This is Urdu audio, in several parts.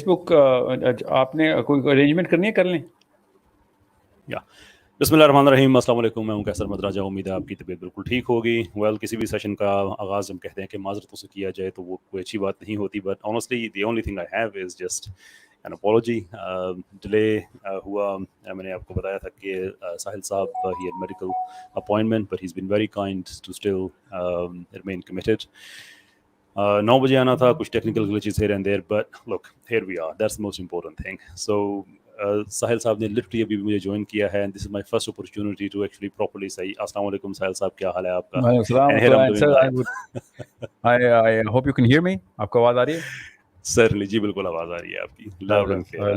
بک آپ نے کوئی ارینجمنٹ کرنی ہے کر لیں. بسم اللہ الرحمن الرحیم. السلام علیکم. میں ہوں کیسر مدراجہ. امید ہے آپ کی طبیعت بالکل ٹھیک ہوگی. کسی بھی سیشن کا آغاز ہم کہتے ہیں کہ معذرتوں سے کیا جائے تو وہ کوئی اچھی بات نہیں ہوتی, but honestly the only thing I have is just an apology. Delay ہوا. میں نے آپ کو بتایا تھا کہ ساحل صاحب he had medical appointment, but he is been very kind to still remain committed. 9 بجے آنا تھا, کچھ technical glitches here and there, but look, here we are. That's the most important thing. So Sahil صاحب نے لٹرلی ابھی مجھے جوائن کیا ہے, and this is my first opportunity to actually properly صحیح. السلام علیکم ساحل صاحب, کیا حال ہے آپ کا؟ I hope you can hear me. آپ کو آواز آ رہی ہے؟ سرلی جی بالکل آواز آ رہی ہے آپ کی.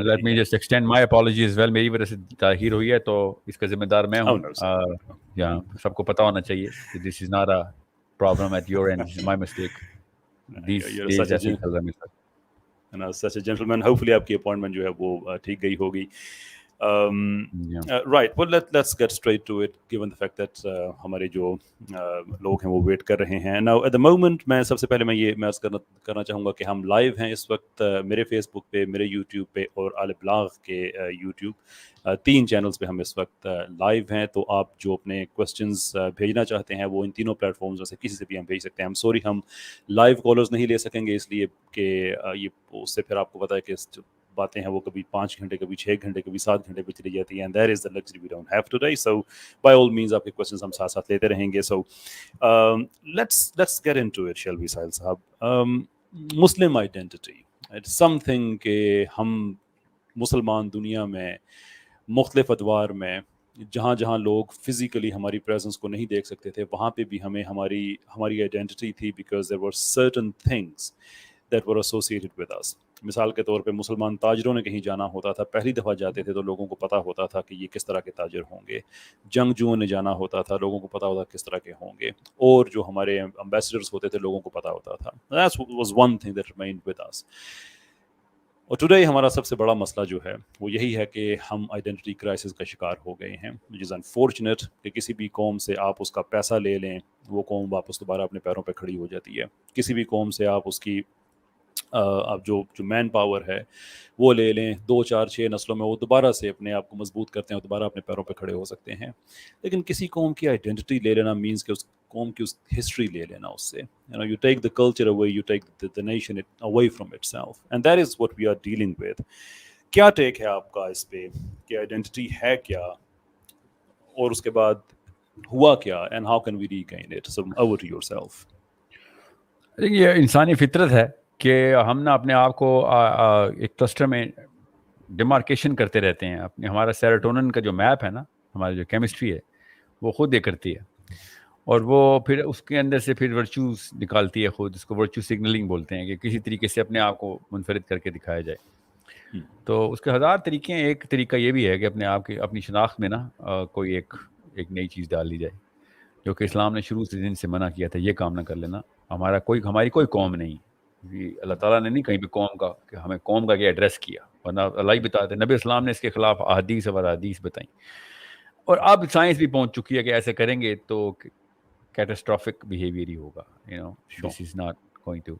Let me just extend my apology as well. میری وجہ سے تاخیر ہوئی ہے تو اس کا ذمہ دار میں ہوں. سب کو پتا ہونا چاہیے کہ this is not a problem at your end. This is my mistake. These days ایسے ہی چل رہا ہے میرے ساتھ. Such a gentleman. Hopefully آپ کی اپوائنٹمنٹ جو ہے وہ ٹھیک گئی ہوگی. Right. Well, let's get straight to it, given the fact that ہمارے جو لوگ ہیں وہ ویٹ کر رہے ہیں. Now at the moment میں سب سے پہلے میں یہ محض کرنا چاہوں گا کہ ہم لائیو ہیں اس وقت میرے فیس بک پہ, میرے یوٹیوب پہ اور آل بلاغ کے یوٹیوب, 3 چینلز پہ ہم اس وقت لائیو ہیں. تو آپ جو اپنے کویسچنز بھیجنا چاہتے ہیں وہ ان تینوں پلیٹ فارمز میں سے کسی سے بھی ہم بھیج سکتے ہیں. سوری ہم لائیو کالرز نہیں لے سکیں گے, اس لیے کہ یہ اس سے پھر آپ کو پتا ہے کہ باتیں ہیں وہ کبھی 5 گھنٹے, کبھی 6 گھنٹے, کبھی 7 گھنٹے پہ چلی جاتی ہیں. That is the luxury we don't have today. So by all means آپ کے کویسچنز ہم ساتھ ساتھ لیتے رہیں گے. So let's get into it, shall we, ساحل صاحب. مسلم آئیڈینٹی, it's something کہ ہم مسلمان دنیا میں مختلف ادوار میں جہاں جہاں لوگ فزیکلی ہماری پریزنس کو نہیں دیکھ سکتے تھے, وہاں پہ بھی ہمیں ہماری آئیڈینٹی تھی, because there were certain things that were associated with us. مثال کے طور پہ مسلمان تاجروں نے کہیں جانا ہوتا تھا, پہلی دفعہ جاتے تھے تو لوگوں کو پتہ ہوتا تھا کہ یہ کس طرح کے تاجر ہوں گے. جنگجوؤں نے جانا ہوتا تھا, لوگوں کو پتہ ہوتا کس طرح کے ہوں گے. اور جو ہمارے امبیسڈرز ہوتے تھے لوگوں کو پتہ ہوتا تھا. That was one thing that remained with us. اور ٹوڈے ہمارا سب سے بڑا مسئلہ جو ہے وہ یہی ہے کہ ہم آئیڈینٹی کرائسس کا شکار ہو گئے ہیں, which is unfortunate. کہ کسی بھی قوم سے آپ اس کا پیسہ لے لیں, وہ قوم واپس دوبارہ اپنے پیروں پہ کھڑی ہو جاتی ہے. کسی بھی قوم سے آپ اس کی آپ جو مین پاور ہے وہ لے لیں, 2 4 6 نسلوں میں وہ دوبارہ سے اپنے آپ کو مضبوط کرتے ہیں اور دوبارہ اپنے پیروں پہ کھڑے ہو سکتے ہیں. لیکن کسی قوم کی آئیڈینٹی لے لینا مینس کہ اس قوم کی اس ہسٹری لے لینا اس سے. You take the culture away, you take the nation away from itself, and that is what we are dealing with. کیا ٹیک ہے آپ کا اس پہ کہ آئیڈینٹی ہے کیا, اور اس کے بعد ہوا کیا, and how can we regain it? So over to yourself. یہ انسانی فطرت ہے کہ ہم نا اپنے آپ کو ایک کلسٹر میں ڈیمارکیشن کرتے رہتے ہیں. اپنے ہمارا سیروٹونن کا جو میپ ہے نا, ہماری جو کیمسٹری ہے وہ خود یہ کرتی ہے, اور وہ پھر اس کے اندر سے پھر ورچوز نکالتی ہے خود. اس کو ورچو سگنلنگ بولتے ہیں, کہ کسی طریقے سے اپنے آپ کو منفرد کر کے دکھایا جائے. تو اس کے 1000 طریقے ہیں. ایک طریقہ یہ بھی ہے کہ اپنے آپ کی اپنی شناخت میں نا کوئی ایک نئی چیز ڈال دی جائے, جو کہ اسلام نے شروع سے دن سے منع کیا تھا. یہ کام نہ کر لینا. ہماری کوئی قوم نہیں, اللہ تعالیٰ نے نہیں کہیں بھی قوم کا کہ ہمیں قوم کا یہ ایڈریس کیا, ورنہ اللہ ہی بتاتے. نبی اسلام نے اس کے خلاف احادیث اور حدیث بتائیں, اور اب سائنس بھی پہنچ چکی ہے کہ ایسے کریں گے تو کیٹاسٹرافک بیہیویئر ہی ہوگا. This is not going to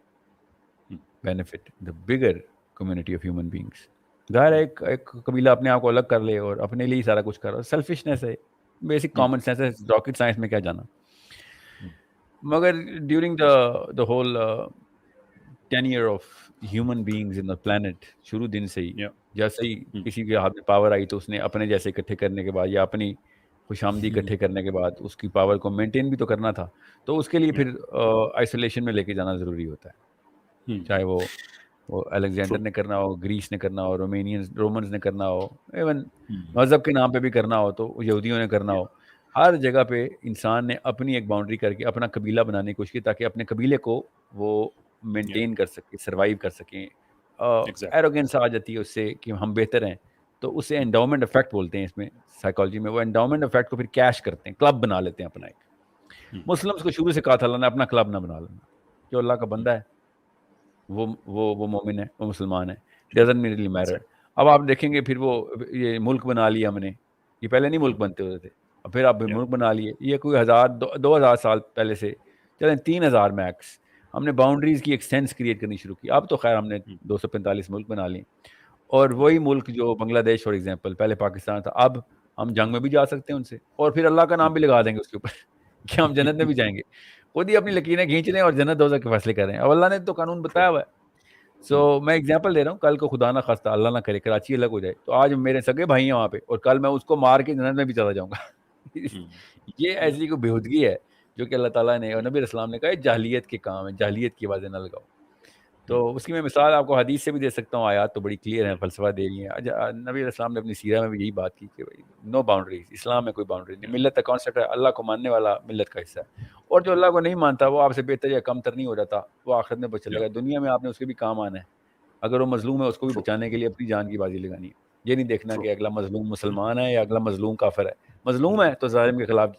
benefit the bigger community of human beings. ظاہر ہے ایک قبیلہ اپنے آپ کو الگ کر لے اور اپنے لیے ہی سارا کچھ کر رہا ہے. سیلفشنس ہے, بیسک کامن سینس ہے. راکٹ سائنس میں کیا جانا. مگر during the whole tenure of human beings in the planet, شروع دن سے ہی جیسے ہی کسی کے ہاتھ میں پاور آئی تو اس نے اپنے جیسے اکٹھے کرنے کے بعد یا اپنی خوش آمدی اکٹھے کرنے کے بعد اس کی پاور کو مینٹین بھی تو کرنا تھا. تو اس کے لیے پھر آئسولیشن میں لے کے جانا ضروری ہوتا ہے, چاہے وہ الیگزینڈر نے کرنا ہو, گریس نے کرنا ہو, رومنز نے کرنا ہو, ایون مذہب کے نام پہ بھی کرنا ہو تو یہودیوں نے کرنا ہو. ہر جگہ پہ انسان نے اپنی ایک باؤنڈری کر کے اپنا قبیلہ بنانے کی کوشش کی, تاکہ اپنے قبیلے کو وہ مینٹین کر سکیں, سروائیو کر سکیں. ایروگینس آ جاتی ہے اس سے کہ ہم بہتر ہیں, تو اسے انڈاؤمنٹ افیکٹ بولتے ہیں اس میں سائیکالوجی میں. وہ انڈاؤمنٹ افیکٹ کو پھر کیش کرتے ہیں, کلب بنا لیتے ہیں اپنا ایک. مسلمس کو شروع سے کہا تھا اللہ نے اپنا کلب نہ بنا لینا. جو اللہ کا بندہ ہے وہ مومن ہے, وہ مسلمان ہے, ڈزنٹ میرلی میٹر. اب آپ دیکھیں گے پھر وہ یہ ملک بنا لیا ہم نے, یہ پہلے نہیں ملک بنتے ہوتے تھے, اب پھر آپ ملک بنا لیے. یہ کوئی 1000 2000 سال پہلے سے چلیں 3000 میکس ہم نے باؤنڈریز کی ایک سینس کریٹ کرنی شروع کی. اب تو خیر ہم نے 245 ملک بنا لیے, اور وہی ملک جو بنگلہ دیش فار ایگزامپل پہلے پاکستان تھا, اب ہم جنگ میں بھی جا سکتے ہیں ان سے, اور پھر اللہ کا نام بھی لگا دیں گے اس کے اوپر کہ ہم جنت میں بھی جائیں گے. خود ہی اپنی لکیریں کھینچ رہے ہیں اور جنت دوزخ کے فیصلے کر رہے ہیں. اب اللہ نے تو قانون بتایا ہوا ہے. سو میں ایگزامپل دے رہا ہوں, کل کو خدا نہ خواستہ اللہ نہ کرے کراچی الگ ہو جائے, تو آج میرے سگے بھائی ہیں وہاں پہ, اور کل میں اس کو مار کے جنت میں بھی چلا جاؤں گا. یہ ایسی کوئی بےہودگی ہے جو کہ اللہ تعالیٰ نے اور نبی اسلام نے کہا ہے جاہلیت کے کام ہے, جاہلیت کی آوازیں نہ لگاؤ. تو اس کی میں مثال آپ کو حدیث سے بھی دے سکتا ہوں, آیات تو بڑی کلیئر ہیں, فلسفہ دے رہی ہیں. نبی اسلام نے اپنی سیرہ میں بھی یہی بات کی کہ نو باؤنڈریز, اسلام میں کوئی باؤنڈری نہیں. ملت کا کانسیپٹ ہے اللہ کو ماننے والا ملت کا حصہ ہے, اور جو اللہ کو نہیں مانتا وہ آپ سے بہتر یا کم تر نہیں ہو جاتا, وہ آخرت میں بچ چلے گا. دنیا میں آپ نے اس کے بھی کام آنا ہے, اگر وہ مظلوم ہے اس کو بھی بچانے کے لیے اپنی جان کی بازی لگانی ہے. یہ نہیں دیکھنا کہ اگلا مظلوم مسلمان ہے یا اگلا مظلوم کافر ہے. مظلوم ہے تو ظالم کے خلاف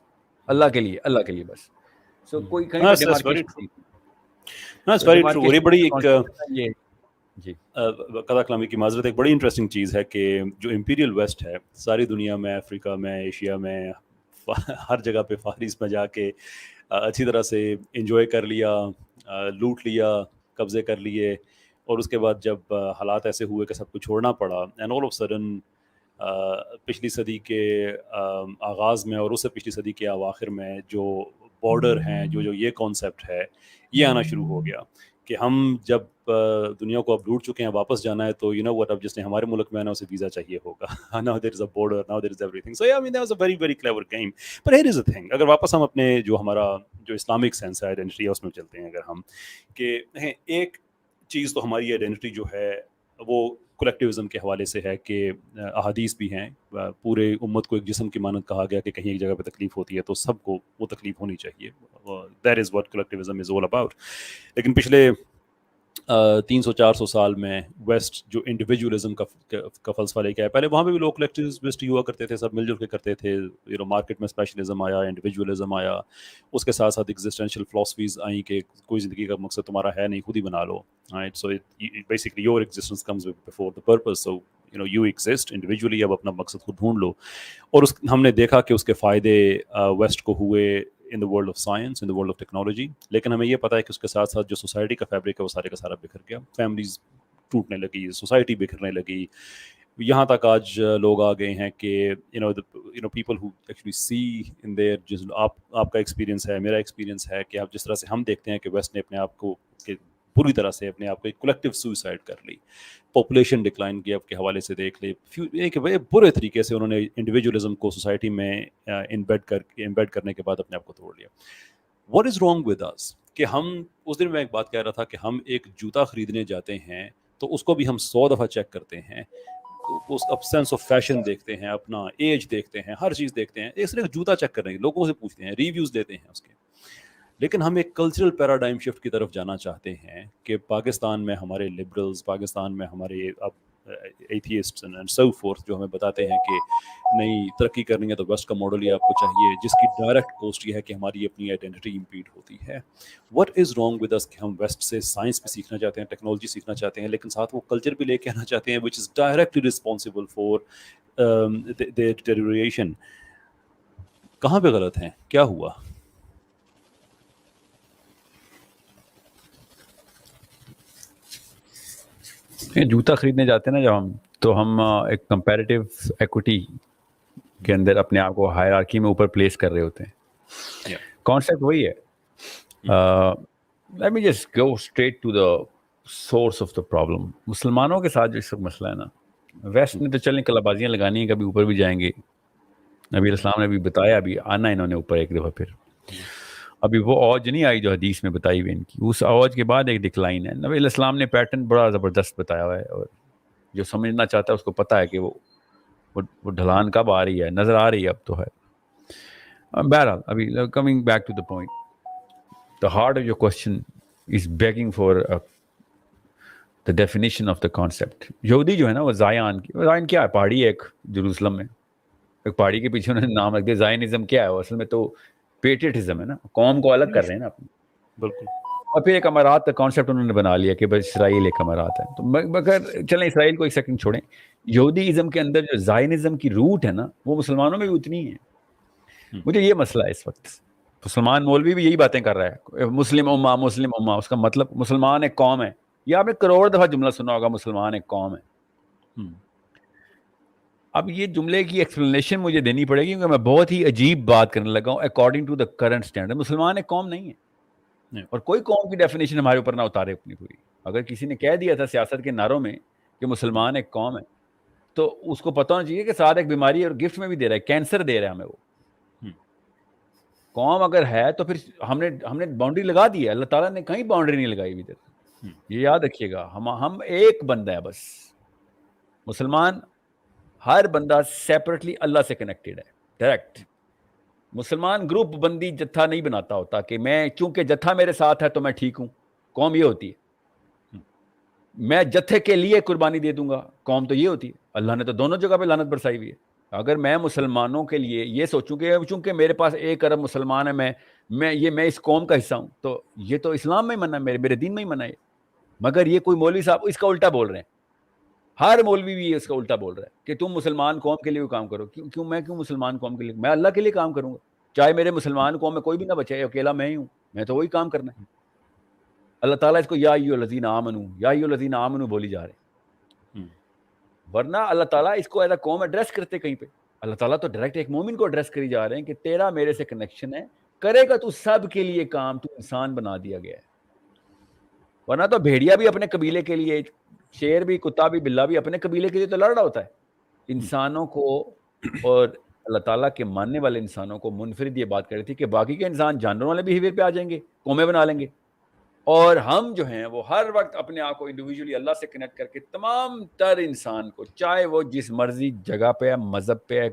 اللہ کے لیے بس. سو کوئی کہیں پہ ڈیمارکیشن نہیں. یہ بڑی ایک جی قضا کلامی کی معذرت, ایک بڑی انٹرسٹنگ چیز ہے کہ جو امپیریل ویسٹ ہے ساری دنیا میں, افریقہ میں, ایشیا میں, ہر جگہ پہ فارس میں جا کے اچھی طرح سے انجوائے کر لیا, لوٹ لیا, قبضے کر لیے, اور اس کے بعد جب حالات ایسے ہوئے کہ سب کو چھوڑنا پڑا, اینڈ آل آف سڈن پچھلی صدی کے آغاز میں اور اس سے پچھلی صدی کے اواخر میں جو بارڈر ہیں, جو یہ کانسیپٹ ہے یہ آنا شروع ہو گیا کہ ہم جب دنیا کو اب لوٹ چکے ہیں, واپس جانا ہے تو یو نو وٹ, اب جس نے ہمارے ملک میں آنا اسے ویزا چاہیے ہوگا. now there is a border, now there is everything. So yeah, I mean that was a very very clever game. But here is the thing, اگر واپس ہم اپنے جو ہمارا جو اسلامک سینس ہے, آئیڈینٹی ہے, اس میں چلتے ہیں اگر ہم, کہ ایک چیز تو ہماری آئیڈینٹی جو ہے وہ کلیکٹیوزم کے حوالے سے ہے کہ احادیث بھی ہیں, پورے امت کو ایک جسم کی مانند کہا گیا کہ کہیں ایک جگہ پہ تکلیف ہوتی ہے تو سب کو وہ تکلیف ہونی چاہیے. That is what collectivism is all about. لیکن پچھلے 300-400 سال میں ویسٹ جو انڈیویجولزم کا فلسفہ لے کے آیا, پہلے وہاں پہ بھی لوگ کلیکٹیوسٹ ہوا کرتے تھے, سب مل جل کے کرتے تھے. یو نو مارکیٹ میں اسپیشلزم آیا, انڈیویجولزم آیا, اس کے ساتھ ساتھ ایگزسٹینشیل فلاسفیز آئیں کہ کوئی زندگی کا مقصد تمہارا ہے نہیں, خود ہی بنا لو. Right, so basically your existence comes before the purpose. So you know you exist individually, اب اپنا مقصد خود ڈھونڈ لو. اور ہم نے دیکھا کہ اس کے فائدے ویسٹ کو ہوئے in the world of science, in the world of technology. لیکن ہمیں یہ پتہ ہے کہ اس کے ساتھ ساتھ جو سوسائٹی کا فیبرک ہے وہ سارے کا سارا بکھر گیا, فیملیز ٹوٹنے لگی, سوسائٹی بکھرنے لگی. یہاں تک آج لوگ آ گئے ہیں کہ you know people who actually see in there, جس آپ کا ایکسپیرینس ہے, میرا ایکسپیرینس ہے کہ آپ جس طرح سے ہم دیکھتے ہیں کہ ویسٹ نے اپنے آپ کو پوری طرح سے اپنے آپ کو ایک کلیکٹیو سوئسائڈ کر لی, پاپولیشن ڈکلائن کی اب کے حوالے سے دیکھ لے, ایک برے طریقے سے انہوں نے انڈیویجولزم کو سوسائٹی میں امبیڈ کرنے کے بعد اپنے آپ کو توڑ لیا. What is wrong with this, کہ ہم اس دن میں ایک بات کہہ رہا تھا کہ ہم ایک جوتا خریدنے جاتے ہیں تو اس کو بھی ہم 100 دفعہ چیک کرتے ہیں, اس اب سینس آف فیشن دیکھتے ہیں, اپنا ایج دیکھتے ہیں, ہر چیز دیکھتے ہیں, اس لیے جوتا چیک کر رہے ہیں, لوگوں سے پوچھتے ہیں, ریویوز دیتے ہیں اس کے. لیکن ہم ایک کلچرل پیراڈائم شفٹ کی طرف جانا چاہتے ہیں کہ پاکستان میں ہمارے لبرلز, پاکستان میں ہمارے اب ایتھیسٹس اینڈ سو فورتھ جو ہمیں بتاتے ہیں کہ نہیں ترقی کرنی ہے تو ویسٹ کا ماڈل ہی آپ کو چاہیے, جس کی ڈائریکٹ کوسٹ یہ ہے کہ ہماری اپنی آئیڈینٹی امپیڈ ہوتی ہے. What is wrong with this کہ ہم ویسٹ سے سائنس بھی سیکھنا چاہتے ہیں, ٹیکنالوجی سیکھنا چاہتے ہیں, لیکن ساتھ وہ کلچر بھی لے کے آنا چاہتے ہیں which is directly responsible for their deterioration. کہاں پہ غلط ہیں, کیا ہوا؟ جوتا خریدنے جاتے ہیں نا جب ہم, تو ہم ایک کمپیریٹیو ایکوٹی کے اندر اپنے آپ کو ہائرارکی میں اوپر پلیس کر رہے ہوتے ہیں. کانسیپٹ وہی ہے. Let me just go straight to the source of the problem. مسلمانوں کے ساتھ جو اس وقت مسئلہ ہے نا, ویسٹ نے تو چلیں کلا بازیاں لگانی ہیں, کبھی اوپر بھی جائیں گے. نبی اسلام نے بھی بتایا, ابھی آنا انہوں نے اوپر ایک دفعہ, پھر ابھی وہ اوج نہیں آئی جو حدیث میں بتائی ہوئی ان کی, اس اوج کے بعد ایک ڈکلائن ہے. نبی السلام نے پیٹرن بڑا زبردست بتایا ہوا ہے, اور جو سمجھنا چاہتا ہے اس کو پتا ہے کہ وہ ڈھلان کب آ رہی ہے, نظر آ رہی ہے اب تو ہے. بہرحال ابھی coming back to the point, the heart of your question is begging for the definition of the concept. یہودی جو ہے نا وہ زائن کی, زائن کیا ہے, پہاڑی ہے ایک جروسلم میں, ایک پہاڑی کے پیچھے انہوں نے نام رکھ دیا زائنزم. کیا ہے وہ اصل میں تو پیٹریٹزم ہے نا, قوم کو الگ کر رہے ہیں نا اپنی. بالکل. اور پھر ایک امارات کا کانسیپٹ انہوں نے بنا لیا کہ بس اسرائیل ایک امارات ہے. تو مگر چلیں اسرائیل کو ایک سیکنڈ چھوڑیں, یہودی ازم کے اندر جو زائنزم کی روٹ ہے نا وہ مسلمانوں میں بھی اتنی ہے. مجھے یہ مسئلہ ہے اس وقت مسلمان مولوی بھی یہی باتیں کر رہا ہے, مسلم امہ, اس کا مطلب مسلمان ایک قوم ہے. یہ آپ نے کروڑ دفعہ جملہ سنا ہوگا, مسلمان ایک قوم ہے. اب یہ جملے کی ایکسپلینیشن مجھے دینی پڑے گی کیونکہ میں بہت ہی عجیب بات کرنے لگا ہوں. According to the current standard مسلمان ایک قوم نہیں ہے, اور کوئی قوم کی ڈیفینیشن ہمارے اوپر نہ اتارے اپنی پوری. اگر کسی نے کہہ دیا تھا سیاست کے نعروں میں کہ مسلمان ایک قوم ہے, تو اس کو پتہ ہونا چاہیے کہ ساتھ ایک بیماری اور گفٹ میں بھی دے رہا ہے, کینسر دے رہا ہے ہمیں. وہ قوم اگر ہے تو پھر ہم نے باؤنڈری لگا دی ہے, اللہ تعالیٰ نے کہیں باؤنڈری نہیں لگائی ابھی تک. یہ یاد رکھیے گا, ہم ایک بندہ ہے بس. مسلمان ہر بندہ سیپریٹلی اللہ سے کنیکٹڈ ہے ڈائریکٹ. مسلمان گروپ بندی جتھا نہیں بناتا ہوتا کہ میں چونکہ جتھا میرے ساتھ ہے تو میں ٹھیک ہوں. قوم یہ ہوتی ہے میں جتھے کے لیے قربانی دے دوں گا, قوم تو یہ ہوتی ہے. اللہ نے تو دونوں جگہ پہ لعنت برسائی ہوئی ہے. اگر میں مسلمانوں کے لیے یہ سوچوں کہ چونکہ میرے پاس 1 ارب مسلمان ہے, میں اس قوم کا حصہ ہوں, تو یہ تو اسلام میں ہی منع ہے, میرے دین میں ہی منع ہے. مگر یہ کوئی مولوی صاحب اس کا الٹا بول رہے ہیں. ہر مولوی بھی اس کا الٹا بول رہا ہے کہ تم مسلمان قوم کے لیے کام کرو. میں کیوں مسلمان قوم کے لیے؟ میں اللہ کے لیے کام کروں گا, چاہے میرے مسلمان قوم میں کوئی بھی نہ بچے, اکیلا میں ہی ہوں, میں تو وہی کام کرنا ہے. اللہ تعالیٰ اس کو یا ایھا الذین آمنوا بولی جا رہے ہیں, ورنہ اللہ تعالیٰ اس کو ایز اے قوم ایڈریس کرتے کہیں پہ. اللہ تعالیٰ تو ڈائریکٹ ایک مومن کو ایڈریس کری جا رہے ہیں کہ تیرا میرے سے کنیکشن ہے, کرے گا تو سب کے لیے کام, تو انسان بنا دیا گیا ہے. ورنہ تو بھیڑیا بھی اپنے قبیلے کے لیے, شیر بھی, کتا بھی, بلا بھی اپنے قبیلے کے لیے تو لڑ رہا ہوتا ہے. انسانوں کو اور اللہ تعالیٰ کے ماننے والے انسانوں کو منفرد یہ بات کر رہی تھی کہ باقی کے انسان جانوروں والے بیہیویئر پہ آ جائیں گے, قومیں بنا لیں گے, اور ہم جو ہیں وہ ہر وقت اپنے آپ کو انڈیویجولی اللہ سے کنیکٹ کر کے تمام تر انسان کو, چاہے وہ جس مرضی جگہ پہ ہے, مذہب پہ ہے,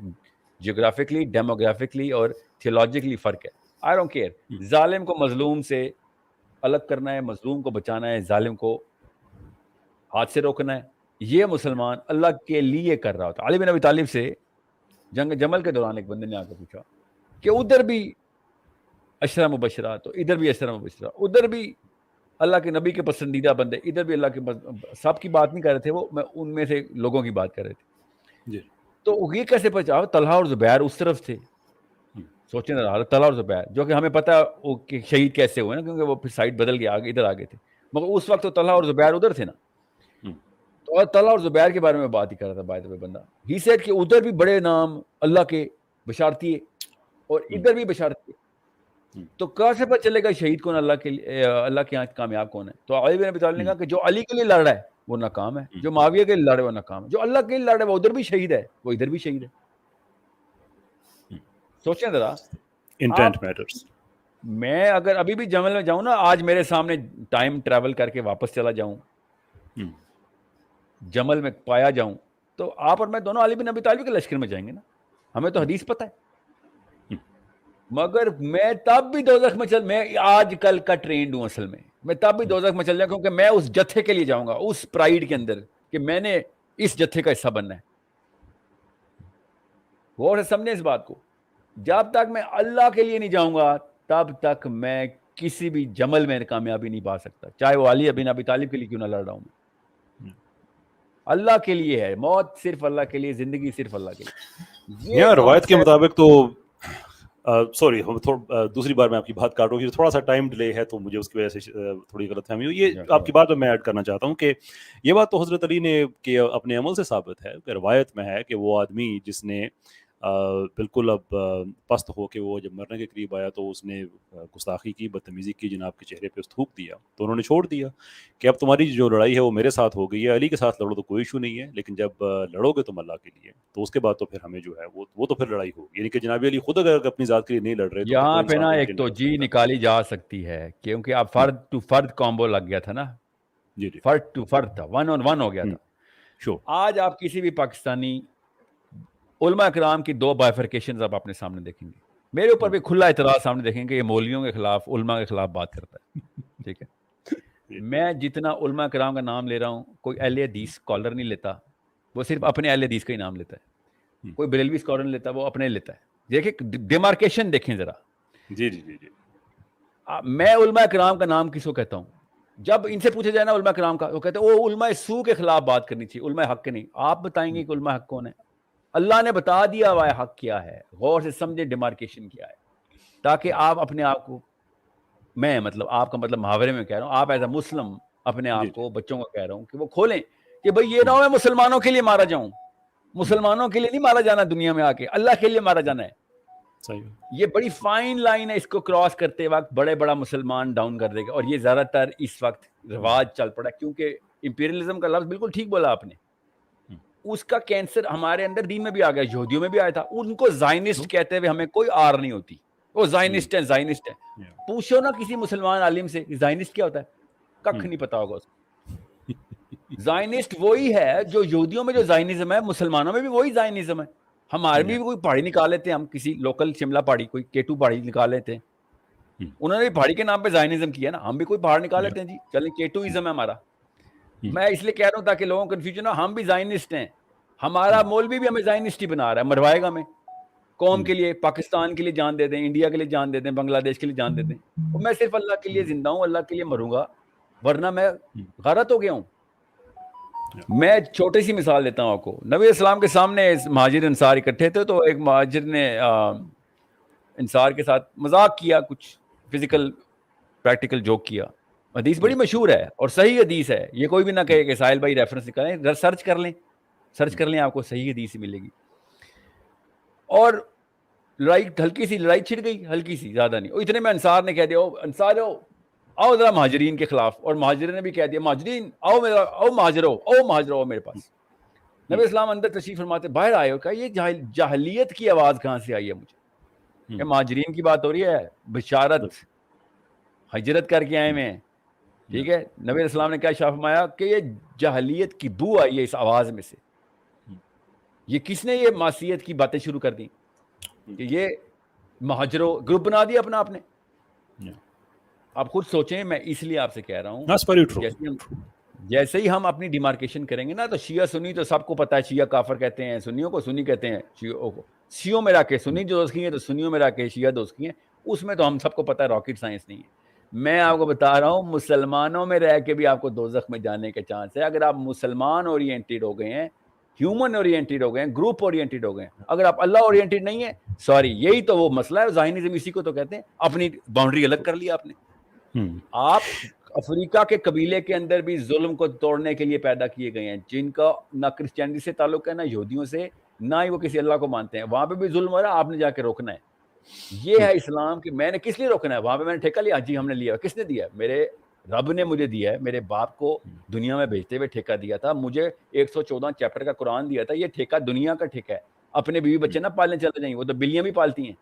جیوگرافکلی, ڈیموگرافکلی اور تھیولوجیکلی فرق ہے, آئی ڈونٹ کیئر. ظالم کو مظلوم سے الگ کرنا ہے, مظلوم کو بچانا ہے, ظالم کو ہاتھ سے روکنا ہے. یہ مسلمان اللہ کے لیے کر رہا ہوتا. علی بن ابی طالب سے جنگ جمل کے دوران ایک بندے نے آ کے پوچھا کہ ادھر بھی عشرہ مبشرہ, تو ادھر بھی عشرہ مبشرہ, ادھر بھی اللہ کے نبی کے پسندیدہ بندے, ادھر بھی اللہ کے سب کی بات نہیں کر رہے تھے وہ, میں ان میں سے لوگوں کی بات کر رہے تھے. تو یہ کیسے پہچانا؟ طلحہ اور زبیر اس طرف تھے. سوچیں ذرا, طلحہ اور زبیر جو کہ ہمیں پتہ ہے کہ شہید کیسے ہوئے نا, کیونکہ وہ پھر سائڈ بدل کے آگے ادھر آگے تھے, مگر اس وقت تو طلحہ اور زبیر ادھر تھے نا. تو طلحہ اور زبیر کے بارے میں بات ہی کر رہا تھا بائی دا وے بندہ. ہی سیڈ کہ ادھر بھی بڑے نام اللہ کے بشارتی ہے اور ادھر بھی بشارتی ہے, تو کہاں سے پتہ چلے گا شہید کون, اللہ کے یہاں کامیاب کون ہے؟ تو علی بن ابی طالب نے کہا کہ جو علی کے لیے لڑ رہا ہے وہ ناکام ہے, جو معاویہ کے لیے لڑ رہا ہے وہ ناکام ہے, جو اللہ کے لیے لڑ رہا ہے وہ ادھر بھی شہید ہے, وہ ادھر بھی شہید ہے. سوچیں ذرا, انٹینٹ میٹرز. میں اگر ابھی بھی جمل میں جاؤں نا, آج میرے سامنے ٹائم ٹریول کر کے واپس چلا جاؤں, جمل میں پایا جاؤں, تو آپ اور میں دونوں علی بن ابی طالب کے لشکر میں جائیں گے نا. ہمیں تو حدیث پتہ ہے. مگر میں تب بھی دوزخ میں میں آج کل کا ٹرینڈ ہوں, اصل میں تب بھی دوزخ میں چل جاؤں, کیونکہ میں اس جتھے کے لیے جاؤں گا, اس پرائیڈ کے اندر کہ میں نے اس جتھے کا حصہ بننا ہے. غور سے سمجھیں اس بات کو. جب تک میں اللہ کے لیے نہیں جاؤں گا تب تک میں کسی بھی جمل میں کامیابی نہیں پا سکتا, چاہے وہ علی بن ابی طالب کے لیے کیوں نہ لڑ رہا ہوں. میں اللہ کے لیے ہے, موت صرف اللہ کے لیے, زندگی صرف اللہ کے لیے. روایت کے مطابق تو سوری دوسری بار میں آپ کی بات کاٹ رہا ہوں, تھوڑا سا ٹائم ڈیلے ہے تو مجھے اس کی وجہ سے تھوڑی غلط فہمی ہوئی. یہ آپ کی بات میں ایڈ کرنا چاہتا ہوں کہ یہ بات تو حضرت علی نے کہ اپنے عمل سے ثابت ہے, کہ روایت میں ہے کہ وہ آدمی جس نے بالکل اب پست ہو کے وہ جب مرنے کے قریب آیا تو اس نے گستاخی کی, بدتمیزی کی, جناب کے چہرے پہ تھوک دیا, تو انہوں نے چھوڑ دیا کہ اب تمہاری جو لڑائی ہے وہ میرے ساتھ ہو گئی ہے, علی کے ساتھ لڑو تو کوئی ایشو نہیں ہے, لیکن جب لڑو گے تم اللہ کے لیے تو اس کے بعد تو پھر ہمیں جو ہے وہ تو پھر لڑائی ہوگی. یعنی کہ جناب علی خود اگر اپنی ذات کے لیے نہیں لڑ رہے, یہاں پہ نا ایک توجیہ نکالی جا سکتی ہے, کیونکہ اب فرد ٹو فرد کامبو لگ گیا تھا نا, فرد ٹو فرد تھا, 1 on 1 ہو گیا تھا. آج آپ کسی بھی پاکستانی علماء کرام کی 2 بائفرکیشنز آپ اپنے سامنے دیکھیں گے. میرے اوپر بھی کھلا اعتراض سامنے دیکھیں گے, یہ مولویوں کے خلاف, علماء کے خلاف بات کرتا ہے. ٹھیک ہے, میں جتنا علماء کرام کا نام لے رہا ہوں, کوئی اہل حدیث اسکالر نہیں لیتا, وہ صرف اپنے اہل حدیث کا ہی نام لیتا ہے. کوئی بریلوی اسکالر نہیں لیتا, وہ اپنے لیتا ہے. دیکھیں ڈیمارکیشن دیکھیں ذرا. جی جی جی جی. میں علماء کرام کا نام کس کو کہتا ہوں؟ جب ان سے پوچھا جائے نا علماء کرام کا, وہ کہتے ہیں وہ علماء سو کے خلاف بات کرنی چاہیے, علماء حق کے نہیں. آپ بتائیں گے کہ علماء حق کون ہے؟ اللہ نے بتا دیا ہوا حق کیا ہے. غور سے سمجھے ڈیمارکیشن کیا ہے. تاکہ آپ اپنے آپ کو, میں مطلب آپ کا مطلب محاورے میں کہہ رہا ہوں, آپ ایز اے مسلم اپنے آپ کو, بچوں کو کہہ رہا ہوں کہ وہ کھولیں کہ بھائی یہ نہ ہو میں مسلمانوں کے لیے مارا جاؤں. مسلمانوں کے لیے نہیں مارا جانا دنیا میں آ کے, اللہ کے لیے مارا جانا ہے. یہ بڑی فائن لائن ہے, اس کو کراس کرتے وقت بڑا مسلمان ڈاؤن کر دے گا. اور یہ زیادہ تر اس وقت رواج چل پڑا, کیونکہ امپیریلزم کا لفظ بالکل ٹھیک بولا آپ نے, اس کا کینسر ہمارے اندر دین میں بھی آ گیا, یہودیوں میں بھی آیا تھا. ان کو زائنسٹ کہتے ہوئے ہمیں کوئی آر نہیں ہوتی, وہ زائنسٹ ہے. پوچھو نا کسی مسلمان عالم سے زائنسٹ کیا ہوتا ہے, ککھ نہیں پتا ہوگا اس کو. زائنسٹ وہی ہے جو یہودیوں میں جو زائنزم ہے, مسلمانوں میں بھی وہی زائنزم ہے. ہمارے بھی کوئی پہاڑی نکال لیتے ہیں, ہم کسی لوکل شملہ پہاڑی, کوئی کیٹو پہاڑی نکال لیتے ہیں, انہوں نے بھی پہاڑی کے نام پہ زائنزم کیا نا, ہم بھی کوئی پہاڑ نکال لیتے ہیں جی, چلیں کیٹوازم ہے ہمارا. میں اس لیے کہہ رہا ہوں تاکہ لوگوں کو کنفیوژن ہو, ہم بھی زائنسٹ ہیں. ہمارا مولوی بھی ہمیں زائنسٹ ہی بنا رہا ہے, مروائے گا ہمیں. قوم کے لیے, پاکستان کے لیے جان دے دیں, انڈیا کے لیے جان دے دیں, بنگلہ دیش کے لیے جان دے دیں. میں صرف اللہ کے لیے زندہ ہوں, اللہ کے لیے مروں گا, ورنہ میں غلط ہو گیا ہوں. میں چھوٹی سی مثال دیتا ہوں آپ کو. نبی اسلام کے سامنے مہاجر انصار اکٹھے تھے, تو ایک مہاجر نے انصار کے ساتھ مذاق کیا, کچھ فزیکل پریکٹیکل جوک کیا. حدیث بڑی مشہور ہے اور صحیح حدیث ہے, یہ کوئی بھی نہ کہے کہ ساحل بھائی ریفرنس نکالیں, سرچ کر لیں آپ کو صحیح حدیث ملے گی. اور ہلکی سی لڑائی چھڑ گئی, ہلکی سی, زیادہ نہیں. اتنے میں انصار نے کہہ دیا, انصار آؤ ذرا مہاجرین کے خلاف, اور مہاجرین نے بھی کہہ دیا مہاجرین آؤ مہاجرو میرے پاس. نبی اسلام اندر تشریف فرماتے باہر آئے ہو, کہا یہ جاہلیت کی آواز کہاں سے آئی ہے مجھے, کہ مہاجرین کی بات ہو رہی ہے, بشارت, ہجرت کر کے آئے میں, ٹھیک ہے. نبی اسلام نے کیا ارشاد فرمایا کہ یہ جاہلیت کی بو آئی ہے اس آواز میں سے. یہ کس نے یہ معصیت کی باتیں شروع کر دی کہ یہ مہاجرو گروپ بنا دیا اپنا آپ نے. آپ خود سوچیں, میں اس لیے آپ سے کہہ رہا ہوں, جیسے ہی ہم اپنی ڈیمارکیشن کریں گے نا, تو شیعہ سنی تو سب کو پتا ہے, شیعہ کافر کہتے ہیں, سنیوں کو سنی کہتے ہیں, شیعوں میں رکھ کے سنی جو دوست کی ہیں, تو سنیوں میں رکھ کے شیعہ دوست کی ہیں. اس میں تو ہم سب کو پتا ہے راکٹ سائنس نہیں ہے. میں آپ کو بتا رہا ہوں, مسلمانوں میں رہ کے بھی آپ کو دوزخ میں جانے کے چانس ہے, اگر آپ مسلمان اورینٹیڈ ہو گئے ہیں, ہیومن اورینٹیڈ ہو گئے ہیں, گروپ اورینٹیڈ ہو گئے ہیں. اگر آپ اللہ اورینٹیڈ نہیں ہے, سوری, یہی تو وہ مسئلہ ہے. زائنزم اسی کو تو کہتے ہیں, اپنی باؤنڈری الگ کر لیا آپ نے. آپ افریقہ کے قبیلے کے اندر بھی ظلم کو توڑنے کے لیے پیدا کیے گئے ہیں, جن کا نہ کرسچینٹی سے تعلق ہے, نہ یہودیوں سے, نہ ہی وہ کسی اللہ کو مانتے ہیں. وہاں پہ بھی ظلم ہو رہا ہے, آپ نے جا کے روکنا ہے. یہ ہے اسلام کہ میں نے کس لیے روکنا ہے, وہاں پہ میں نے ٹھیکہ لیا, جی ہم نے لیا. کس نے دیا؟ میرے رب نے مجھے دیا ہے, میرے باپ کو دنیا میں بھیجتے ہوئے ٹھیکہ دیا تھا. مجھے 114 چیپٹر کا قرآن دیا تھا. یہ ٹھیکہ دنیا کا ٹھیکہ ہے. اپنے بیوی بچے نہ پالنے چلے جائیں, وہ تو بلیاں بھی پالتی ہیں.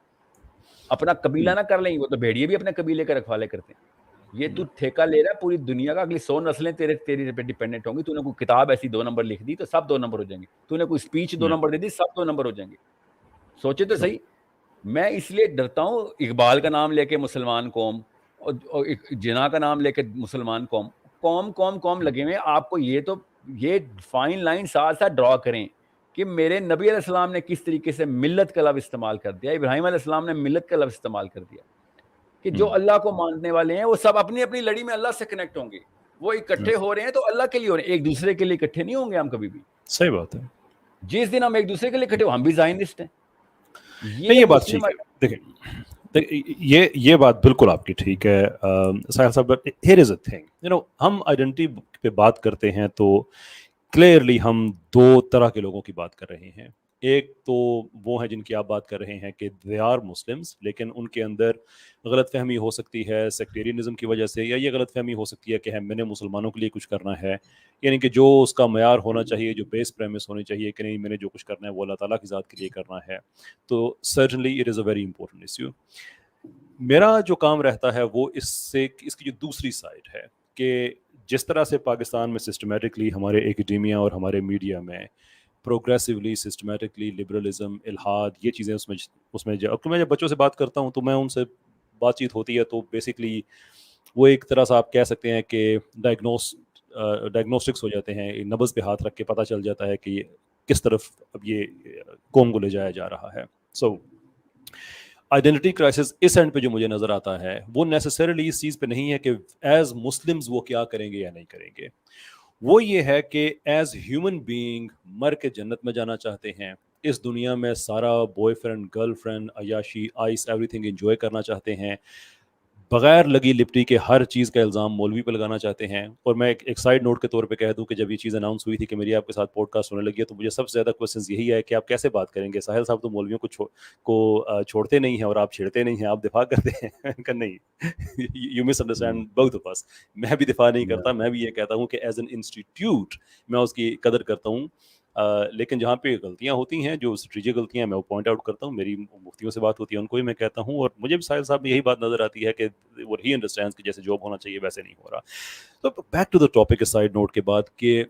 اپنا قبیلہ نہ کر لیں, وہ تو بھیڑیے بھی اپنے قبیلے کے رکھوالے کرتے ہیں. یہ تو ٹھیکہ لے رہا ہے پوری دنیا کا, اگلی 100 نسلیں تیری پہ ڈیپینڈنٹ ہوں گی. تو نے کوئی کتاب ایسی 2 نمبر لکھ دی تو سب 2 نمبر ہو جائیں گے. تو نے کوئی اسپیچ 2 نمبر دے دی, سب 2 نمبر ہو جائیں گے. سوچے تو صحیح. میں اس لیے ڈرتا ہوں اقبال کا نام لے کے مسلمان قوم, اور جناح کا نام لے کے مسلمان قوم لگے ہوئے. آپ کو یہ فائن لائن ساتھ ساتھ ڈرا کریں کہ میرے نبی علیہ السلام نے کس طریقے سے ملت کا لفظ استعمال کر دیا, ابراہیم علیہ السلام نے ملت کا لفظ استعمال کر دیا, کہ جو اللہ کو ماننے والے ہیں وہ سب اپنی اپنی لڑی میں اللہ سے کنیکٹ ہوں گے. وہ اکٹھے ہو رہے ہیں تو اللہ کے لیے ہو رہے ہیں, ایک دوسرے کے لیے اکٹھے نہیں ہوں گے ہم کبھی بھی. صحیح بات ہے. جس دن ہم ایک دوسرے کے لیے اکٹھے ہو, ہم بھی زائنسٹ ہیں. یہ بات ٹھیک ہے. دیکھیں یہ بات بالکل آپ کی ٹھیک ہے ساحل صاحب. ہیئر از اے تھنگ, ہم آئیڈینٹی پہ بات کرتے ہیں تو کلیئرلی ہم 2 طرح کے لوگوں کی بات کر رہے ہیں. ایک تو وہ ہیں جن کی آپ بات کر رہے ہیں کہ دے آر مسلمس, لیکن ان کے اندر غلط فہمی ہو سکتی ہے سیکٹیرینزم کی وجہ سے, یا یہ غلط فہمی ہو سکتی ہے کہ میں نے مسلمانوں کے لیے کچھ کرنا ہے, یعنی کہ جو اس کا معیار ہونا چاہیے, جو بیس پریمس ہونی چاہیے کہ نہیں میں نے جو کچھ کرنا ہے وہ اللہ تعالیٰ کی ذات کے لیے کرنا ہے. تو certainly it is a very important issue. میرا جو کام رہتا ہے وہ اس کی جو دوسری سائڈ ہے کہ جس طرح سے پاکستان میں سسٹمیٹکلی ہمارے ایکیڈیمیا اور ہمارے میڈیا میں پروگریسولی سسٹمیٹکلی لبرلزم, الحاد, یہ چیزیں اس میں جب میں بچوں سے بات کرتا ہوں تو میں ان سے بات چیت ہوتی ہے تو بیسکلی وہ ایک طرح سے آپ کہہ سکتے ہیں کہ ڈائگنوسٹکس ہو جاتے ہیں, نبض پہ ہاتھ رکھ کے پتہ چل جاتا ہے کہ یہ کس طرف اب یہ قوم کو لے جایا جا رہا ہے. سو آئیڈینٹی کرائسس اس اینڈ پہ جو مجھے نظر آتا ہے وہ نیسسریلی اس چیز پہ نہیں ہے کہ ایز مسلمز وہ کیا کریں گے یا نہیں کریں گے. وہ یہ ہے کہ ایز ہیومن بینگ مر کے جنت میں جانا چاہتے ہیں, اس دنیا میں سارا بوائے فرینڈ گرل فرینڈ عیاشی آئس ایوری تھنگ انجوائے کرنا چاہتے ہیں, بغیر لگی لپٹی کے ہر چیز کا الزام مولوی پہ لگانا چاہتے ہیں. اور میں ایک سائڈ نوٹ کے طور پہ کہہ دوں کہ جب یہ چیز اناؤنس ہوئی تھی کہ میری آپ کے ساتھ پوڈ کاسٹ ہونے لگی ہے, تو مجھے سب سے زیادہ کوشچنز یہی ہے کہ آپ کیسے بات کریں گے, ساحل صاحب تو مولویوں کو چھوڑتے نہیں ہیں اور آپ چھیڑتے نہیں ہیں, آپ دفاع کرتے ہیں. کہ نہیں, you misunderstand both of us. میں بھی دفاع نہیں کرتا, میں بھی یہ کہتا ہوں کہ ایز این انسٹیٹیوٹ میں اس کی قدر کرتا ہوں, لیکن جہاں پہ غلطیاں ہوتی ہیں, جو اسٹریٹجک غلطیاں ہیں, میں وہ پوائنٹ آؤٹ کرتا ہوں. میری مفتیوں سے بات ہوتی ہے, ان کو بھی میں کہتا ہوں, اور مجھے بھی ساحل صاحب میں یہی بات نظر آتی ہے کہ وہ ہی انڈرسٹینڈز کہ جیسے جاب ہونا چاہیے ویسے نہیں ہو رہا. تو back to the topic side note کے بعد, کہ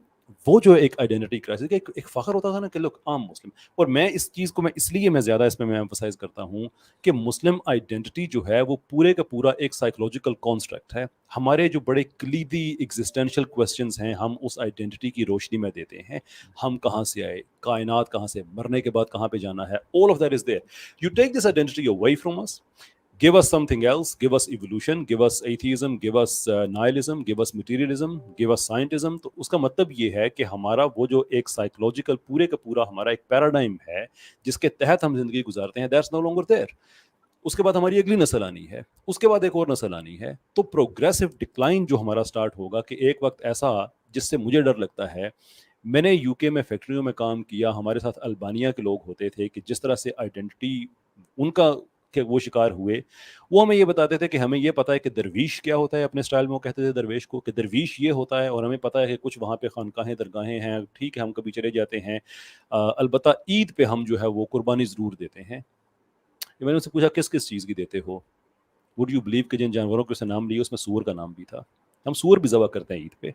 وہ جو ایک آئیڈینٹی کرائسس, ایک فخر ہوتا تھا نا کہ لوگ عام مسلم, اور میں اس چیز کو اس لیے میں زیادہ اس میں ایمفسائز کرتا ہوں کہ مسلم آئیڈینٹی جو ہے وہ پورے کا پورا ایک سائیکولوجیکل کانسٹرکٹ ہے. ہمارے جو بڑے کلیدی ایگزسٹینشیل کویسچنز ہیں, ہم اس آئیڈینٹی کی روشنی میں دیتے ہیں. ہم کہاں سے آئے, کائنات کہاں سے, مرنے کے بعد کہاں پہ جانا ہے, all of that is there. You take this identity away from us, give us something else, give us evolution, give us atheism, give us nihilism, give us materialism, give us scientism. تو اس کا مطلب یہ ہے کہ ہمارا وہ جو ایک سائیکولوجیکل پورے کا پورا ہمارا ایک پیراڈائم ہے جس کے تحت ہم زندگی گزارتے ہیں, that's no longer there. اس کے بعد ہماری اگلی نسل آنی ہے, اس کے بعد ایک اور نسل آنی ہے. تو پروگریسو ڈکلائن جو ہمارا سٹارٹ ہوگا, کہ ایک وقت ایسا جس سے مجھے ڈر لگتا ہے, میں نے یو کے میں فیکٹریوں میں کام کیا, ہمارے ساتھ البانیہ کے لوگ ہوتے تھے, کہ جس طرح سے آئیڈینٹی ان کا کہ وہ شکار ہوئے, وہ ہمیں یہ بتاتے تھے کہ ہمیں یہ پتا ہے کہ درویش کیا ہوتا ہے. اپنے سٹائل میں وہ کہتے تھے درویش کو کہ درویش یہ ہوتا ہے, اور ہمیں پتا ہے کہ کچھ وہاں پہ خانقاہیں درگاہیں ہیں, ٹھیک ہے ہم کبھی چلے جاتے ہیں, البتہ عید پہ ہم جو ہے وہ قربانی ضرور دیتے ہیں. میں نے ان سے پوچھا کس کس چیز کی دیتے ہو, وڈ یو بلیو کہ جن جانوروں کے اسے نام لیے اس میں سور کا نام بھی تھا. ہم سور بھی ذبح کرتے ہیں عید پہ,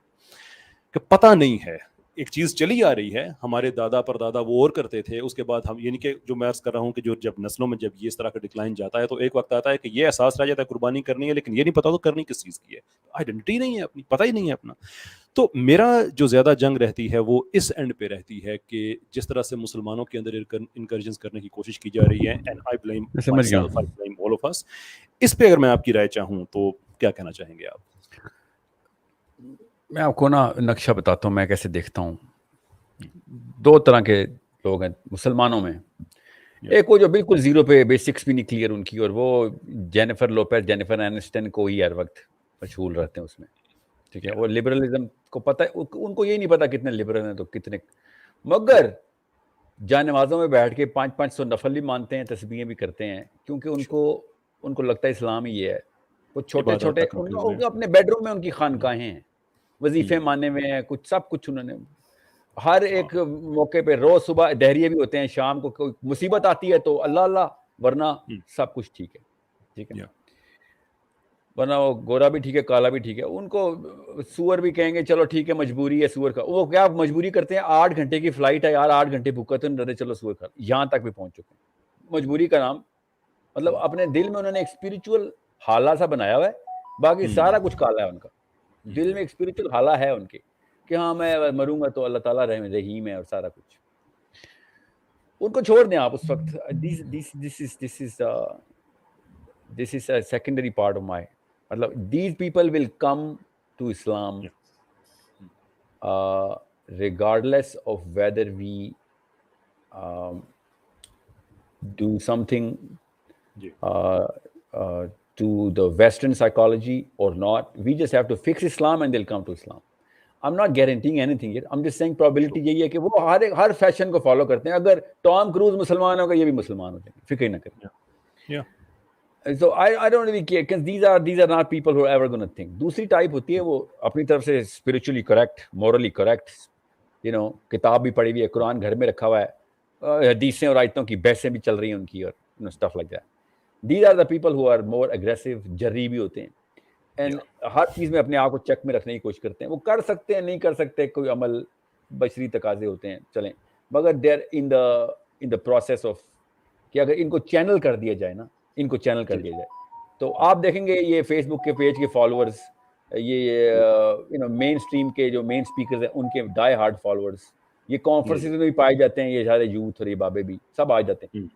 کہ پتہ نہیں ہے, ایک چیز چلی آ رہی ہے, ہمارے دادا پر دادا وہ اور کرتے تھے. اس کے بعد ہم, یعنی کہ جو میں عرض کر رہا ہوں کہ جو جب نسلوں میں جب یہ اس طرح کا ڈکلائن جاتا ہے, تو ایک وقت آتا ہے کہ یہ احساس رہ جاتا ہے قربانی کرنی ہے, لیکن یہ نہیں پتا تو کرنی کس چیز کی ہے, آئیڈینٹی نہیں ہے اپنی, پتہ ہی نہیں ہے اپنا. تو میرا جو زیادہ جنگ رہتی ہے وہ اس اینڈ پہ رہتی ہے, کہ جس طرح سے مسلمانوں کے اندر انکرجنس کرنے کی کوشش کی جا رہی ہے, and I blame myself, I blame all of us. اس پہ اگر میں آپ کی رائے چاہوں تو کیا کہنا چاہیں گے آپ؟ میں آپ کو نا نقشہ بتاتا ہوں میں کیسے دیکھتا ہوں. دو طرح کے لوگ ہیں مسلمانوں میں. ایک وہ جو بالکل زیرو پہ, بیسکس بھی نہیں کلیئر ان کی, اور وہ جینیفر لوپیز, جینیفر اینسٹن کو ہی ہر وقت مشغول رہتے ہیں اس میں, ٹھیک ہے. وہ لبرلزم کو پتہ ہے, ان کو یہ نہیں پتا کتنے لبرل ہیں تو کتنے, مگر جان نمازوں میں بیٹھ کے 500 نفل بھی مانتے ہیں, تسبیحیں بھی کرتے ہیں, کیونکہ ان کو لگتا ہے اسلام ہی یہ ہے. وہ چھوٹے چھوٹے اپنے بیڈ روم میں ان کی خانقاہیں ہیں, وظیفے ماننے میں ہیں, کچھ سب کچھ انہوں نے ہر ایک موقع پہ. روز صبح دہریے بھی ہوتے ہیں, شام کو کوئی مصیبت آتی ہے تو اللہ اللہ, ورنہ سب کچھ ٹھیک ہے, ٹھیک ہے, ورنہ وہ گورا بھی ٹھیک ہے, کالا بھی ٹھیک ہے. ان کو سور بھی کہیں گے چلو ٹھیک ہے, مجبوری ہے سور کا. وہ کیا مجبوری کرتے ہیں, 8 گھنٹے کی فلائٹ ہے یار, 8 گھنٹے بھوکا تو نہیں رہتے, چلو سور کھا, یہاں تک بھی پہنچ چکے ہیں. مجبوری کا نام, مطلب اپنے دل میں انہوں نے ایک اسپرچل حالہ سا بنایا ہوا ہے, باقی سارا کچھ کالا ہے ان کا. دل میں ایک اسپرچل حالہ ہے ان کے, کہ ہاں میں مروں گا تو اللہ تعالیٰ رحیم ہے اور سارا کچھ. ان کو چھوڑ دیں آپ اس وقت. This is a secondary part of my, matlab, these people will come to Islam regardless of whether we do something to the Western psychology or not. We just have to fix Islam and they'll come to Islam. I'm not guaranteeing anything here. I'm just saying probability یہی ہے کہ وہ ہر فیشن کو فالو کرتے ہیں. اگر ٹام کروز مسلمان ہوگا, یہ بھی مسلمان ہو جائیں گے, فکر نہ کریں. So I don't really care, because these are not people who are ever going to think. دوسری ٹائپ ہوتی ہے وہ اپنی طرف سے spiritually correct, morally correct, کتاب بھی پڑھی ہوئی ہے, قرآن گھر میں رکھا ہوا ہے, حدیثیں اور آیتوں کی بحثیں بھی چل رہی ہیں ان کی, اور stuff like that. These are the people who are more aggressive, جری بھی ہوتے ہیں, and ہر چیز میں اپنے آپ کو چیک میں رکھنے کی کوشش کرتے ہیں. وہ کر سکتے ہیں, نہیں کر سکتے, کوئی عمل بشری تقاضے ہوتے ہیں, چلیں, مگر they're in the process of, کہ اگر ان کو چینل کر دیا جائے نا, ان کو چینل کر دیا جائے, تو آپ دیکھیں گے یہ فیس بک کے پیج کے فالوورز, یہ مین اسٹریم کے جو مین اسپیکرز ہیں ان کے ڈائی ہارڈ فالوورز, یہ کانفرنسز میں بھی پائے جاتے ہیں, یہ سارے یوتھ اور یہ بابے بھی سب آ جاتے ہیں,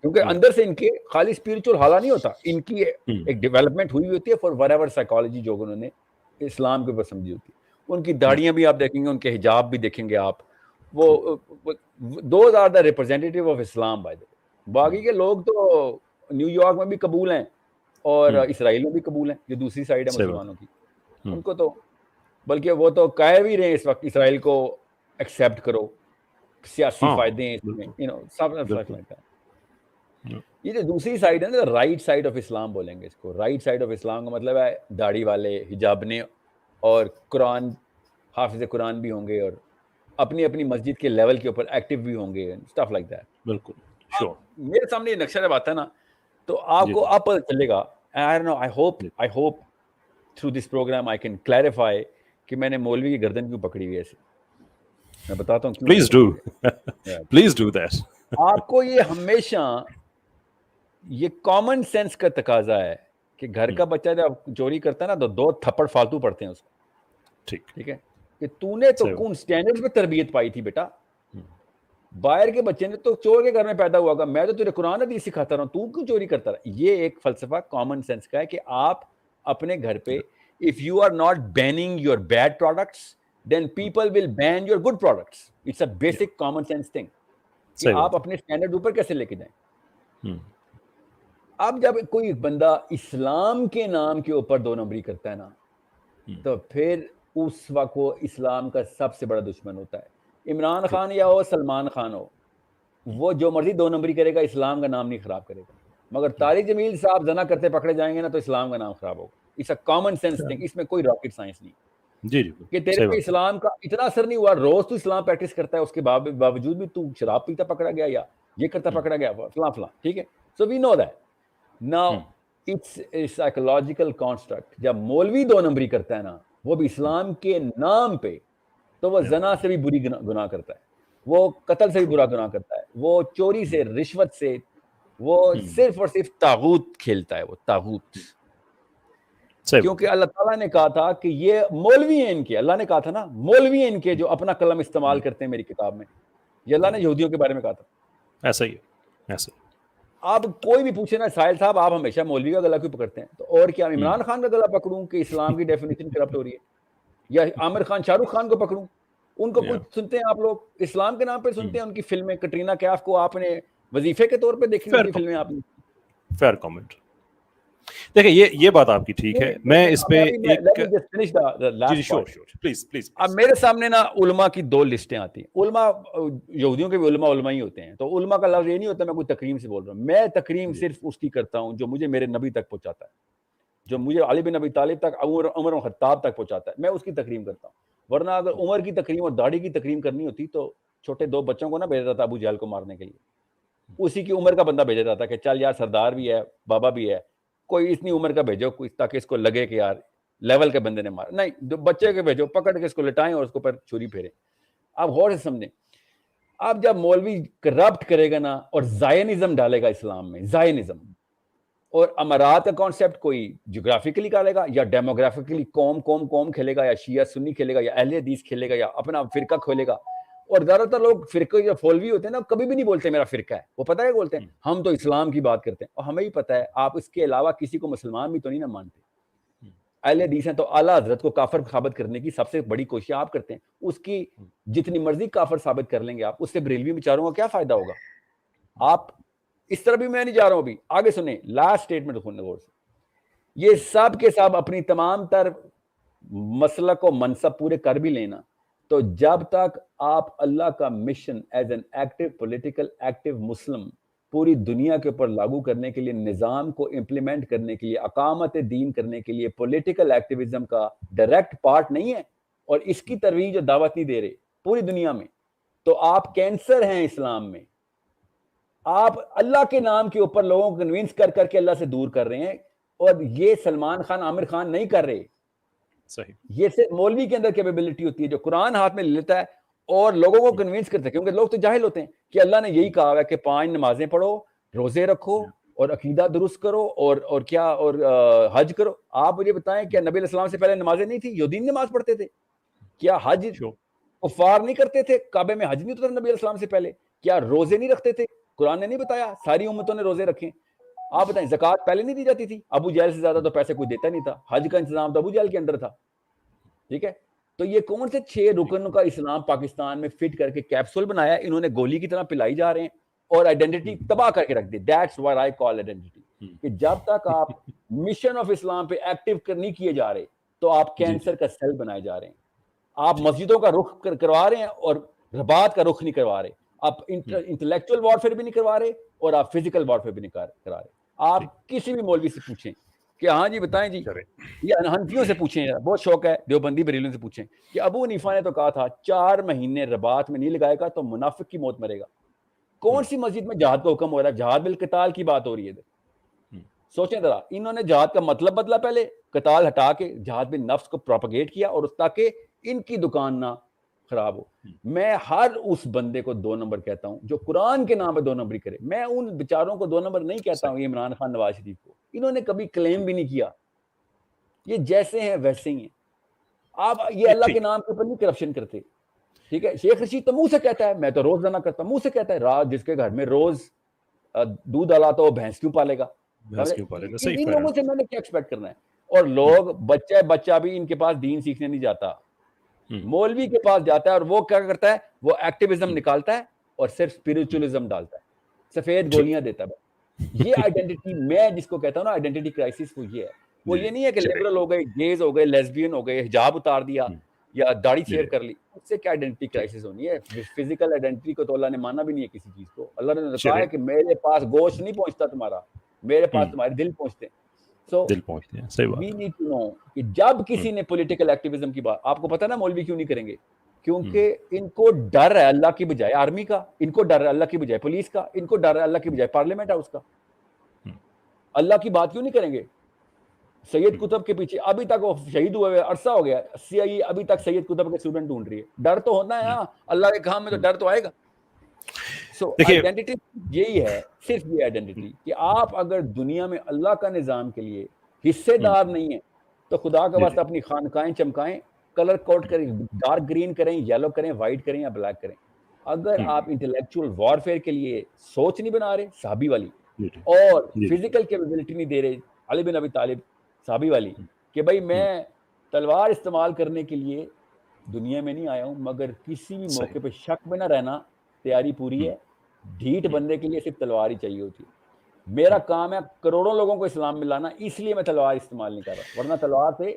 کیونکہ اندر سے ان کے خالی اسپرچل حالہ نہیں ہوتا, ان کی ایک ڈیولپمنٹ ہوئی ہوتی ہے فار وٹ ایور سائیکالوجی جو انہوں نے اسلام کے اوپر سمجھی ہوتی ہے. ان کی داڑیاں بھی آپ دیکھیں گے, ان کے حجاب بھی دیکھیں گے آپ, وہ those are the representative of Islam by the way. باقی کے لوگ تو نیو یارک میں بھی قبول ہیں اور اسرائیل میں بھی قبول ہیں, جو دوسری سائڈ ہے مسلمانوں کی, ان کو تو بلکہ وہ تو کہہ بھی رہے ہیں اس وقت اسرائیل کو ایکسیپٹ کرو, سیاسی فائدے ہیں اس میں, یہ جو دوسری سائڈ ہے نا, رائٹ سائڈ آف اسلام بولیں گے اس کو. رائٹ سائڈ آف اسلام کا مطلب ہے داڑھی والے, حجابنے, اور قرآن, حافظ قرآن بھی ہوں گے, اور اپنی اپنی مسجد کے لیول کے اوپر ایکٹیو بھی ہوں گے, اسٹف لائک دیٹ. بالکل شور. میرے سامنے یہ نقشہ جب آتا ہے نا تو آپ کو اب پتہ چلے گا. I hope through this program I can clarify کہ میں نے مولوی کی گردن کیوں پکڑی ہوئی ہے ایسے. میں بتاتا ہوں کیوں. Please do that. آپ کو یہ ہمیشہ یہ کامن سینس کا تقاضا ہے کہ گھر کا بچہ جب چوری کرتا ہے نا تو 2 تھپڑ فالتو پڑتے ہیں اس کو. ٹھیک ہے کہ تو نے تو کون سٹینڈرڈ پہ تربیت پائی تھی بیٹا. باہر کے بچے نے تو چور کے گھر میں پیدا ہوا گا, میں تو تجھے قرآن حدیث سکھاتا رہا ہوں, تو کیوں چوری کرتا رہا. یہ ایک فلسفہ کامن سینس کا ہے کہ آپ اپنے گھر پہ if you are not banning your bad products then people will ban your good products. It's a basic common sense thing کہ آپ اپنے سٹینڈرڈ اوپر کیسے لے کے جائیں. اب جب کوئی بندہ اسلام کے نام کے اوپر 2 نمبری کرتا ہے نا تو پھر اس وقت وہ اسلام کا سب سے بڑا دشمن ہوتا ہے. عمران خان یا ہو سلمان خان ہو, وہ جو مرضی 2 نمبری کرے گا, اسلام کا نام نہیں خراب کرے گا. مگر طارق جمیل صاحب زنا کرتے پکڑے جائیں گے نا تو اسلام کا نام خراب ہوگا. It's a common sense thing, اس میں کوئی راکٹ سائنس نہیں. جی کہ تیرے پہ اسلام کا اتنا اثر نہیں ہوا, روز تو اسلام پریکٹس کرتا ہے, اس کے باوجود بھی تو شراب پیتا پکڑا گیا یا یہ کرتا پکڑا گیا فلاں فلاں. ٹھیک ہے, so we know that. Now it's a psychological construct. جب مولوی 2 نمبری کرتا ہے نا, وہ بھی اسلام کے نام پہ, تو وہ زنا سے بھی بری گناہ کرتا ہے, وہ قتل سے بھی برا گناہ کرتا ہے, وہ چوری سے, رشوت سے, وہ صرف اور صرف طاغوت کھیلتا ہے, وہ طاغوت. کیونکہ اللہ تعالیٰ نے کہا تھا کہ یہ مولوی ہیں ان کے, اللہ نے کہا تھا نا مولوی ہیں ان کے جو اپنا قلم استعمال کرتے ہیں میری کتاب میں. یہ اللہ نے یہودیوں کے بارے میں کہا تھا. ایسا ہی ہے. آپ کوئی بھی پوچھے نا ساحل صاحب آپ ہمیشہ مولوی کا گلا کیوں پکڑتے ہیں, تو اور کیا عمران خان کا گلا پکڑوں کہ اسلام کی ڈیفینیشن کرپٹ ہو رہی ہے, یا عامر خان شاہ رخ خان کو پکڑوں, ان کو کچھ سنتے ہیں آپ لوگ اسلام کے نام پہ سنتے ہیں, ان کی فلمیں کٹرینہ کیف کو آپ نے وظیفے کے طور پہ دیکھی ان کی فلمیں آپ نے. Fair comment. دیکھیں یہ بات آپ کی ٹھیک ہے. میں اس پہ اب میرے سامنے نا علماء کی 2 لسٹیں آتی ہیں. علماء یہودیوں کے بھی علماء ہی ہوتے ہیں, تو علماء کا لفظ یہ نہیں ہوتا میں کوئی تکریم سے بول رہا ہوں. میں تکریم صرف اس کی کرتا ہوں جو مجھے میرے نبی تک پہنچاتا ہے, جو مجھے علی بن ابی طالب تک, عمر بن خطاب تک پہنچاتا ہے, میں اس کی تکریم کرتا ہوں. ورنہ اگر عمر کی تکریم اور داڑھی کی تکریم کرنی ہوتی تو چھوٹے 2 بچوں کو نہ بھیجا تھا ابو جہل کو مارنے کے لیے. اسی کی عمر کا بندہ بھیجا جاتا کہ چل یار سردار بھی ہے, بابا بھی ہے, کوئی اتنی عمر کا بھیجو کوئی تاکہ اس کو لگے کہ یار لیول کے بندے نے مارا. نہیں, بچے کے بھیجو پکڑ کے اس کو لٹائیں اور اس کو پر چھری پھیریں. آپ غور سے سمجھیں, اب جب مولوی کرپٹ کرے گا نا اور زائنزم ڈالے گا اسلام میں, زائنزم اور امارات کا کانسیپٹ کوئی جغرافیکلی ڈالے گا یا ڈیموگرافیکلی قوم کھیلے گا, یا شیعہ سنی کھیلے گا, یا اہل حدیث کھیلے گا, یا اپنا فرقہ کھولے گا. اور زیادہ تر لوگ فرقے جو فولوی ہوتے ہیں نا کبھی بھی نہیں بولتے میرا فرقہ ہے, وہ پتہ ہے بولتے ہیں ہم تو اسلام کی بات کرتے ہیں. اور ہمیں ہی پتہ ہے آپ اس کے علاوہ کسی کو مسلمان بھی تو نہیں نہ مانتے. اہل حدیث ہیں تو اعلیٰ حضرت کو کافر ثابت کرنے کی سب سے بڑی کوشش آپ کرتے ہیں. اس کی جتنی مرضی کافر ثابت کر لیں گے آپ, اس سے بریلوی بیچاروں کا کیا فائدہ ہوگا. آپ اس طرح بھی میں نہیں جا رہا ہوں, ابھی آگے سنیں لاسٹ اسٹیٹمنٹ غور سے. یہ سب کے سب اپنی تمام تر مسلک و منصب پورے کر بھی لینا, تو جب تک آپ اللہ کا mission as an active political active Muslim پوری دنیا کے اوپر لاگو کرنے کے لیے, نظام کو امپلیمنٹ کرنے کے لیے, اقامت دین کرنے کے لیے پولیٹیکل ایکٹیویزم کا ڈائریکٹ پارٹ نہیں ہے اور اس کی ترویج اور دعوت نہیں دے رہے پوری دنیا میں, تو آپ کینسر ہیں اسلام میں. آپ اللہ کے نام کے اوپر لوگوں کو کنوینس کر کے اللہ سے دور کر رہے ہیں, اور یہ سلمان خان عامر خان نہیں کر رہے. صحیح, یہ صرف مولوی کے اندر کیپیبلٹی ہوتی ہے جو قرآن ہاتھ میں لے لیتا ہے اور لوگوں کو کنوینس کرتا ہے, کیونکہ لوگ تو جاہل ہوتے ہیں کہ اللہ نے یہی کہا ہے کہ 5 نمازیں پڑھو, روزے رکھو اور عقیدہ درست کرو اور کیا اور حج کرو. آپ مجھے بتائیں کیا نبی علیہ السلام سے پہلے نمازیں نہیں تھی؟ یہودین نماز پڑھتے تھے. کیا حج کفار نہیں کرتے تھے؟ کعبے میں حج نہیں ہوتا نبی علیہ السلام سے پہلے. کیا روزے نہیں رکھتے تھے؟ قرآن نے نہیں بتایا ساری امتوں نے روزے رکھے. آپ بتائیں زکوٰۃ پہلے نہیں دی جاتی تھی؟ ابو جہل سے زیادہ تو پیسے کوئی دیتا نہیں تھا, حج کا انتظام تو ابو جہل کے اندر تھا. ٹھیک ہے, تو یہ کون سے 6 رکن کا اسلام پاکستان میں فٹ کر کے کیپسول بنایا, انہوں نے گولی کی طرح پلائی جا رہے ہیں اور آئیڈینٹی تباہ کر کے رکھ دی. That's what I call identity. کہ جب تک آپ مشن آف اسلام پہ ایکٹیو نہیں کیے جا رہے تو آپ کینسر کا سیل بنائے جا رہے ہیں. آپ مسجدوں کا رخ کروا رہے ہیں اور رباط کا رخ نہیں کروا رہے. آپ انٹلیکچوئل وارفیئر بھی نہیں کروا رہے اور آپ فزیکل وارفیئر بھی نہیں کرا رہے. آپ کسی بھی مولوی سے پوچھیں کہ ہاں جی بتائیں جی, یہ حنفیوں سے پوچھیں, بہت شوق ہے, دیوبندی بریلوں سے پوچھیں کہ ابو حنیفہ نے تو کہا تھا 4 مہینے رباط میں نہیں لگائے گا تو منافق کی موت مرے گا. کون سی مسجد میں جہاد کا حکم ہو رہا ہے؟ جہاد بالقتال کی بات ہو رہی ہے. سوچیں ذرا, انہوں نے جہاد کا مطلب بدلا, پہلے قتال ہٹا کے جہاد بن نفس کو پروپیگیٹ کیا اور تاکہ ان کی دکان نہ خراب ہو. میں ہر اس بندے کو 2 نمبر کہتا ہوں جو قرآن کے نام پہ 2 نمبری کرے. میں ان بیچاروں کو 2 نمبر نہیں کہتا ہوں, عمران خان نواز شریف کو, انہوں نے کبھی کلیم بھی نہیں کیا. یہ جیسے ہیں ویسے ہی ہیں. آپ یہ اللہ کے نام کے اوپر نہیں کرپشن کرتے, ٹھیک ہے. شیخ رشید تو منہ سے کہتا ہے میں تو روز نہ کرتا, منہ سے کہتا ہے رات جس کے گھر میں روز دودھ ڈالا تو وہ بھینس کیوں پالے گا. ان لوگوں سے میں نے کیا ایکسپیکٹ کرنا ہے. اور لوگ بچہ بھی ان کے پاس دین سیکھنے نہیں جاتا, مولوی کے پاس جاتا ہے اور وہ کیا کرتا ہے, وہ ایکٹیویزم نکالتا ہے اور صرف اسپرچولیزم ڈالتا ہے, سفید گولیاں دیتا ہے. یہ آئیڈینٹی میں جس کو کہتا ہوں نا آئیڈینٹی کرائسس, وہ یہ ہے. وہ یہ نہیں ہے کہ لبرل ہو گئے, گیز ہو گئے, لیسبین ہو گئے, حجاب اتار دیا یا داڑھی شیو کر لی, اس سے کیا آئیڈینٹی کرائسس ہونی ہے. فزیکل آئیڈینٹی کو تو اللہ نے مانا بھی نہیں ہے کسی چیز کو. اللہ نے کہا ہے کہ میرے پاس گوشت نہیں پہنچتا تمہارا, میرے پاس تمہارے دل پہنچتے ہیں. سو وی نیڈ ٹو نو کہ جب کسی نے پولیٹیکل ایکٹیویزم کی بات, آپ کو پتا نا مولوی کیوں نہیں کریں گے, کیونکہ ان کو ڈر ہے اللہ کی بجائے آرمی کا, ان کو ڈر ہے اللہ کی بجائے پولیس کا, ان کو ڈر ہے اللہ کی بجائے پارلیمنٹ ہاؤس کا. اللہ کی بات کیوں نہیں کریں گے؟ سید قطب کے پیچھے ابھی تک وہ شہید ہوئے عرصہ ہو گیا, CIA ابھی تک سید قطب کے اسٹوڈنٹ ڈھونڈ رہی ہے. ڈر تو ہونا ہے, ہاں اللہ کے کام میں تو ڈر تو آئے گا. سو آئیڈینٹی یہی ہے, صرف یہ آئیڈینٹی کہ آپ اگر دنیا میں اللہ کا نظام کے لیے حصے دار نہیں ہیں تو خدا کا واسطہ اپنی خانقاہیں چمکائیں, کلر کوڈ کریں, ڈارک گرین کریں, یلو کریں, وائٹ کریں یا بلیک کریں. اگر آپ انٹلیکچوئل وارفیئر کے لیے سوچ نہیں بنا رہے صحابی والی, اور فزیکل کیپیبلٹی نہیں دے رہے علی بن ابی طالب صحابی والی, کہ بھائی میں تلوار استعمال کرنے کے لیے دنیا میں نہیں آیا ہوں, مگر کسی بھی موقع پہ شک میں نہ رہنا, تیاری پوری ہے. ڈھیٹ بندے کے لیے صرف تلوار ہی چاہیے ہوتی ہے. میرا کام ہے کروڑوں لوگوں کو اسلام میں لانا, اس لیے میں تلوار استعمال نہیں کر رہا, ورنہ تلوار سے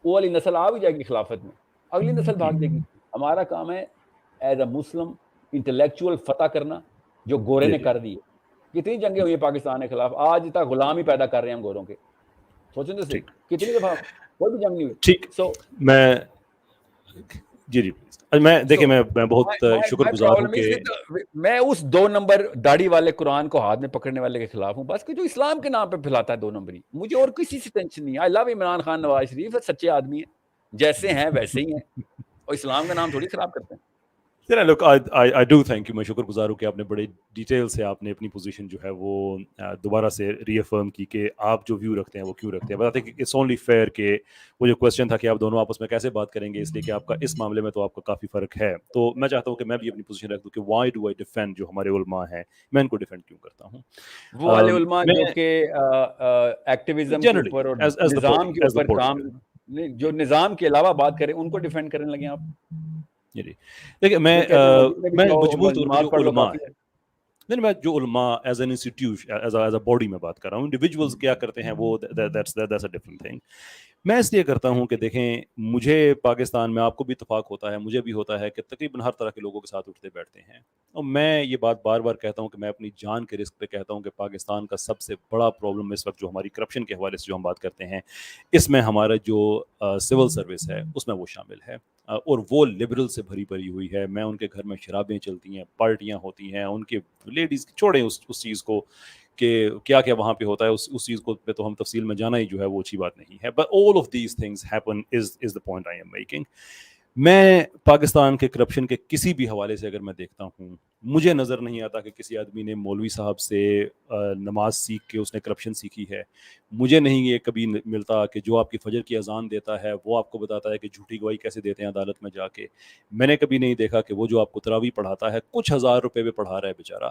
وہ والی نسل آ بھی جائے گی خلافت میں, اگلی نسل بھاگ جائے گی. ہمارا کام ہے ایز اے مسلم انٹلیکچوئل فتح کرنا, جو گورے نے کر دی ہے. کتنی جنگیں ہوئی ہیں پاکستان کے خلاف, آج تک غلام ہی پیدا کر رہے ہیں ہم گوروں کے. سوچیں تو صحیح, کتنی دفعہ کوئی بھی جنگ نہیں ہوئی. ٹھیک, میں جی میں دیکھیں میں بہت شکر گزار ہوں کہ میں اس 2 نمبر داڑھی والے قرآن کو ہاتھ میں پکڑنے والے کے خلاف ہوں, بس کہ جو اسلام کے نام پہ پھیلاتا ہے 2 نمبری. مجھے اور کسی سے ٹینشن نہیں ہے. آئی لو عمران خان نواز شریف, سچے آدمی ہیں, جیسے ہیں ویسے ہی ہیں, اور اسلام کا نام تھوڑی خراب کرتے ہیں. لوک آئی ڈو تھینک یو, میں شکر گزار ہوں کہ آپ نے بڑے ڈیٹیل سے آپ نے اپنی پوزیشن جو ہے وہ دوبارہ سے ری افرم کی کہ آپ جو ویو رکھتے ہیں وہ کیوں رکھتے ہیں. بتاتے ہیں کہ اٹس اونلی فیئر کہ وہ جو کویشچن تھا کہ آپ دونوں آپس میں کیسے بات کریں گے, اس لیے کہ آپ کا اس معاملے میں تو آپ کا کافی فرق ہے. تو میں چاہتا ہوں کہ میں بھی اپنی پوزیشن رکھ دوں کہ وائی ڈو آئی ڈیفینڈ جو ہمارے علماء ہیں, میں ان کو ڈیفینڈ کیوں کرتا ہوں. وہ والے علماء جو کہ ایکٹیویزم کے اوپر اور نظام کے اوپر کام, جو نظام کے علاوہ بات کریں, ان کو ڈیفینڈ کرنے لگے آپ. جی دیکھیں میں مجموعی طور پر جو علماء ہیں, نہیں میں جو علماء as an institution as a body میں بات کر رہا ہوں, انڈیویجولز کیا کرتے ہیں وہ دیٹس اے ڈفرنٹ تھنگ. میں اس لیے کرتا ہوں کہ دیکھیں مجھے پاکستان میں, آپ کو بھی اتفاق ہوتا ہے, مجھے بھی ہوتا ہے کہ تقریباً ہر طرح کے لوگوں کے ساتھ اٹھتے بیٹھتے ہیں. اور میں یہ بات بار بار کہتا ہوں کہ میں اپنی جان کے رسک پہ کہتا ہوں کہ پاکستان کا سب سے بڑا پرابلم اس وقت جو ہماری کرپشن کے حوالے سے جو ہم بات کرتے ہیں, اس میں ہمارا جو سول سروس ہے اس میں وہ شامل ہے, اور وہ لبرل سے بھری پڑی ہوئی ہے. میں ان کے گھر میں شرابیں چلتی ہیں, پارٹیاں ہوتی ہیں, ان کے لیڈیز چھوڑیں اس چیز کو کہ کیا کیا وہاں پہ ہوتا ہے, اس چیز کو پہ تو ہم تفصیل میں جانا ہی جو ہے وہ اچھی بات نہیں ہے. But all of these things happen is the point I am making. میں پاکستان کے کرپشن کے کسی بھی حوالے سے اگر میں دیکھتا ہوں, مجھے نظر نہیں آتا کہ کسی آدمی نے مولوی صاحب سے نماز سیکھ کے اس نے کرپشن سیکھی ہے. مجھے نہیں یہ کبھی ملتا کہ جو آپ کی فجر کی اذان دیتا ہے وہ آپ کو بتاتا ہے کہ جھوٹی گواہی کیسے دیتے ہیں عدالت میں جا کے. میں نے کبھی نہیں دیکھا کہ وہ جو آپ کو تراویح پڑھاتا ہے کچھ ہزار روپے پہ پڑھا رہا ہے بیچارہ,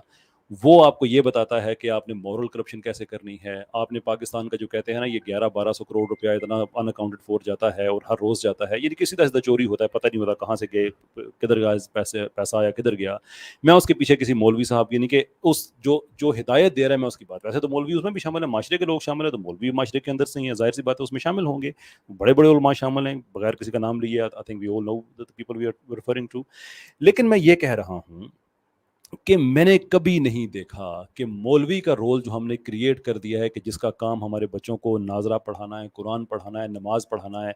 وہ آپ کو یہ بتاتا ہے کہ آپ نے مورل کرپشن کیسے کرنی ہے. آپ نے پاکستان کا جو کہتے ہیں نا یہ 1100-1200 کروڑ روپیہ اتنا ان اکاؤنٹڈ فور جاتا ہے اور ہر روز جاتا ہے, یہ کسی طرح چوری ہوتا ہے, پتہ نہیں ہوتا کہاں سے گئے, کدھر گیا پیسہ آیا کدھر گیا. میں اس کے پیچھے کسی مولوی صاحب یعنی کہ اس جو ہدایت دے رہا ہے میں اس کی بات, ویسے تو مولوی اس میں بھی شامل ہے, معاشرے کے لوگ شامل ہیں, تو مولوی معاشرے کے اندر سے ہی ہیں, ظاہر سی بات ہے اس میں شامل ہوں گے, بڑے بڑے علماء شامل ہیں بغیر کسی کا نام لیے. I think we all know the people we are referring to. لیکن میں یہ کہہ رہا ہوں کہ میں نے کبھی نہیں دیکھا کہ مولوی کا رول جو ہم نے کریٹ کر دیا ہے کہ جس کا کام ہمارے بچوں کو ناظرہ پڑھانا ہے, قرآن پڑھانا ہے, نماز پڑھانا ہے,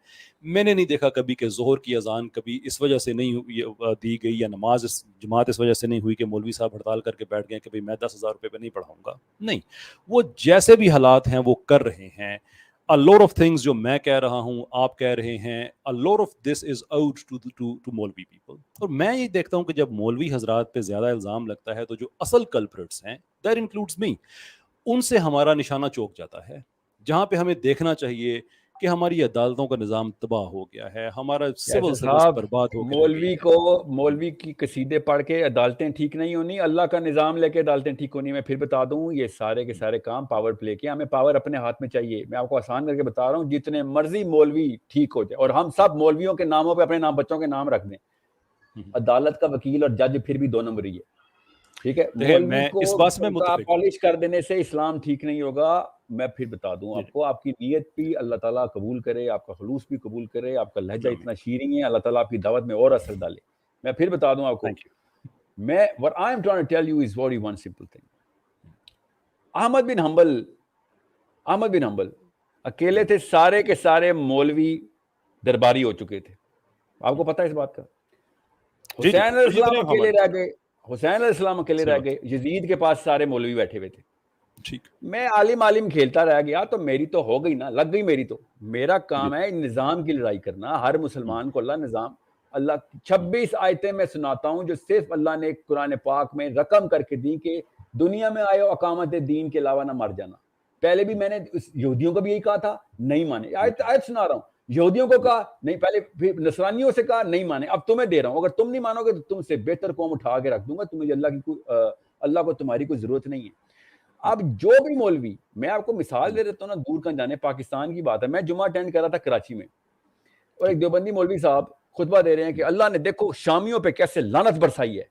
میں نے نہیں دیکھا کبھی کہ ظہر کی اذان کبھی اس وجہ سے نہیں دی گئی یا نماز جماعت اس وجہ سے نہیں ہوئی کہ مولوی صاحب ہڑتال کر کے بیٹھ گئے کہ بھئی میں 10,000 روپے پہ نہیں پڑھاؤں گا. نہیں, وہ جیسے بھی حالات ہیں وہ کر رہے ہیں. A lot of things جو میں کہہ رہا ہوں آپ کہہ رہے ہیں, a lot of this is owed to مولوی people. اور میں یہ دیکھتا ہوں کہ جب مولوی حضرات پہ زیادہ الزام لگتا ہے تو جو اصل کلپریٹس ہیں, that includes me, ان سے ہمارا نشانہ چوک جاتا ہے. جہاں پہ ہمیں دیکھنا چاہیے کہ ہماری عدالتوں کا نظام تباہ ہو گیا ہے, ہمارا سول سروس برباد ہو کے رہ گئی ہے. مولوی کی قصیدے پڑھ کے عدالتیں ٹھیک نہیں ہونی, اللہ کا نظام لے کے عدالتیں ٹھیک ہونی. میں پھر بتا دوں یہ سارے کے سارے کام پاور پلے کے, ہمیں پاور اپنے ہاتھ میں چاہیے. میں آپ کو آسان کر کے بتا رہا ہوں, جتنے مرضی مولوی ٹھیک ہو جائے اور ہم سب مولویوں کے ناموں پہ اپنے نام بچوں کے نام رکھ دیں, عدالت کا وکیل اور جج پھر بھی 2 نمبر ہی ہے. ٹھیک ہے, مولوی کو اس بات سے میں متفق ہوں. پالش کر دینے سے اسلام ٹھیک نہیں ہوگا. میں پھر بتا دوں آپ کو, آپ کی نیت بھی اللہ تعالیٰ قبول کرے, آپ کا خلوص بھی قبول کرے, آپ کا لہجہ اتنا شیریں ہے, اللہ تعالیٰ آپ کی دعوت میں اور اثر ڈالے. میں پھر بتا دوں آپ کو, میں what I am trying to tell you is very one simple thing. Ahmad بن حنبل اکیلے تھے, سارے کے سارے مولوی درباری ہو چکے تھے. آپ کو پتہ ہے اس بات کا؟ حسین علیہ السلام اکیلے رہ گئے, یزید کے پاس سارے مولوی بیٹھے ہوئے تھے. میں عالم کھیلتا رہ گیا تو میری تو ہو گئی نا, لگ گئی میری. تو میرا کام ہے نظام کی لڑائی کرنا. ہر مسلمان کو اللہ نظام, اللہ 26 آیتیں میں سناتا ہوں جو صرف اللہ نے قرآن پاک میں رقم کر کے دی کہ دنیا میں آئے اقامت دین کے علاوہ نہ مر جانا. پہلے بھی میں نے یہودیوں کو بھی یہی کہا تھا, نہیں مانے. آیت سنا رہا ہوں, یہودیوں کو کہا نہیں, پہلے پھر نصرانیوں سے کہا نہیں مانے, اب تمہیں دے رہا ہوں. اگر تم نہیں مانو گے تو تم سے بہتر قوم اٹھا کے رکھ دوں گا. تمہیں اللہ کو تمہاری کوئی ضرورت نہیں ہے. اب جو بھی مولوی, میں آپ کو مثال دے دیتا ہوں نا, دور کہاں جانے, پاکستان کی بات ہے. میں جمعہ اٹینڈ کر رہا تھا کراچی میں, اور ایک دیوبندی مولوی صاحب خطبہ دے رہے ہیں کہ اللہ نے دیکھو شامیوں پہ کیسے لعنت برسائی ہے,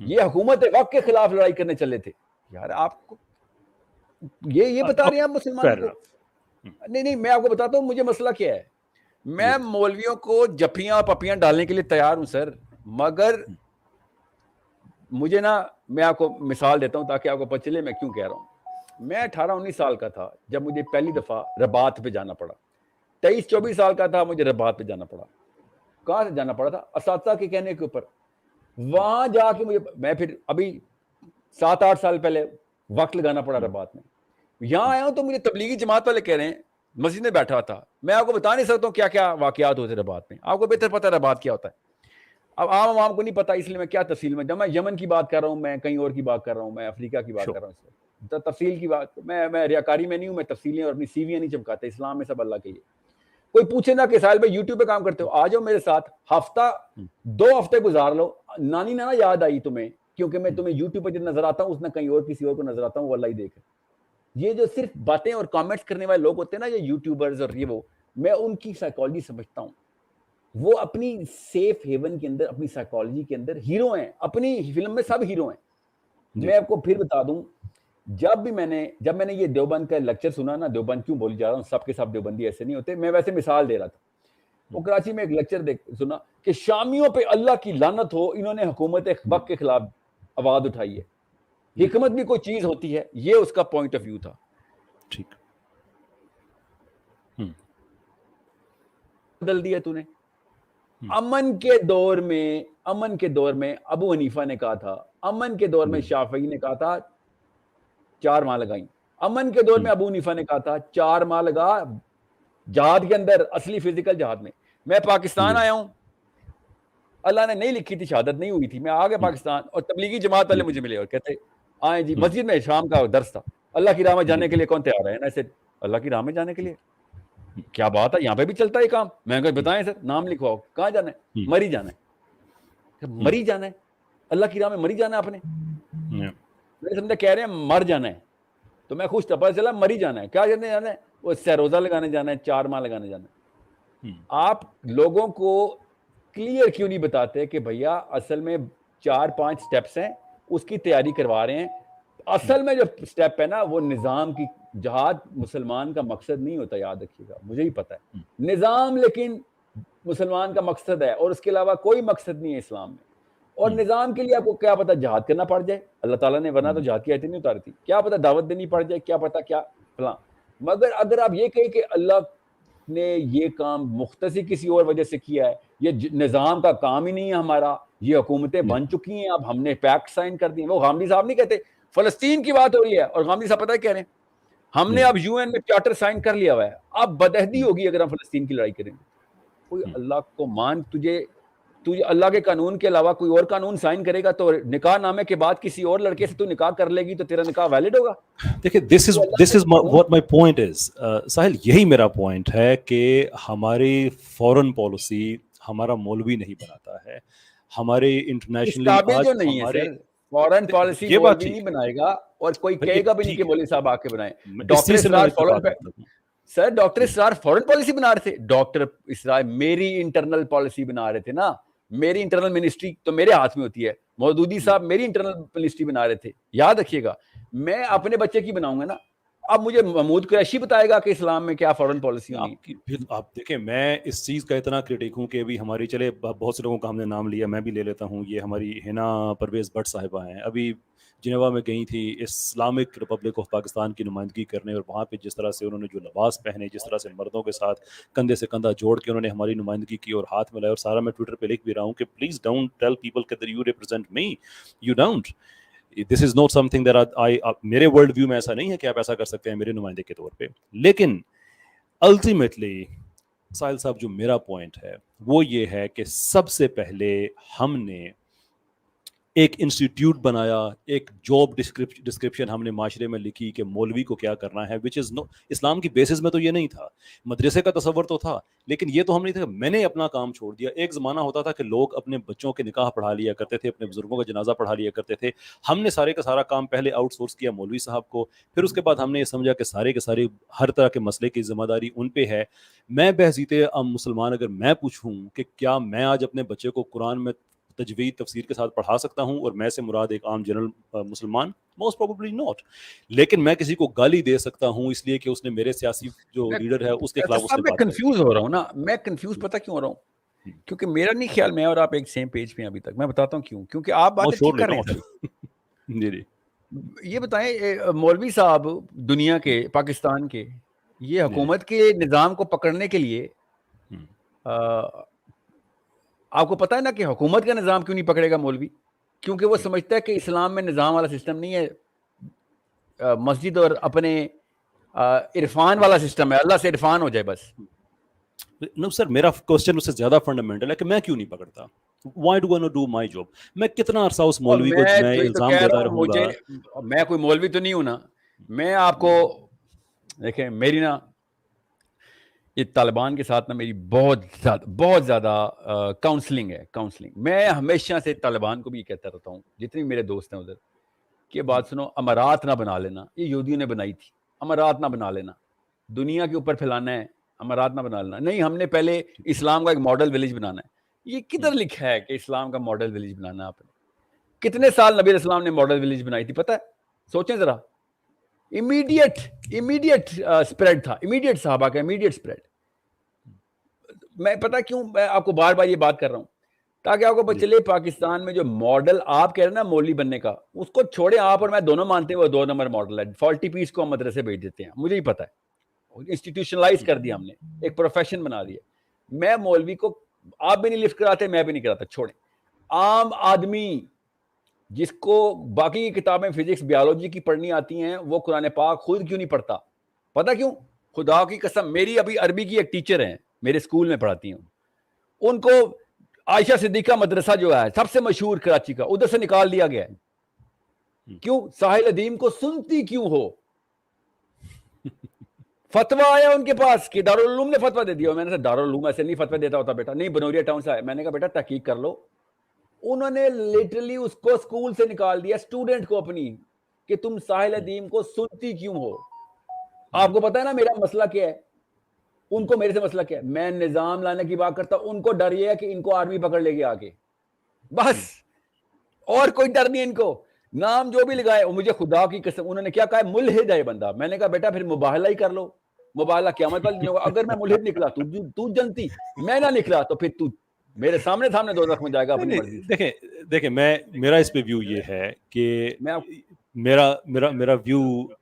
یہ حکومت وقت کے خلاف لڑائی کرنے چلے تھے. یار آپ کو یہ بتا رہے ہیں آپ مسلمانوں کو؟ نہیں, میں آپ کو بتاتا ہوں مجھے مسئلہ کیا ہے. میں مولویوں کو جپیاں پپیاں ڈالنے کے لیے تیار ہوں سر, مگر مجھے نا, میں آپ کو مثال دیتا ہوں تاکہ آپ کو پتہ چلے میں کیوں کہہ رہا ہوں. میں 18-19 سال کا تھا جب مجھے پہلی دفعہ رباط پہ جانا پڑا. 23-24 سال کا تھا مجھے رباط پہ جانا پڑا. کہاں سے جانا پڑا تھا؟ اساتذہ کے کہنے کے اوپر. وہاں جا کے میں پھر ابھی 7-8 سال پہلے وقت لگانا پڑا رباط میں. یہاں آیا ہوں تو مجھے تبلیغی جماعت والے کہہ رہے ہیں, مسجد میں بیٹھا تھا, میں آپ کو بتا نہیں سکتا ہوں کیا کیا واقعات ہوتے رباط میں. آپ کو بہتر پتہ ہے رباط کیا ہوتا ہے. اب عام کو نہیں پتا, اس لیے میں کیا تفصیل میں, جب میں یمن کی بات کر رہا ہوں, میں کہیں اور کی بات کر رہا ہوں, میں افریقہ کی بات کر رہا ہوں. تفصیل کی بات, میں ریاکاری میں نہیں ہوں, میں تفصیلیں اور اپنی سیویاں نہیں چمکاتے. اسلام میں سب اللہ کے لیے. کوئی پوچھے نا کہ ساحل بھائی یوٹیوب پہ کام کرتے ہو, آ جاؤ میرے ساتھ, 2 ہفتے گزار لو. نانی نانا یاد آئی تمہیں, کیونکہ میں تمہیں یوٹیوب پہ جب نظر آتا ہوں اس میں کہیں اور کسی اور کو نظر آتا ہوں, وہ اللہ ہی دیکھ. یہ جو صرف باتیں اور کامنٹس کرنے والے لوگ ہوتے ہیں نا, یہ یوٹیوبرز اور یہ وہ, میں ان کی سائیکالوجی سمجھتا ہوں. وہ اپنی سیف ہیون کے اندر, اپنی سائیکالوجی کے اندر ہیرو ہیں. اپنی فلم میں سب ہیرو ہیں. میں آپ کو پھر بتا دوں, جب میں نے یہ دیوبند کا لیکچر سنا نا, دیوبند کیوں بولی جا رہا ہوں, سب کے سب دیوبندی ایسے نہیں ہوتے, میں ویسے مثال دے رہا تھا. وہ کراچی میں ایک لیکچر سنا کہ شامیوں پہ اللہ کی لعنت ہو, انہوں نے حکومت وقت کے خلاف آواز اٹھائی ہے. حکمت بھی کوئی چیز ہوتی ہے, یہ اس کا پوائنٹ آف ویو تھا. ٹھیک, بدل دیا تو نے. امن کے دور میں ابو حنیفہ نے کہا تھا, امن کے دور میں شافعی نے کہا تھا 4 ماہ لگائیں. امن کے دور میں ابو حنیفہ نے کہا تھا 4 ماہ لگا جہاد کے اندر, اصلی فزیکل جہاد میں. میں پاکستان آیا ہوں, اللہ نے نہیں لکھی تھی, شہادت نہیں ہوئی تھی, میں آ گیا پاکستان, اور تبلیغی جماعت والے مجھے ملے اور کہتے آئیں جی, مسجد میں شام کا درس تھا, اللہ کی راہ میں جانے کے لیے کون تیار ہے نا, ایسے اللہ کی راہ میں جانے کے لیے کیا بات ہے, یہاں پہ بھی چلتا ہے یہ کام. میں کہا بتائیں سر, نام لکھواؤ, کہاں جانا ہے؟ مری جانا ہے. مری جانا ہے, اللہ کی راہ میں مری جانا ہے آپ نے. میں نے سمجھا کہہ رہے ہیں مر جانا ہے, تو میں خوش تھا, پتہ چلا مر ہی جانا ہے. کیا جانا ہے, وہ سروزہ لگانے جانا ہے, 4 ماہ لگانے جانا ہے. آپ لوگوں کو کلیئر کیوں نہیں بتاتے کہ بھیا اصل میں 4-5 سٹیپس ہیں, اس کی تیاری کروا رہے ہیں. اصل میں جو سٹیپ ہے نا وہ نظام کی, جہاد مسلمان کا مقصد نہیں ہوتا, یاد رکھیے گا, مجھے ہی پتا ہے. نظام لیکن مسلمان کا مقصد ہے, اور اس کے علاوہ کوئی مقصد نہیں ہے اسلام میں. اور نظام کے لیے آپ کو کیا پتا جہاد کرنا پڑ جائے, اللہ تعالیٰ نے ورنہ تو جہاد کی آیتیں نہیں اتاری تھی, کیا پتا دعوت دینی پڑ جائے, کیا پتا کیا فلاں. مگر اگر آپ یہ کہیں کہ اللہ نے یہ کام مختصر کسی اور وجہ سے کیا ہے, یہ نظام کا کام ہی نہیں ہے ہمارا, یہ حکومتیں بن چکی ہیں, اب ہم نے پیکٹ سائن کر دی. وہ غامدی صاحب نہیں کہتے, فلسطین کی بات ہو رہی ہے, اور غامدی صاحب پتہ ہے کہہ رہے ہیں ہم نے اب یو این میں چارٹر سائن کر لیا ہوا ہے, اب بدعہدی ہوگی اگر ہم فلسطین کی لڑائی کریں. کوئی اللہ کو مان, تجھے اللہ کے قانون کے علاوہ کوئی اور قانون سائن کرے گا تو نکاح نامے کے بعد کسی اور لڑکے سے تو نکاح کر لے گی تو تیرا نکاح ویلڈ ہوگا. دیکھیں this is what my point is. ساحل, یہی میرا پوائنٹ ہے کہ ہماری فورن پالیسی ہمارا مولوی نہیں بناتا ہے, ہمارے انٹرنیشنلی آج جو نہیں ہے سر, فورن پالیسی مولوی نہیں بنائے گا, اور کوئی کہے گا بھی نہیں کہ مولوی صاحب آ کے بنائیں. ڈاکٹر اسرار سر, ڈاکٹر اسرار فورن پالیسی بنا رہے تھے. ڈاکٹر اسرار میری انٹرنل پالیسی بنا رہے تھے نا, میری انٹرنل منسٹری تو میرے ہاتھ میں ہوتی ہے. مودودی صاحب میری انٹرنل منسٹری بنا رہے تھے, یاد رکھیے گا. میں اپنے بچے کی بناؤں گا نا. اب مجھے محمود قریشی بتائے گا کہ اسلام میں کیا فورن پالیسی ہونی. آپ دیکھیں, میں اس چیز کا اتنا کرٹک ہوں کہ ابھی ہماری, چلے بہت سے لوگوں کا ہم نے نام لیا, میں بھی لے لیتا ہوں. یہ ہماری ہینا پرویز بٹ صاحبہ ہیں, ابھی جنیوا میں گئی تھی اسلامک ریپبلک آف پاکستان کی نمائندگی کرنے, اور وہاں پہ جس طرح سے انہوں نے جو لباس پہنے, جس طرح سے مردوں کے ساتھ کندھے سے کندھا جوڑ کے انہوں نے ہماری نمائندگی کی اور ہاتھ ملائے. اور سارا میں ٹویٹر پہ لکھ بھی رہا ہوں کہ پلیز ڈونٹ ٹیل پیپل کہ you represent me, you don't. This is not some thing that میرے ورلڈ ویو میں ایسا نہیں ہے کہ آپ ایسا کر سکتے ہیں میرے نمائندے کے طور پہ. لیکن الٹیمیٹلی ساحل صاحب, جو میرا پوائنٹ ہے وہ یہ ہے کہ سب سے پہلے ہم نے ایک انسٹیٹیوٹ بنایا, ایک جاب ڈسکرپشن ہم نے معاشرے میں لکھی کہ مولوی کو کیا کرنا ہے, وچ از نو اسلام کی بیسس میں تو یہ نہیں تھا. مدرسے کا تصور تو تھا, لیکن یہ تو ہم نہیں تھا. میں نے اپنا کام چھوڑ دیا. ایک زمانہ ہوتا تھا کہ لوگ اپنے بچوں کے نکاح پڑھا لیا کرتے تھے, اپنے بزرگوں کا جنازہ پڑھا لیا کرتے تھے. ہم نے سارے کا سارا کام پہلے آؤٹ سورس کیا مولوی صاحب کو, پھر اس کے بعد ہم نے یہ سمجھا کہ سارے کے سارے ہر طرح کے مسئلے کی ذمہ داری ان پہ ہے. میں بحیثیت عام مسلمان اگر میں پوچھوں کہ کیا میں آج اپنے بچے کو قرآن میں تجوید تفسیر کے ساتھ پڑھا سکتا ہوں, اور میں سے مراد ایک عام جنرل مسلمان, موسٹ پروبیبلی ناٹ. لیکن میں کسی کو گالی دے سکتا ہوں اس لیے کہ اس نے میرے سیاسی جو لیڈر ہے اس کے خلاف اس نے میں کنفیوز ہو رہا ہوں نا, میں کنفیوز پتہ کیوں ہو رہا ہوں, کیونکہ میرا نہیں خیال میں اور آپ ایک سیم پیج پہ ہیں ابھی تک. میں بتاتا ہوں کیوں, کیونکہ آپ بات ٹھیک کر رہے ہیں. جی جی, یہ بتائیں مولوی صاحب دنیا کے, پاکستان کے, یہ حکومت کے نظام کو پکڑنے کے لیے آپ کو پتا ہے نا کہ حکومت کا نظام کیوں نہیں پکڑے گا مولوی, کیونکہ وہ سمجھتا ہے کہ اسلام میں نظام والا سسٹم نہیں ہے, مسجد اور اپنے عرفان والا سسٹم ہے, اللہ سے عرفان ہو جائے بس. نو سر, میرا کوسچن اس سے زیادہ فنڈامنٹل ہے کہ میں کیوں نہیں پکڑتا. Why do I not do my job? میں کتنا عرصہ اس مولوی کو میں الزام دیتا رہوں گا. میں کوئی مولوی تو نہیں ہوں نا. میں آپ کو دیکھیں, میری نا یہ طالبان کے ساتھ نا میری بہت زیادہ کاؤنسلنگ ہے. میں ہمیشہ سے طالبان کو بھی یہ کہتا رہتا ہوں, جتنے میرے دوست ہیں ادھر, کہ بات سنو, امارات نہ بنا لینا. یہ یہودیوں نے بنائی تھی, امارات نہ بنا لینا, دنیا کے اوپر پھیلانا ہے, امارات نہ بنا لینا. نہیں, ہم نے پہلے اسلام کا ایک ماڈل ولیج بنانا ہے. یہ کدھر لکھا ہے کہ اسلام کا ماڈل ولیج بنانا ہے آپ نے؟ کتنے سال نبی علیہ السلام نے ماڈل ولیج بنائی تھی پتہ ہے؟ سوچیں ذرا. امیڈیٹ اسپریڈ تھا, امیڈیٹ صحابہ کا امیڈیٹ اسپریڈ. میں پتہ کیوں میں آپ کو بار بار یہ بات کر رہا ہوں, تاکہ آپ کو پتہ چلے پاکستان میں جو ماڈل آپ کہہ رہے ہیں نا مولوی بننے کا, اس کو چھوڑیں آپ اور میں دونوں مانتے ہیں وہ 2 نمبر ماڈل ہے. فالٹی پیس کو ہم مدرسے بھیج دیتے ہیں, مجھے ہی پتہ ہے, انسٹیٹیوشنلائز کر دیا ہم نے, ایک پروفیشن بنا دیا. میں مولوی کو, آپ بھی نہیں لفٹ کراتے, میں بھی نہیں کراتا, چھوڑیں. عام آدمی جس کو باقی کی کتابیں فزکس بیالوجی کی پڑھنی آتی ہیں, وہ قرآن پاک خود کیوں نہیں پڑھتا؟ پتہ کیوں؟ خدا کی قسم, میری ابھی عربی کی ایک ٹیچر ہیں, میرے اسکول میں پڑھاتی ہیں, ان کو عائشہ صدیقہ مدرسہ جو ہے سب سے مشہور کراچی کا, ادھر سے نکال دیا گیا ہے. کیوں؟ ساحل ادیم کو سنتی کیوں ہو؟ فتویٰ آیا ان کے پاس کہ دارالعلوم نے فتویٰ دے دیا. میں نے کہا دارالعلوم ایسے نہیں فتویٰ دیتا ہوتا بیٹا. نہیں, بنوریا ٹاؤن سے آیا. میں نے کہا بیٹا تحقیق کر لو. انہوں نے لٹرلی اس کو اسکول سے نکال دیا, اسٹوڈنٹ کو اپنی, کہ تم ساحل ادیم کو سنتی کیوں ہو. آپ کو پتا ہے نا میرا مسئلہ کیا ہے, ان کو میرے سے مسئلہ کیا ہے. میں نظام لانے کی بات کرتا ہوں, ان کو ڈر یہ ہے کہ ان کو آرمی پکڑ لے کے آ کے, بس اور کوئی ڈر نہیں ان کو. نام جو بھی لگائے, مجھے خدا کی قسم انہوں نے کیا کہا, ملحد ہے بندہ. میں نے کہا بیٹا پھر مباہلہ ہی کر لو, مباہلہ قیامت والے دن ہوگا. اگر میں ملحد نکلا تو جنتی, میں نہ نکلا تو پھر تو میرے سامنے دوزخ میں جائے گا اپنی مرضی سے. دیکھیں میرا اس پہ ویو یہ ہے کہ میں میرا ویو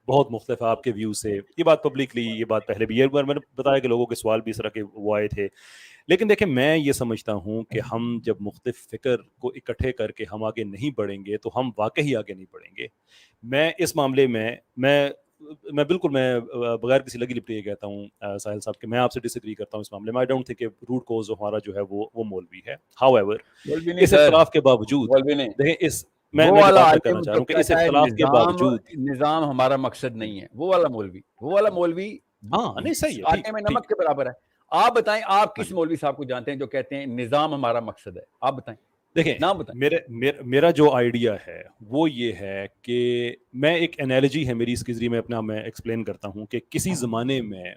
بہت مختلف ہے آپ کے ویو سے. یہ بات پبلکلی, یہ بات پہلے بھی ایک بار میں نے بتایا کہ لوگوں کے سوال بھی اس طرح کے وہ آئے تھے. لیکن دیکھیں میں یہ سمجھتا ہوں کہ ہم جب مختلف فکر کو اکٹھے کر کے ہم آگے نہیں بڑھیں گے تو ہم واقعی آگے نہیں بڑھیں گے. میں اس معاملے میں بالکل میں بغیر کسی لگی لپٹی یہ کہتا ہوں ساحل صاحب کہ میں آپ سے ڈس ایگری کرتا ہوں اس معاملے میں. آئی ڈونٹ تھنک کہ روٹ کوز ہمارا جو ہے وہ مولوی ہے. ہاؤ ایور اس اختلاف کے باوجود دیکھیں میں جو بات کرنا چاہ رہا ہوں کہ اس اختلاف کے باوجود نظام ہمارا مقصد نہیں ہے. وہ والا مولوی ہاں نہیں صحیح ہے, آٹے میں نمک کے برابر ہے. آپ بتائیں, آپ کس مولوی صاحب کو جانتے ہیں جو کہتے ہیں نظام ہمارا مقصد ہے؟ آپ بتائیں, دیکھیں نام بتائیں. میرا جو آئیڈیا ہے وہ یہ ہے کہ میں ایک انالوجی ہے میری اس کے ذریعے میں اپنا میں ایکسپلین کرتا ہوں کہ کسی زمانے میں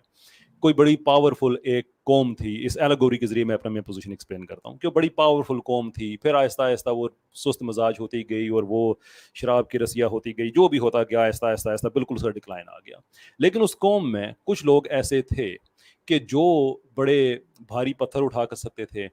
کوئی بڑی پاورفل ایک قوم تھی. اس ایلیگوری کے ذریعے میں اپنا میں پوزیشن ایکسپلین کرتا ہوں کہ وہ بڑی پاورفل قوم تھی. پھر آہستہ آہستہ وہ سست مزاج ہوتی گئی اور وہ شراب کی رسیاں ہوتی گئی, جو بھی ہوتا گیا آہستہ آہستہ بالکل اس کا ڈکلائن آ گیا. لیکن اس قوم میں کچھ لوگ ایسے تھے کہ جو بڑے بھاری پتھر اٹھا کر سکتے تھے,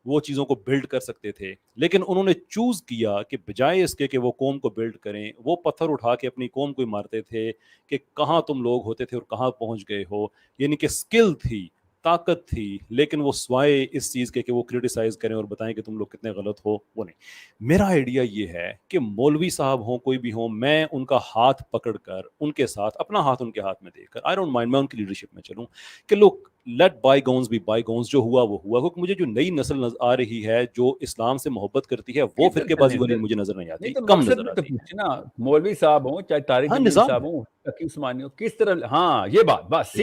وہ چیزوں کو بلڈ کر سکتے تھے. لیکن انہوں نے چوز کیا کہ بجائے اس کے کہ وہ قوم کو بلڈ کریں, وہ پتھر اٹھا کے اپنی قوم کو ہی مارتے تھے کہ کہاں تم لوگ ہوتے تھے اور کہاں پہنچ گئے ہو. یعنی کہ اسکل تھی, طاقت تھی, لیکن وہ سوائے اس چیز کے کہ وہ کرٹیسائز کریں اور بتائیں کہ تم لوگ کتنے غلط ہو, وہ نہیں. میرا آئیڈیا یہ ہے کہ مولوی صاحب ہوں کوئی بھی ہوں, میں ان کا ہاتھ پکڑ کر ان کے ساتھ اپنا ہاتھ ان کے ہاتھ میں دے کر آئی ڈونٹ مائنڈ, میں ان کی لیڈرشپ میں چلوں کہ لوگ لیٹ بائی گونز بی بائی گونز, جو ہوا وہ ہوا. کیونکہ مجھے جو نئی نسل آ رہی ہے جو اسلام سے محبت کرتی ہے وہ فرقے بازی والی مجھے نظر نہیں آتی, کم نظر آتی ہے. مولوی صاحب ہوں چاہے طارق جمیل صاحب ہوں, تقی عثمانی ہو, کس طرح, ہاں یہ بات بس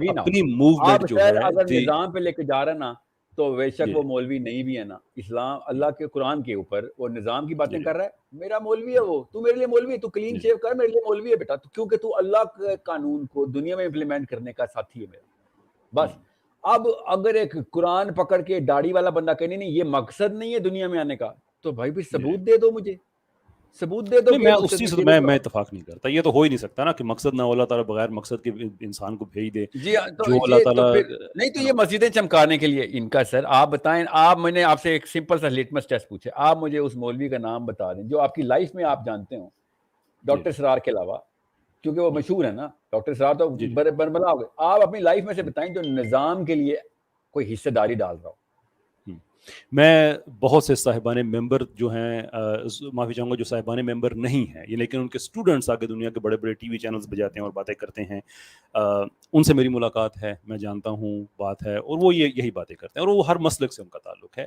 اپنی موومنٹ جو ہے اگر نظام پہ لے کے جا رہا نا تو بے شک وہ مولوی نہیں بھی ہے نا. اسلام اللہ کے قرآن کے اوپر وہ نظام کی باتیں کر رہا ہے, میرا مولوی ہے وہ, تو میرے لیے مولوی ہے, تو کلین شیو کر, میرے لیے مولوی ہے بیٹا, کیونکہ تو اللہ کے قانون کو دنیا میں امپلیمنٹ کرنے کا ساتھی ہے میرا. بس اب اگر ایک قرآن پکڑ کے داڑھی والا بندہ کہنے نہیں یہ مقصد نہیں ہے دنیا میں آنے کا, تو بھائی بھی ثبوت دے دو, مجھے ثبوت دے دو. میں اس چیز سے میں اتفاق نہیں کرتا. یہ تو ہو ہی نہیں سکتا نا کہ مقصد نہ اللہ تعالیٰ بغیر مقصد کے انسان کو بھیج دے. جی جو اللہ تعالیٰ نہیں, تو یہ مسجدیں چمکانے کے لیے ان کا. سر آپ بتائیں, میں نے آپ سے ایک سمپل سا لیٹمس ٹیسٹ پوچھے, آپ مجھے اس مولوی کا نام بتا دیں جو آپ کی لائف میں آپ جانتے ہوں ڈاکٹر سرار کے علاوہ, کیونکہ وہ مشہور ہے نا ڈاکٹر سرار, تو بربلا ہو گئے. آپ اپنی لائف میں سے بتائیں جو نظام کے لیے کوئی حصہ داری ڈال رہا ہو. میں بہت سے صاحبان ممبر جو ہیں, معافی چاہوں گا جو صاحبان ممبر نہیں ہیں یہ, لیکن ان کے اسٹوڈنٹس آگے دنیا کے بڑے بڑے ٹی وی چینلز پہ جاتے ہیں اور باتیں کرتے ہیں, ان سے میری ملاقات ہے, میں جانتا ہوں بات ہے, اور وہ یہی باتیں کرتے ہیں, اور وہ ہر مسلک سے ان کا تعلق ہے.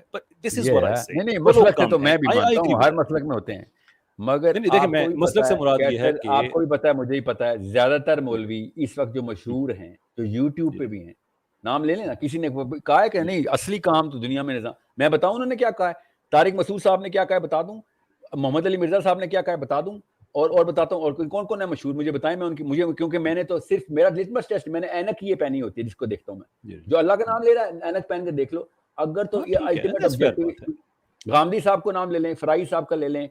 نہیں مسلک سے تو میں بھی مانتا ہوں, ہر مسلک میں ہوتے ہیں, مگر دیکھیں مسلک سے مراد یہ ہے کہ آپ کو بھی پتا ہے, مجھے ہی پتا ہے, زیادہ تر مولوی اس وقت جو مشہور ہیں جو یوٹیوب پہ بھی ہیں, نام لے لیں نا, کسی نے کہا ہے کہ نہیں اصلی کام تو دنیا میں نظام, میں بتاؤں انہوں نے کیا کہا ہے, طارق مسعود صاحب نے کیا کہا ہے بتا دوں, محمد علی مرزا صاحب نے کیا کہا ہے بتا دوں, اور بتاتا ہوں, اور کون کون ہے مشہور مجھے بتائیں. میں ان کی مجھے, کیونکہ میں نے تو صرف میرا لٹمس ٹیسٹ, میں نے اینک یہ پہنی ہوتی ہے جس کو دیکھتا ہوں میں, جو اللہ کا نام لے رہا ہے اینک پہن کے دیکھ لو. اگر تو یہ الٹیمیٹ آبجیکٹو, غامدی صاحب کو نام لے لیں, فرائی صاحب کا لے لیں,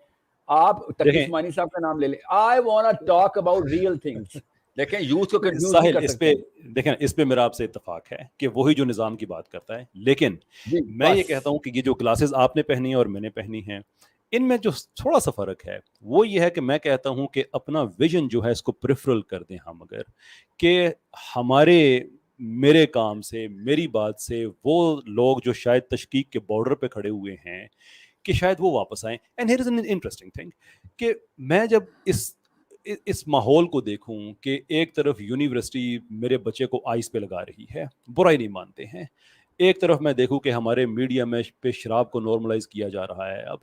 آپ تقی عثمانی صاحب کا نام لے لیں. I want to talk about real things. دیکھیں یوتھ کو کنفیوز نہیں کر سکتے. دیکھیں اس پہ میرا آپ سے اتفاق ہے کہ وہی جو نظام کی بات کرتا ہے, لیکن میں یہ کہتا ہوں کہ یہ جو گلاسز آپ نے پہنی ہیں اور میں نے پہنی ہیں, ان میں جو تھوڑا سا فرق ہے وہ یہ ہے کہ میں کہتا ہوں کہ اپنا ویژن جو ہے اس کو پریفرل کر دیں ہم, اگر کہ میرے کام سے, میری بات سے وہ لوگ جو شاید تشکیک کے بارڈر پہ کھڑے ہوئے ہیں کہ شاید وہ واپس آئیں. And here is an interesting thing کہ میں جب اس ماحول کو دیکھوں کہ ایک طرف یونیورسٹی میرے بچے کو آئس پہ لگا رہی ہے, برائی نہیں مانتے ہیں, ایک طرف میں دیکھوں کہ ہمارے میڈیا میں پہ شراب کو نارملائز کیا جا رہا ہے, اب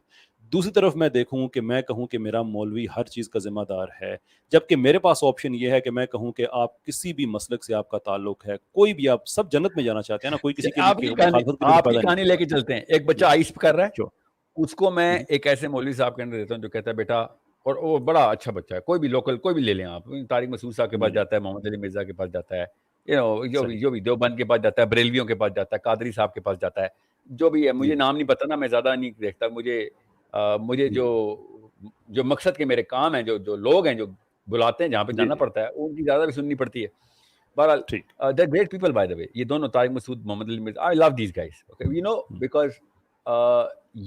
دوسری طرف میں دیکھوں کہ میں کہوں کہ میرا مولوی ہر چیز کا ذمہ دار ہے, جبکہ میرے پاس آپشن یہ ہے کہ میں کہوں کہ آپ کسی بھی مسلک سے آپ کا تعلق ہے, کوئی بھی, آپ سب جنت میں جانا چاہتے ہیں نا, کوئی کسی کے آپ کی کہانی لے کے چلتے ہیں. ایک بچہ آئس پہ کر رہا ہے, اس کو میں ایک ایسے مولوی صاحب کے اندر دیتا ہوں جو کہتا ہے بیٹا, اور وہ بڑا اچھا بچہ ہے. کوئی بھی لوکل کوئی بھی لے لیں آپ, طارق مسعود صاحب کے پاس جی جاتا ہے, محمد علی مرزا کے پاس جاتا ہے, جو صحیح بھی دیوبند کے پاس جاتا ہے, بریلویوں کے پاس جاتا ہے, قادری صاحب کے پاس جاتا ہے, جو بھی ہے. مجھے جی نام نہیں پتا نا, میں زیادہ نہیں دیکھتا. مجھے جی جو مقصد کے میرے کام ہیں, جو لوگ ہیں جو بلاتے ہیں جہاں پہ جی جانا جی پڑتا ہے, ان کی زیادہ بھی سننی پڑتی ہے. بہرحال ٹھیک they're great people by the way. یہ دونوں Tariq Masood, Muhammad Ali Mirza, I love these guys. Okay, because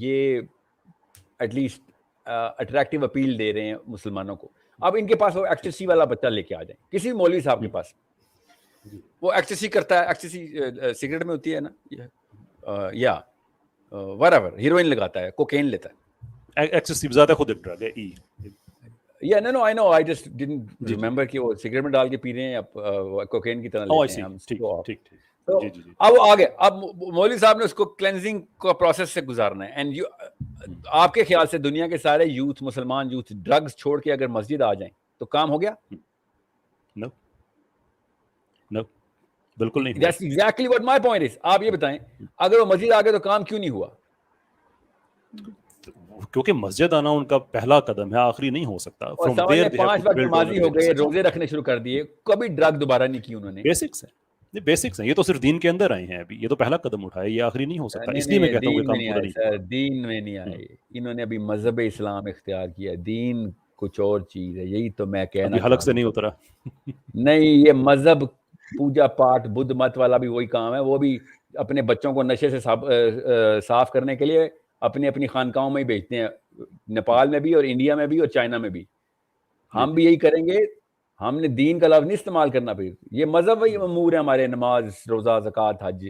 یہ ایٹ لیسٹ اٹریکٹیو اپیل دے رہے ہیں مسلمانوں کو. اب ان کے پاس وہ ایکسٹیسی والا بچہ لے کے آ جائیں, کسی مولوی صاحب کے پاس, وہ ایکسٹیسی کرتا ہے, ایکسٹیسی سگریٹ میں ہوتی ہے نا, یا whatever, ہیروئن لگاتا ہے, کوکین لیتا ہے. ایکسیسو ذات خود ایک ڈرگ ہے ای. Yeah, no, I know. I just didn't remember کہ وہ سگریٹ میں ڈال کے پی رہے ہیں یا کوکین کی طرح لیتے ہیں. ہم ٹھیک ٹھیک ٹھیک تو جی جی جی اب وہ آگے, اب مولوی صاحب نے اس کو کلینزنگ کا پروسیس سے گزارنا ہے. اینڈ آپ کے خیال سے دنیا کے سارے یوتھ, مسلمان یوتھ, ڈرگز چھوڑ کے اگر مسجد آ جائیں تو کام ہو گیا؟ نو نو بالکل نہیں. That's exactly what my point is. آپ یہ بتائیں, اگر وہ مسجد آ گئے تو کام کیوں نہیں ہوا؟ کیونکہ مسجد آنا ان کا پہلا قدم ہے, آخری نہیں ہو سکتا. اور سمجھے 5 وقت نمازی ہو گئے, روزے رکھنے شروع کر دیے, کبھی ڈرگ دوبارہ نہیں کی انہوں نے. بیسکس ہیں, بیسکس ہیں, یہ تو صرف دین کے اندر آئے ہیں ابھی, یہ تو پہلا قدم اٹھایا, یہ آخری نہیں ہو سکتا. اس لیے میں کہتا ہوں کہ کام پورا نہیں. سر دین میں نہیں آئے, انہوں نے ابھی مذہب اسلام اختیار کیا. دین کچھ اور چیز ہے, یہی تو میں کہنا ابھی حلق سے نہیں اترا. نہیں, یہ مذہب پوجا پاٹ بدھ مت والا بھی وہی کام ہے. وہ بھی اپنے بچوں کو نشے سے صاف کرنے کے لیے اپنی خانقاہوں میں ہی بیچتے ہیں, نیپال میں بھی اور انڈیا میں بھی اور چائنا میں بھی. ہم بھی یہی کریں گے. ہم نے دین کا لفظ نہیں استعمال کرنا. پھر یہ مذہب وہی امور ہے ہمارے, نماز, روزہ, زکوٰۃ, حج,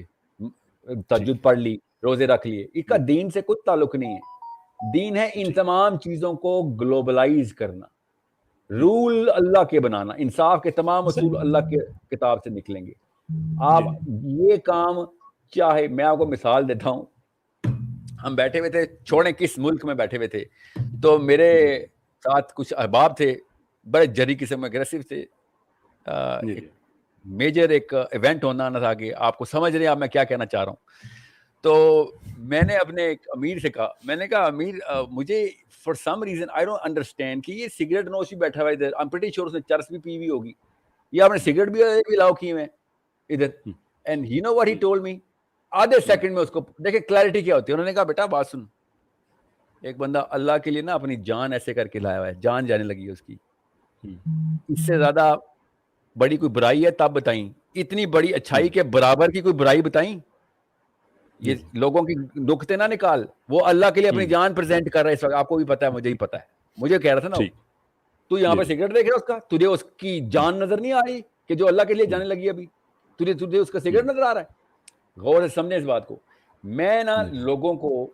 تہجد پڑھ لی, روزے رکھ لیے. اس کا دین سے کوئی تعلق نہیں ہے. دین ہے ان تمام چیزوں کو گلوبلائز کرنا, رول اللہ کے بنانا. انصاف کے تمام اصول اللہ کے کتاب سے نکلیں گے. آپ یہ کام چاہے, میں آپ کو مثال دیتا ہوں. ہم بیٹھے ہوئے تھے, چھوڑیں کس ملک میں بیٹھے ہوئے تھے, تو میرے ساتھ کچھ احباب تھے, بڑے جری قسم اگریسو تھے. میجر ایک ایونٹ ہونا تھا کہ آپ کو سمجھ رہے ہیں آپ میں کیا کہنا چاہ رہا ہوں. تو میں نے اپنے ایک امیر سے کہا, میں نے کہا امیر مجھے for some reason I don't understand کہ یہ سگریٹ نوش بھی بیٹھا ہوا ہے ادھر, آئی ایم پریٹی شیور اس نے چرس بھی پی ہوئی ہوگی, یا آپ نے سگریٹ بھی لاؤ کیے ہوئے ادھر. And you know what he told me, آدھے سیکنڈ میں اس کو دیکھیں کلیئرٹی کیا ہوتی ہے. انہوں نے کہا بیٹا بات سن, ایک بندہ اللہ کے لیے نا اپنی جان ایسے کر کے لایا ہوا ہے, جان جانے لگی ہے اس کی, اس سے زیادہ بڑی کوئی برائی ہے تب بتائیں, اتنی بڑی اچھائی کے برابر کی کوئی برائی بتائیں. یہ لوگوں کی نکتے نہ نکال, وہ اللہ کے لیے اپنی جان پریزنٹ کر رہا ہے اس وقت. آپ کو بھی پتا ہے, مجھے ہی پتا ہے, مجھے کہہ رہا تھا نا, تو یہاں پہ سگریٹ دیکھ رہا اس کا, تجھے اس کی جان نظر نہیں آ رہی کہ جو اللہ کے لیے جانے لگی ابھی, تجھے اس کا سگریٹ نظر آ رہا ہے. غور سے سمجھے اس بات کو. میں نا لوگوں کو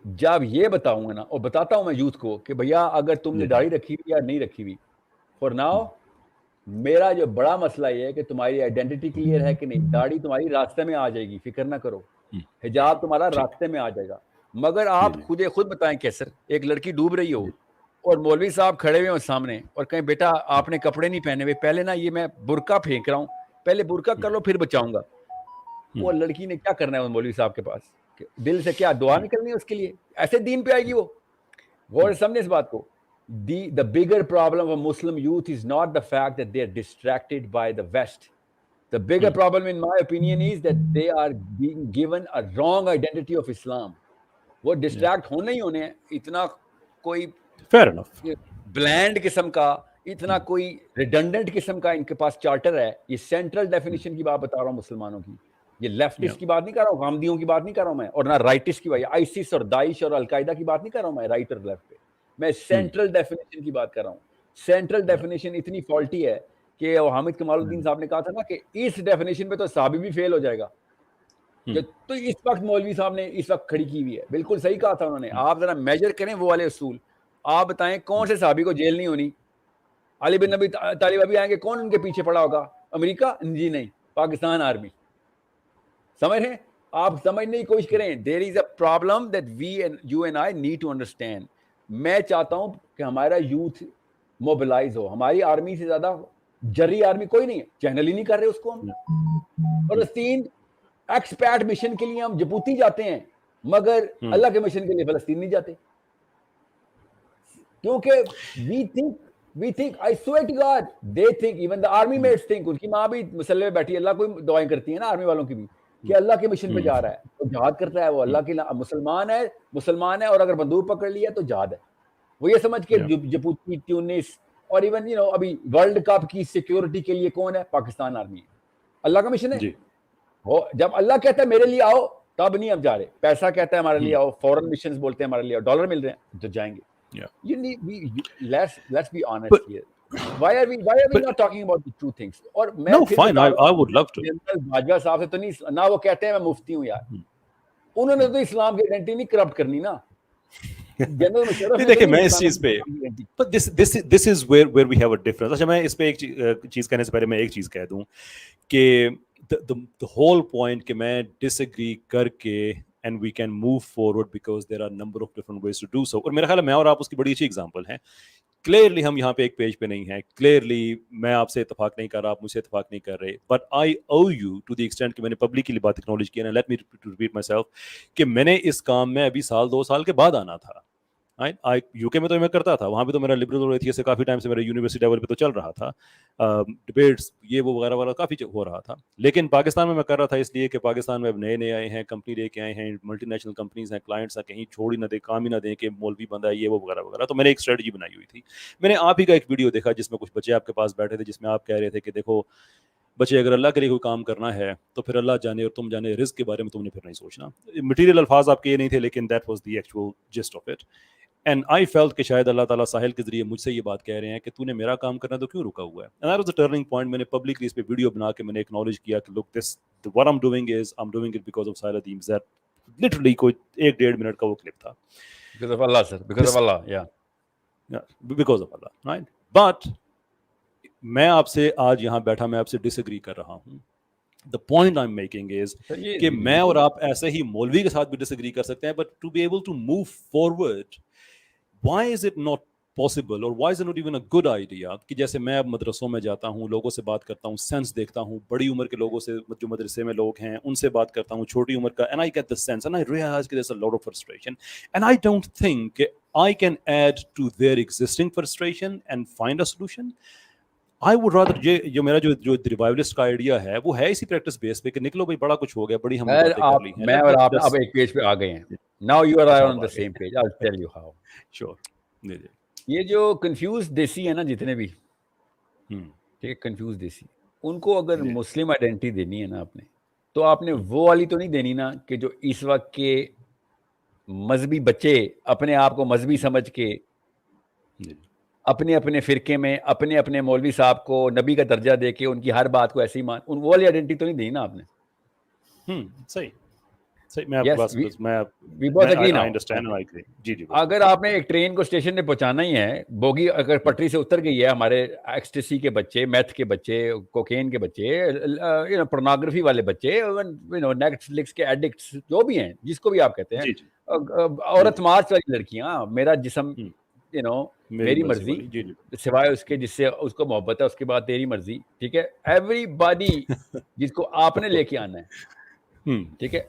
جب یہ بتاؤں گا نا, اور بتاتا ہوں میں یوتھ کو کہ بھیا اگر تم نے داڑھی رکھی ہوئی یا نہیں رکھی ہوئی, فور ناؤ میرا جو بڑا مسئلہ یہ ہے کہ تمہاری آئیڈینٹی کلیئر ہے کہ نہیں. داڑھی تمہاری راستے میں آ جائے گی, فکر نہ کرو, حجاب تمہارا راستے میں آ جائے گا. مگر آپ خود بتائیں کیسر, ایک لڑکی ڈوب رہی ہو اور مولوی صاحب کھڑے ہوئے ہیں سامنے اور کہیں بیٹا آپ نے کپڑے نہیں پہنے ہوئے, پہلے نا یہ میں برقع پھینک رہا ہوں, پہلے برقع کر لو پھر بچاؤں گا. وہ لڑکی نے کیا کرنا ہے مولوی صاحب کے پاس, دل سے کیا دعا نہیں کرنی ہے اس کے لیے؟ ایسے دین پہ آئے گی وہ. غور سمجھے اس بات کو. The bigger problem of Muslim youth is not the fact that they are distracted by the West. The bigger problem in my opinion is that they are being given a wrong identity of Islam. وہ distract ہونے ہی ہونے ہیں. اتنا کوئی بلینڈ قسم کا, اتنا کوئی ریڈنڈنٹ قسم کا ان کے پاس چارٹر ہے. یہ سینٹرل ڈیفینیشن کی بات بتا رہا ہوں مسلمانوں کی, یہ لیفٹسٹ کی بات نہیں کر رہا ہوں, غامدیوں کی بات نہیں کر رہا ہوں میں, اور نہ رائٹسٹ کی بات, آئیسس اور داعش اور القاعدہ کی بات نہیں کر رہا ہوں میں, رائٹ اور لیفٹ پہ. میں سینٹرل ڈیفینیشن کی بات کر رہا ہوں. سینٹرل ڈیفینیشن اتنی فالٹی ہے کہ حامد کمال الدین صاحب نے کہا تھا نا کہ اس ڈیفینیشن پہ تو صحابی بھی فیل ہو جائے گا. تو اس وقت مولوی صاحب نے اس وقت کھڑی کی ہوئی ہے. بالکل صحیح کہا تھا انہوں نے. آپ ذرا میجر کریں وہ والے اصول. آپ بتائیں کون سے صحابی کو جیل نہیں ہونی؟ علی بن ابی طالب ابھی آئیں گے, کون ان کے پیچھے پڑا ہوگا؟ امریکہ؟ جی نہیں, پاکستان آرمی. سمجھ رہے ہیں آپ؟ سمجھنے کی کوشش کریں. There is a problem that we and you and I need to understand. میں چاہتا ہوں کہ ہمارا یوتھ موبلائز ہو. ہماری آرمی سے زیادہ جری آرمی کوئی نہیں ہے, چینل ہی نہیں کر رہے اس کو. ہم فلسطین ایکسپیٹ مشن کے لیے ہم جبوتی جاتے ہیں, مگر اللہ کے مشن کے لیے فلسطین نہیں جاتے. کیونکہ we think I swear to God they think even the army mates think, ان کی ماں بھی مسلح پہ بیٹھی اللہ کو دعائیں کرتی ہیں نا آرمی والوں کی بھی کہ اللہ کے مشن پہ جا رہا ہے تو جہاد کرتا ہے وہ اللہ کی مسلمان ہے اور اگر بندوق پکڑ لیا تو جہاد ہے. وہ یہ سمجھ کے جبوتی ٹیونس اور ایون ابھی ورلڈ کپ کی سیکیورٹی کے لیے کون ہے؟ پاکستان آرمی ہے. اللہ کا مشن ہے. جب اللہ کہتا ہے میرے لیے آؤ تب نہیں اب جا رہے. پیسہ کہتا ہے ہمارے لیے آؤ, فورن مشنز بولتے ہیں ہمارے لیے, ڈالر مل رہے ہیں تو جائیں گے. Let's be honest here. Why are we not talking about the true things? اور میں I would love to. Bajwa صاحب سے تو نہیں نہ وہ کہتے ہیں میں مفتی ہوں یار. انہوں نے تو اسلام کی آئیڈینٹی نہیں کرپٹ کرنی نا. دیکھیں میں اس چیز پہ this is where we have a difference. اچھا میں اس پہ ایک چیز کہنے سے پہلے میں ایک چیز کہہ دوں کہ the whole point کہ میں disagree کر کے and we can move forward because there are a number of different ways to do so. اور میرا خیال ہے میں اور آپ اس کی بڑی اچھی ایگزامپل ہیں. کلیئرلی ہم یہاں پہ ایک پیج پہ نہیں ہیں, کلیئرلی میں آپ سے اتفاق نہیں کر رہا, آپ مجھ سے اتفاق نہیں کر رہے, but I owe you to the extent کہ میں نے پبلکلی بات اکنالج کیا نا, let me repeat myself کہ میں نے اس کام میں ابھی 2 سال کے بعد آنا تھا. یو کے میں تو میں کرتا تھا, وہاں پہ تو میرا لبرل اور ایتھیسٹ سے کافی ٹائم سے میرا یونیورسٹی لیول پہ تو چل رہا تھا, ڈبیٹس یہ وہ وغیرہ وغیرہ کافی ہو رہا تھا. لیکن پاکستان میں کر رہا تھا اس لیے کہ پاکستان میں اب نئے آئے ہیں, کمپنی لے کے آئے ہیں, ملٹی نیشنل کمپنیز ہیں, کلائنٹس ہیں, کہیں چھوڑ ہی نہ دیں, کام ہی نہ دیں کہ مولوی بندہ ہے یہ وہ وغیرہ وغیرہ. تو میں نے ایک اسٹریٹجی بنائی ہوئی تھی. میں نے آپ ہی کا ایک ویڈیو دیکھا جس میں کچھ بچے آپ کے پاس بیٹھے تھے, جس میں آپ کہہ رہے تھے کہ دیکھو بچے اگر اللہ کے لیے کوئی کام کرنا ہے تو پھر اللہ جانے اور تم جانے رزق کے بارے میں تم نے پھر نہیں سوچنا. مٹیریل الفاظ آپ کے یہ نہیں تھے لیکن that was the actual just of it. And I felt کہ شاید اللہ تعالیٰ ساحل کے ذریعے مجھ سے یہ بات کہہ رہے ہیں کہ تو نے میرا کام کرنا تو کیوں رکا ہوا ہے. And that was a turning point. میں نے پبلکلی اس پہ ویڈیو بنا کے میں نے اکنالج کیا کہ لک دس what I'm doing is I'm doing it because of Sahil Adeem. That literally کوئی 1-1.5 منٹ کا وہ کلپ تھا. Because of Allah, sir. Because of Allah, yeah. Because of Allah, right? But میں آپ سے آج یہاں بیٹھا میں آپ سے ڈس ایگری کر رہا ہوں. The point I'm making is کہ میں اور آپ ایسے ہی مولوی کے ساتھ بھی ڈس ایگری کر سکتے ہیں, but to be able to move forward, why is it not possible or why is it not even a good idea کہ جیسے میں اب مدرسوں میں جاتا ہوں, لوگوں سے بات کرتا ہوں, سینس دیکھتا ہوں, بڑی عمر کے لوگوں سے جو مدرسے میں لوگ ہیں ان سے بات کرتا ہوں, چھوٹی عمر کا, and I get the sense and I realize that there's a lot of frustration and I don't think I can add to their existing frustration and find a solution. I would rather جو میرا جو ریوائولسٹ کا آئیڈیا ہے وہ ہے اسی پریکٹس بیس پہ کہ نکلو بھائی بڑا کچھ ہو گیا, بڑی ہم نے باتیں کر لی ہیں, میں اور آپ اب ایک پیج پہ آ گئے ہیں. Now you are on the same page. I'll tell you how. Sure. یہ جو کنفیوز دیسی ہے نا جتنے بھی, ٹھیک ہے, کنفیوز دیسی, ان کو اگر مسلم آئیڈینٹی دینی ہے نا آپ نے, تو آپ نے وہ والی تو نہیں دینی نا کہ جو اس وقت کے مذہبی بچے اپنے آپ کو مذہبی سمجھ کے اپنے اپنے فرقے میں اپنے اپنے مولوی صاحب کو نبی کا درجہ دے کے ان کی ہر بات کو ایسے ہی مان, ان وہ والی آئیڈینٹی تو نہیں دینی نا آپ نے. صحیح. اگر آپ نے ایک ٹرین کو اسٹیشن پہ پہنچانا ہی ہے, بوگی اگر پٹری سے اتر گئی ہے, ہمارے ایکسٹیسی کے بچے, میتھ کے بچے, کوکین کے بچے, پورنوگرافی والے بچے, نیٹ فلکس کے ایڈکٹس جو بھی ہیں, جس کو بھی آپ کہتے ہیں, عورت مارچ والی لڑکیاں, میرا جسم میری مرضی, سوائے اس کے جس سے اس کو محبت ہے, اس کے بعد تیری مرضی, ٹھیک ہے, ایوری باڈی جس کو آپ نے لے کے آنا ہے, ٹھیک ہے,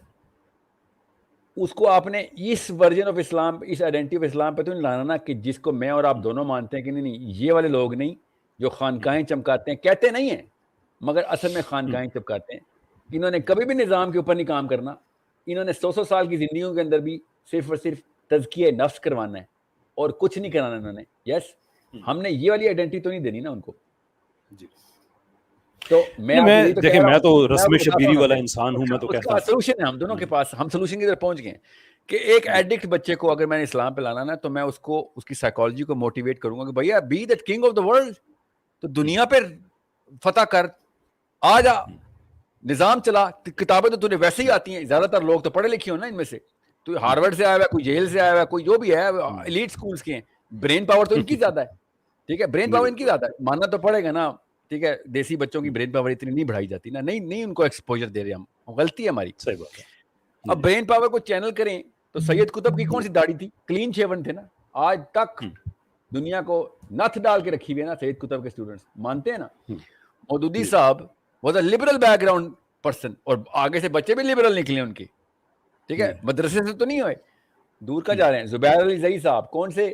اس کو آپ نے اس ورژن آف اسلام, اس آئیڈینٹی آف اسلام پہ تو نہیں لانا نا کہ جس کو میں اور آپ دونوں مانتے ہیں کہ نہیں یہ والے لوگ نہیں جو خانقاہیں چمکاتے ہیں, کہتے نہیں ہیں مگر اصل میں خانقاہیں چمکاتے ہیں. انہوں نے کبھی بھی نظام کے اوپر نہیں کام کرنا, انہوں نے 100 سال کی زندگیوں کے اندر بھی صرف اور صرف تزکیہ نفس کروانا ہے اور کچھ نہیں کرانا انہوں نے. یس, ہم نے یہ والی آئیڈینٹی تو نہیں دینی نا ان کو. تو میں تو رسم شبیری والا انسان ہوں. میں تو کہتا ہوں سولوشن ہے ہم دونوں کے پاس, ہم سولوشن کی طرف پہنچ گئے کہ ایک ایڈکٹ بچے کو اگر میں نے اسلام پہ لانا نا, تو میں اس کو اس کی سائیکالوجی کو موٹیویٹ کروں گا کہ بھیا be that king of the world, تو دنیا پہ فتح کر, آ جا, نظام چلا, کتابیں تو تجھے ویسے ہی آتی ہیں, زیادہ تر لوگ تو پڑھے لکھے ہو نا ان میں سے, تو ہارورڈ سے آیا ہوا ہے, کوئی جیل سے آیا ہوا ہے, کوئی جو بھی ہے, ایلیٹ اسکولس کے ہیں, برین پاور تو ان کی زیادہ ہے, ٹھیک ہے, برین پاور ان کی زیادہ ہے, ماننا تو پڑے گا نا, ٹھیک ہے. دیسی بچوں کی برین پاور اتنی نہیں بڑھائی جاتی نا, نہیں ان کو ایکسپوجر دے رہے ہم, غلطی ہے ہماری. صحیح بات ہے. اب برین پاور کو چینل کریں تو سید قطب کی کون سی داڑھی تھی, کلین شیون تھے نا, آج تک دنیا کو نتھ ڈال کے رکھی ہوئی ہے نا سید قطب کے اسٹوڈنٹس, مانتے ہیں نا. مودودی صاحب was a liberal back ground person, اور آگے سے بچے بھی لبرل نکلے ان کے, ٹھیک ہے, مدرسے سے تو نہیں ہوئے, دور کا جا رہے ہیں. زبیر علی زئی صاحب کون سے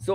So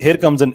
Here comes an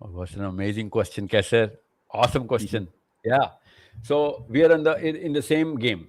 What's an amazing question, Kaisar. Awesome question. Yeah. So we are in the same game.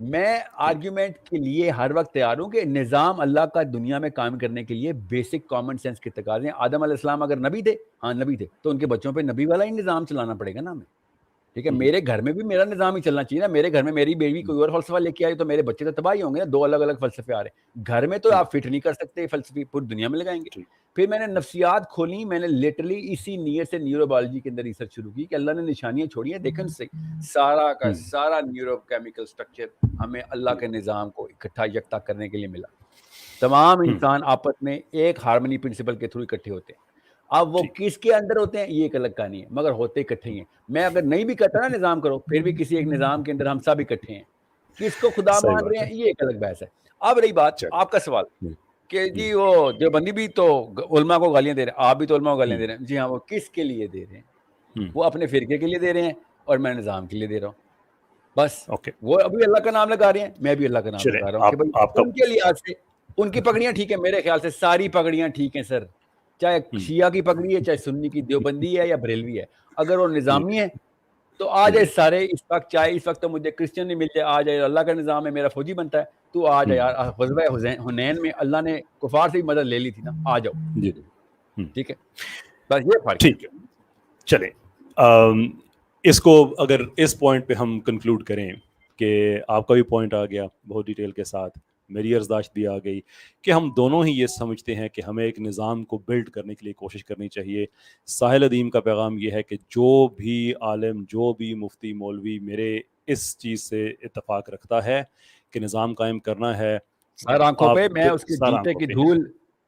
میں آرگیومنٹ کے لیے ہر وقت تیار ہوں کہ نظام اللہ کا دنیا میں قائم کرنے کے لیے بیسک کامن سینس کے تقاضے ہیں. آدم علیہ السلام اگر نبی تھے, ہاں نبی تھے, تو ان کے بچوں پہ نبی والا ہی نظام چلانا پڑے گا نا ہمیں. ٹھیک ہے, میرے گھر میں بھی میرا نظام ہی چلنا چاہیے نا. میرے گھر میں میری بیوی کوئی اور فلسفہ لے کے آئی تو میرے بچے تو تباہی ہوں گے نا. 2 الگ الگ فلسفے آ رہے ہیں گھر میں, تو آپ فٹ نہیں کر سکتے فلسفے, پوری دنیا میں لگائیں گے. پھر میں نے نفسیات کھولی, میں نے لٹرلی اسی نیت سے نیورو بایولوجی کے اندر ریسرچ شروع کی کہ اللہ نے نشانیاں چھوڑی ہیں, دیکھیں سارا کا سارا نیورو کیمیکل سٹرکچر ہمیں اللہ کے نظام کو اکٹھا یکتا کرنے کے لیے ملا. تمام انسان آپس میں ایک ہارمنی پرنسپل کے تھرو اکٹھے ہوتے ہیں. اب وہ کس کے اندر ہوتے ہیں یہ ایک الگ کہانی ہے, مگر ہوتے اکٹھے ہی ہیں. میں اگر نہیں بھی کہتا نا نظام کرو, پھر بھی کسی ایک نظام کے اندر ہم سب اکٹھے ہیں. کس کو خدا مان رہے ہیں یہ ایک الگ بحث ہے. اب رہی بات آپ کا سوال کہ جی وہ دیوبندی بھی تو علماء کو گالیاں دے رہے ہیں, آپ بھی تو علماء کو گالیاں دے رہے ہیں. جی ہاں, وہ کس کے لیے دے رہے ہیں؟ وہ اپنے فرقے کے لیے دے رہے ہیں اور میں نظام کے لیے دے رہا ہوں. بس وہ ابھی اللہ کا نام لگا رہے ہیں, میں بھی اللہ کا نام لگا رہا ہوں کہ بھائی ان کے لحاظ سے ان کی پگڑیاں ٹھیک ہے. میرے خیال سے ساری پگڑیاں ٹھیک ہیں سر, چاہے شیعہ کی پگڑی ہے, چاہے سنی کی, دیوبندی ہے یا بریلوی ہے. اگر وہ نظامی ہے تو آ جائے سارے اس وقت, چاہے اس وقت تو مجھے کرسچن نہیں ملتے, آ جائے اللہ کا نظام ہے, میرا فوجی بنتا ہے, تو آ جائے یار. غزوہ حنین میں اللہ نے کفار سے ہی مدد لے لی تھی نا, آ جاؤ. ٹھیک ہے, بس یہ فرق ہے. ٹھیک ہے, چلیں اس کو اگر اس پوائنٹ پہ ہم کنکلوڈ کریں کہ آپ کا بھی پوائنٹ آ گیا بہت ڈیٹیل کے ساتھ, میری ارزداشت بھی آ گئی کہ ہم دونوں ہی یہ سمجھتے ہیں کہ ہمیں ایک نظام کو بلڈ کرنے کے لیے کوشش کرنی چاہیے. ساحل ادیم کا پیغام یہ ہے کہ جو بھی عالم, جو بھی مفتی, مولوی میرے اس چیز سے اتفاق رکھتا ہے کہ نظام قائم کرنا ہے, سر آنکھوں پہ میں اس کے جوتے کی دھول,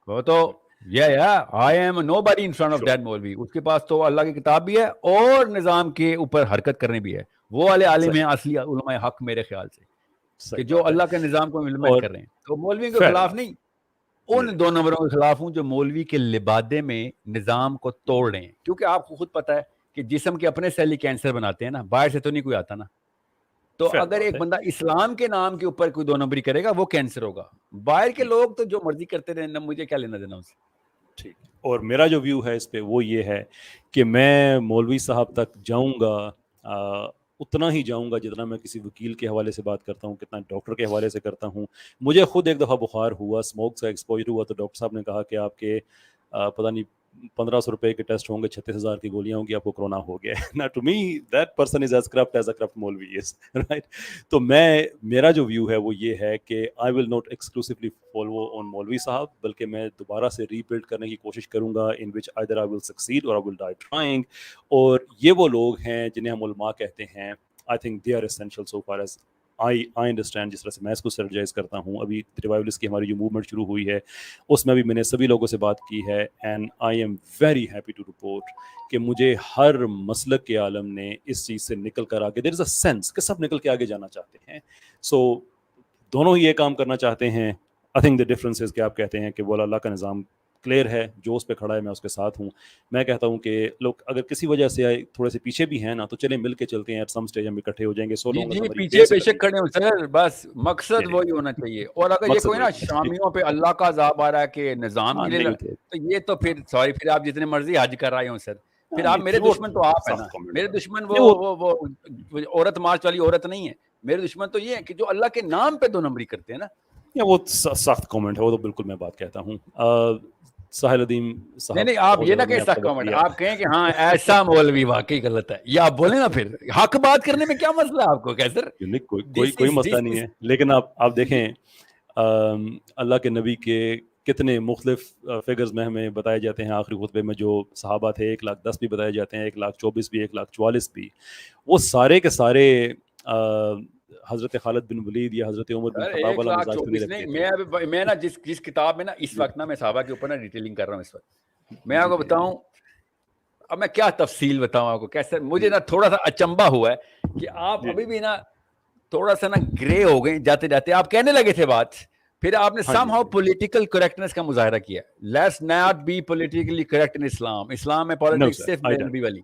وہ تو I am nobody in front of that مولوی. اس کے پاس تو اللہ کی کتاب بھی ہے اور نظام کے اوپر حرکت کرنے بھی ہے. وہ والے عالم ہیں اصلی علماء حق میرے خیال سے, کہ جو اللہ کے نظام کو امپلیمنٹ کر رہے ہیں. تو مولوی کے خلاف نہیں, ان 2 نمبروں کے خلاف ہوں جو مولوی کے لبادے میں نظام کو توڑ رہے ہیں. کیونکہ آپ کو خود پتا ہے کہ جسم کے اپنے سیل ہی کینسر بناتے ہیں نا, باہر سے تو نہیں کوئی آتا نا. تو اگر ایک بندہ اسلام کے نام کے اوپر کوئی 2 نمبری کرے گا وہ کینسر ہوگا. باہر کے لوگ تو جو مرضی کرتے رہے نا, مجھے کیا لینا دینا اس سے. ٹھیک, اور میرا جو ویو ہے اس پہ وہ یہ ہے کہ میں مولوی صاحب تک جاؤں گا اتنا ہی جاؤں گا جتنا میں کسی وکیل کے حوالے سے بات کرتا ہوں, کتنا ڈاکٹر کے حوالے سے کرتا ہوں. مجھے خود ایک دفعہ بخار ہوا, اسموک سے ایکسپوجر ہوا, تو ڈاکٹر صاحب نے کہا کہ آپ کے پتہ نہیں 1500 روپے کے ٹیسٹ ہوں گے, 36,000 کی گولیاں ہوں گی, آپ کو کرونا ہو گیا. نا to me that person is as corrupt as a corrupt مولوی از, رائٹ. تو میرا جو ویو ہے وہ یہ ہے کہ آئی ول ناٹ ایکسکلوسively فالو آن مولوی صاحب, بلکہ میں دوبارہ سے ری بلڈ کرنے کی کوشش کروں گا, ان وچ either I will succeed or I will die trying. اور یہ وہ لوگ ہیں جنہیں ہم علماء کہتے ہیں. I think they are essential so far as I understand. جس طرح سے میں اس کو سرجائز کرتا ہوں, ابھی ریوائولسٹ کی ہماری جو موومنٹ شروع ہوئی ہے اس میں بھی میں نے سبھی لوگوں سے بات کی ہے, and I am very happy to report کہ مجھے ہر مسلک کے عالم نے اس چیز سے نکل کر آگے, دیر از اے سینس کہ سب نکل کے آگے جانا چاہتے ہیں. سو دونوں ہی یہ کام کرنا چاہتے ہیں. I think the difference is کہ آپ کہتے ہیں کہ وہ اللہ کا نظام کلیئر ہے, جو اس پہ کھڑا ہے میں اس کے ساتھ ہوں. میں کہتا ہوں کہ لوگ اگر کسی وجہ سے تھوڑے سے پیچھے بھی ہیں نا, تو چلیں مل کے چلتے ہیں, ایٹ سم اسٹیج ہم اکٹھے ہو جائیں گے. جی پیچھے بے شک کھڑے ہوں سر, بس مقصد وہی ہونا چاہیے. اور اگر یہ کوئی نا شامیوں پہ اللہ کا عذاب آ رہا ہے کہ نظام کے لیے, تو یہ تو پھر سوری, پھر آپ جتنے مرضی حج کر آئے ہوں سر, پھر آپ میرے دشمن تو آپ ہیں نا. میرے دشمن وہ عورت مارچ والی عورت نہیں ہے. میرے دشمن تو یہ ہے کہ جو اللہ کے نام پہ 2 نمبری کرتے ہیں نا. وہ سخت کامنٹ ہے, وہ تو بالکل میں بات کہتا ہوں. ساحل ادیم صاحب, نہیں آپ یہ نہ کہیں سخت کامنٹ, آپ کہیں کہ ہاں ایسا مولوی واقعی غلط ہے, یا آپ بولیں نا پھر حق بات کرنے میں کیا مسئلہ ہے آپ کو, کیا سر کوئی مسئلہ نہیں ہے. لیکن آپ دیکھیں اللہ کے نبی کے کتنے مختلف فگرز میں ہمیں بتائے جاتے ہیں. آخری خطبے میں جو صحابہ تھے 1,10,000 بھی بتائے جاتے ہیں, 1,24,000 بھی, 1,44,000 بھی. وہ سارے کے سارے حضرت خالد بن ولید یا حضرت عمر بن خطاب والا مزاج تو نہیں رکھتے تھے. میں نا جس کتاب میں نا اس وقت نا میں صحابہ کے اوپر نا ڈیٹیلنگ کر رہا ہوں اس وقت, میں آپ کو بتاؤں, اب میں کیا تفصیل بتاؤں آپ کو, کیسے مجھے نا تھوڑا سا اچنبھا ہوا ہے کہ آپ ابھی بھی نا تھوڑا سا نا گرے ہو گئے جاتے جاتے. آپ کہنے لگے تھے بات, پھر آپ نے سم ہاؤ پولیٹیکل کریکٹنس کا مظاہرہ کیا. Let's not be politically correct in Islam. اسلام میں پالیٹکس صرف نبی والی.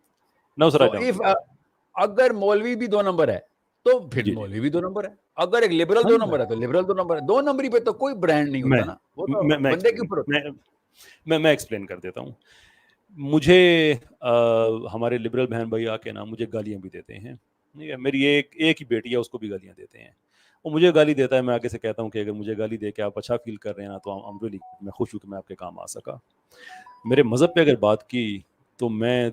اگر مولوی بھی 2 نمبر ہے تو پھر مولوی بھی 2 نمبر ہے. اگر ایک لبرل 2 نمبر ہے تو لبرل 2 نمبر ہے. 2 نمبری پہ تو کوئی برانڈ نہیں ہوتا نا, وہ تو بندے کے اوپر ہوتا ہے. میں ایکسپلین کر دیتا ہوں. مجھے ہمارے لبرل بہن بھائی آ کے نا مجھے گالیاں بھی دیتے ہیں. میری ایک ہی بیٹی ہے, اس کو بھی گالیاں دیتے ہیں. وہ مجھے گالی دیتا ہے, میں آگے سے کہتا ہوں کہ اگر مجھے گالی دے کے آپ اچھا فیل کر رہے ہیں نا تو میں خوش ہوں کہ میں آپ کے کام آ سکا. میرے مذہب پہ اگر بات کی تو میں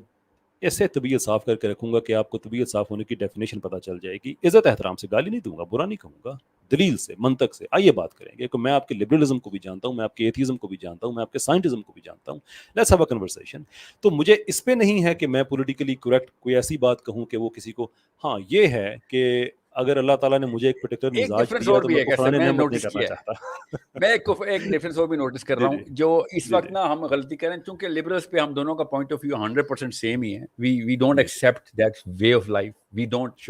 ایسے طبیعت صاف کر کے رکھوں گا کہ آپ کو طبیعت صاف ہونے کی ڈیفینیشن پتہ چل جائے گی. عزت احترام سے, گالی نہیں دوں گا, برا نہیں کہوں گا, دلیل سے, منطق سے. آئیے بات کریں گے کہ میں آپ کے لبرلزم کو بھی جانتا ہوں, میں آپ کے ایتھیزم کو بھی جانتا ہوں, میں آپ کے سائنٹزم کو بھی جانتا ہوں. Let's have a conversation. تو مجھے اس پہ نہیں ہے کہ میں پولیٹیکلی کریکٹ کوئی ایسی بات کہوں کہ وہ کسی کو, ہاں یہ ہے کہ اگر اللہ تعالیٰ نے مجھے ایک پرٹیکولر ایک مزاج ڈفرینس دیا اور تو بھی میں ہے کفران میں نے نعمت نہیں نوٹس کرنا کیا ہے, چاہتا. میں ایک ڈفرینس اور بھی نوٹس کر رہا ہوں جو اس وقت نا ہم غلطی کر رہے ہیں, چونکہ لبرلس پہ ہم دونوں کا پوائنٹ آف ویو 100% سیم ہی ہے. We don't accept that way of life, we don't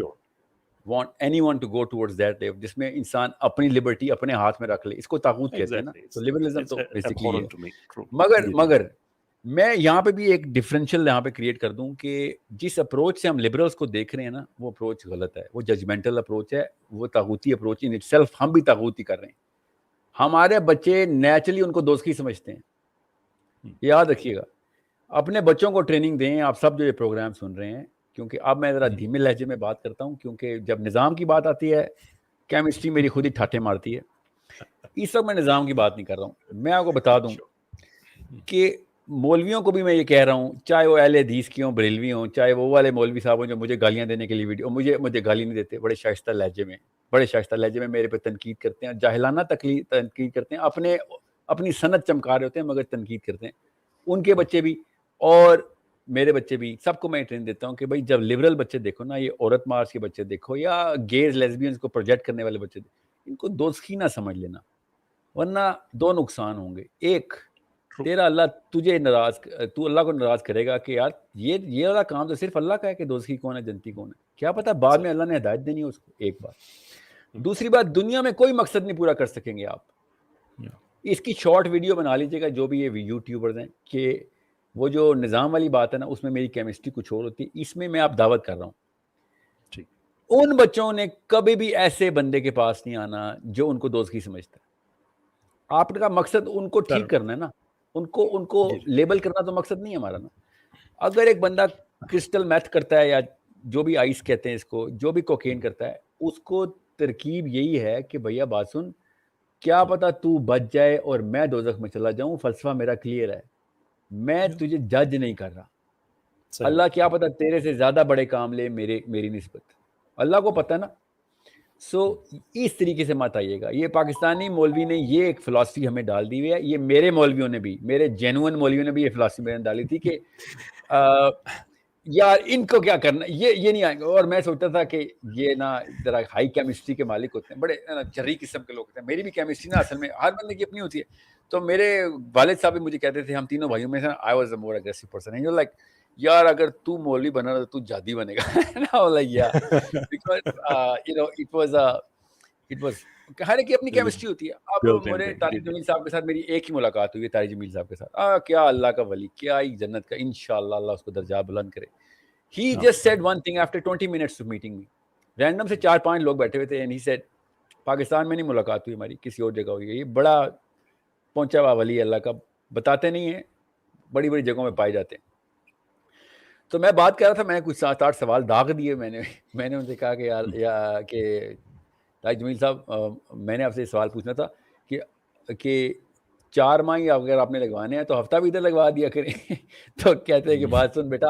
want anyone to go towards that way جس میں انسان اپنی لبرٹی اپنے ہاتھ میں رکھ لے. اس کو طاغوت کہتے ہیں نا, تو لبرلزم تو بیسیکلی ہے. مگر میں یہاں پہ بھی ایک ڈفرینشیل یہاں پہ کریٹ کر دوں کہ جس اپروچ سے ہم لبرلس کو دیکھ رہے ہیں نا, وہ اپروچ غلط ہے, وہ ججمنٹل اپروچ ہے, وہ طاغوتی اپروچ ان اٹ سیلف. ہم بھی طاغوتی کر رہے ہیں. ہمارے بچے نیچرلی ان کو دوزخی سمجھتے ہیں. یاد رکھیے گا, اپنے بچوں کو ٹریننگ دیں. آپ سب جو یہ پروگرام سن رہے ہیں, کیونکہ اب میں ذرا دھیمے لہجے میں بات کرتا ہوں, کیونکہ جب نظام کی بات آتی ہے کیمسٹری میری خود ہی ٹھاٹھے مارتی ہے. اس وقت میں نظام کی بات نہیں کر رہا ہوں. میں آپ کو بتا دوں کہ مولویوں کو بھی میں یہ کہہ رہا ہوں, چاہے وہ اہل حدیث کی ہوں, بریلوی ہوں, چاہے وہ والے مولوی صاحب ہوں جو مجھے گالیاں دینے کے لیے ویڈیو, مجھے گالی نہیں دیتے, بڑے شائستہ لہجے میں میرے پہ تنقید کرتے ہیں, جاہلانہ تنقید کرتے ہیں, اپنی سند چمکا رہے ہوتے ہیں مگر تنقید کرتے ہیں. ان کے بچے بھی اور میرے بچے بھی, سب کو میں ٹرین دیتا ہوں کہ بھائی جب لبرل بچے دیکھو نا, یہ عورت مارچ کے بچے دیکھو یا گیز لیزبینز کو پروجیکٹ کرنے والے بچے دیکھو, ان کو دوزخی نہ سمجھ لینا, ورنہ دو نقصان ہوں گے. ایک, تیرا اللہ تجھے تو اللہ کو ناراض کرے گا کہ یار یہ والا کام تو صرف اللہ کا ہے کہ دوزخی کون ہے جنتی کون ہے, کیا پتا بعد میں اللہ نے ہدایت دینی ہے اس کو. ایک بات. دوسری بات, دنیا میں کوئی مقصد نہیں پورا کر سکیں گے آپ. اس کی شارٹ ویڈیو بنا لیجیے گا جو بھی یہ یوٹیوبرز ہیں, کہ وہ جو نظام والی بات ہے نا, اس میں میری کیمسٹری کچھ اور ہوتی ہے, اس میں میں آپ دعوت کر رہا ہوں. ان بچوں نے کبھی بھی ایسے بندے کے پاس نہیں آنا جو ان کو دوزخی سمجھتا ہے. آپ کا مقصد ان کو ٹھیک کرنا ہے نا, ان کو لیبل کرنا تو مقصد نہیں ہے ہمارا نا. اگر ایک بندہ کرسٹل میتھ کرتا ہے یا جو بھی آئس کہتے ہیں اس کو, جو بھی کوکین کرتا ہے, اس کو ترکیب یہی ہے کہ بھیا بات سن, کیا پتا تو بچ جائے اور میں دوزخ میں چلا جاؤں. فلسفہ میرا کلیئر ہے, میں تجھے جج نہیں کر رہا. اللہ کیا پتا تیرے سے زیادہ بڑے کام لے میری نسبت, اللہ کو پتہ نا. سو اس طریقے سے مت آئیے گا. یہ پاکستانی مولوی نے یہ ایک فلاسفی ہمیں ڈال دی ہوئی ہے. یہ میرے مولویوں نے بھی, میرے جینوئن مولویوں نے بھی یہ فلاسفی میں ڈالی تھی کہ یار ان کو کیا کرنا, یہ نہیں آئیں گے. اور میں سوچتا تھا کہ یہ نا ذرا ہائی کیمسٹری کے مالک ہوتے ہیں, بڑے جری قسم کے لوگ ہوتے ہیں. میری بھی کیمسٹری نا اصل میں ہر بندے کی اپنی ہوتی ہے. تو میرے والد صاحب بھی مجھے کہتے تھے, ہم تینوں بھائیوں میں سے I was a more aggressive person, and you like یار اگر تو مولوی بنا تو جادی بنے گا. ہر ایک کی اپنی کیمسٹری ہوتی ہے. اب میرے طارق جمیل صاحب کے ساتھ میری ایک ہی ملاقات ہوئی ہے, طارق جمیل صاحب کے ساتھ. کیا اللہ کا ولی, کیا ہی جنت کا, انشاءاللہ اللہ اس کو درجات بلند کرے. He just said one thing after 20 minutes of meeting me. Random سے 4-5 لوگ بیٹھے ہوئے تھے, and he said پاکستان میں نہیں ملاقات ہوئی ہماری, کسی اور جگہ ہوئی ہے. یہ بڑا پہنچا ہوا ولی اللہ کا, بتاتے نہیں ہیں, بڑی بڑی جگہوں میں پائے جاتے ہیں. تو میں بات کر رہا تھا, میں نے کچھ 7-8 سوال داغ دیے. میں نے ان سے کہا کہ یار کہ طارق جمیل صاحب, میں نے آپ سے سوال پوچھنا تھا کہ 4 ماہ اگر آپ نے لگوانے ہیں تو ہفتہ بھی ادھر لگوا دیا کریں. تو کہتے ہیں کہ بات سن بیٹا,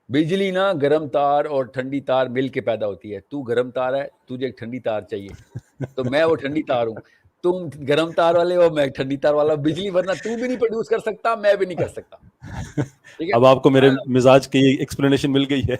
بجلی نا گرم تار اور ٹھنڈی تار مل کے پیدا ہوتی ہے. تو گرم تار ہے, تجھے ایک ٹھنڈی تار چاہیے, تو میں وہ ٹھنڈی تار ہوں. تم گرم تار والے ہو, میں ٹھنڈی تار والا. بجلی ورنہ تو بھی نہیں پروڈیوس کر سکتا, میں بھی نہیں کر سکتا. اب آپ کو میرے مزاج کی ایکسپلینیشن مل گئی ہے.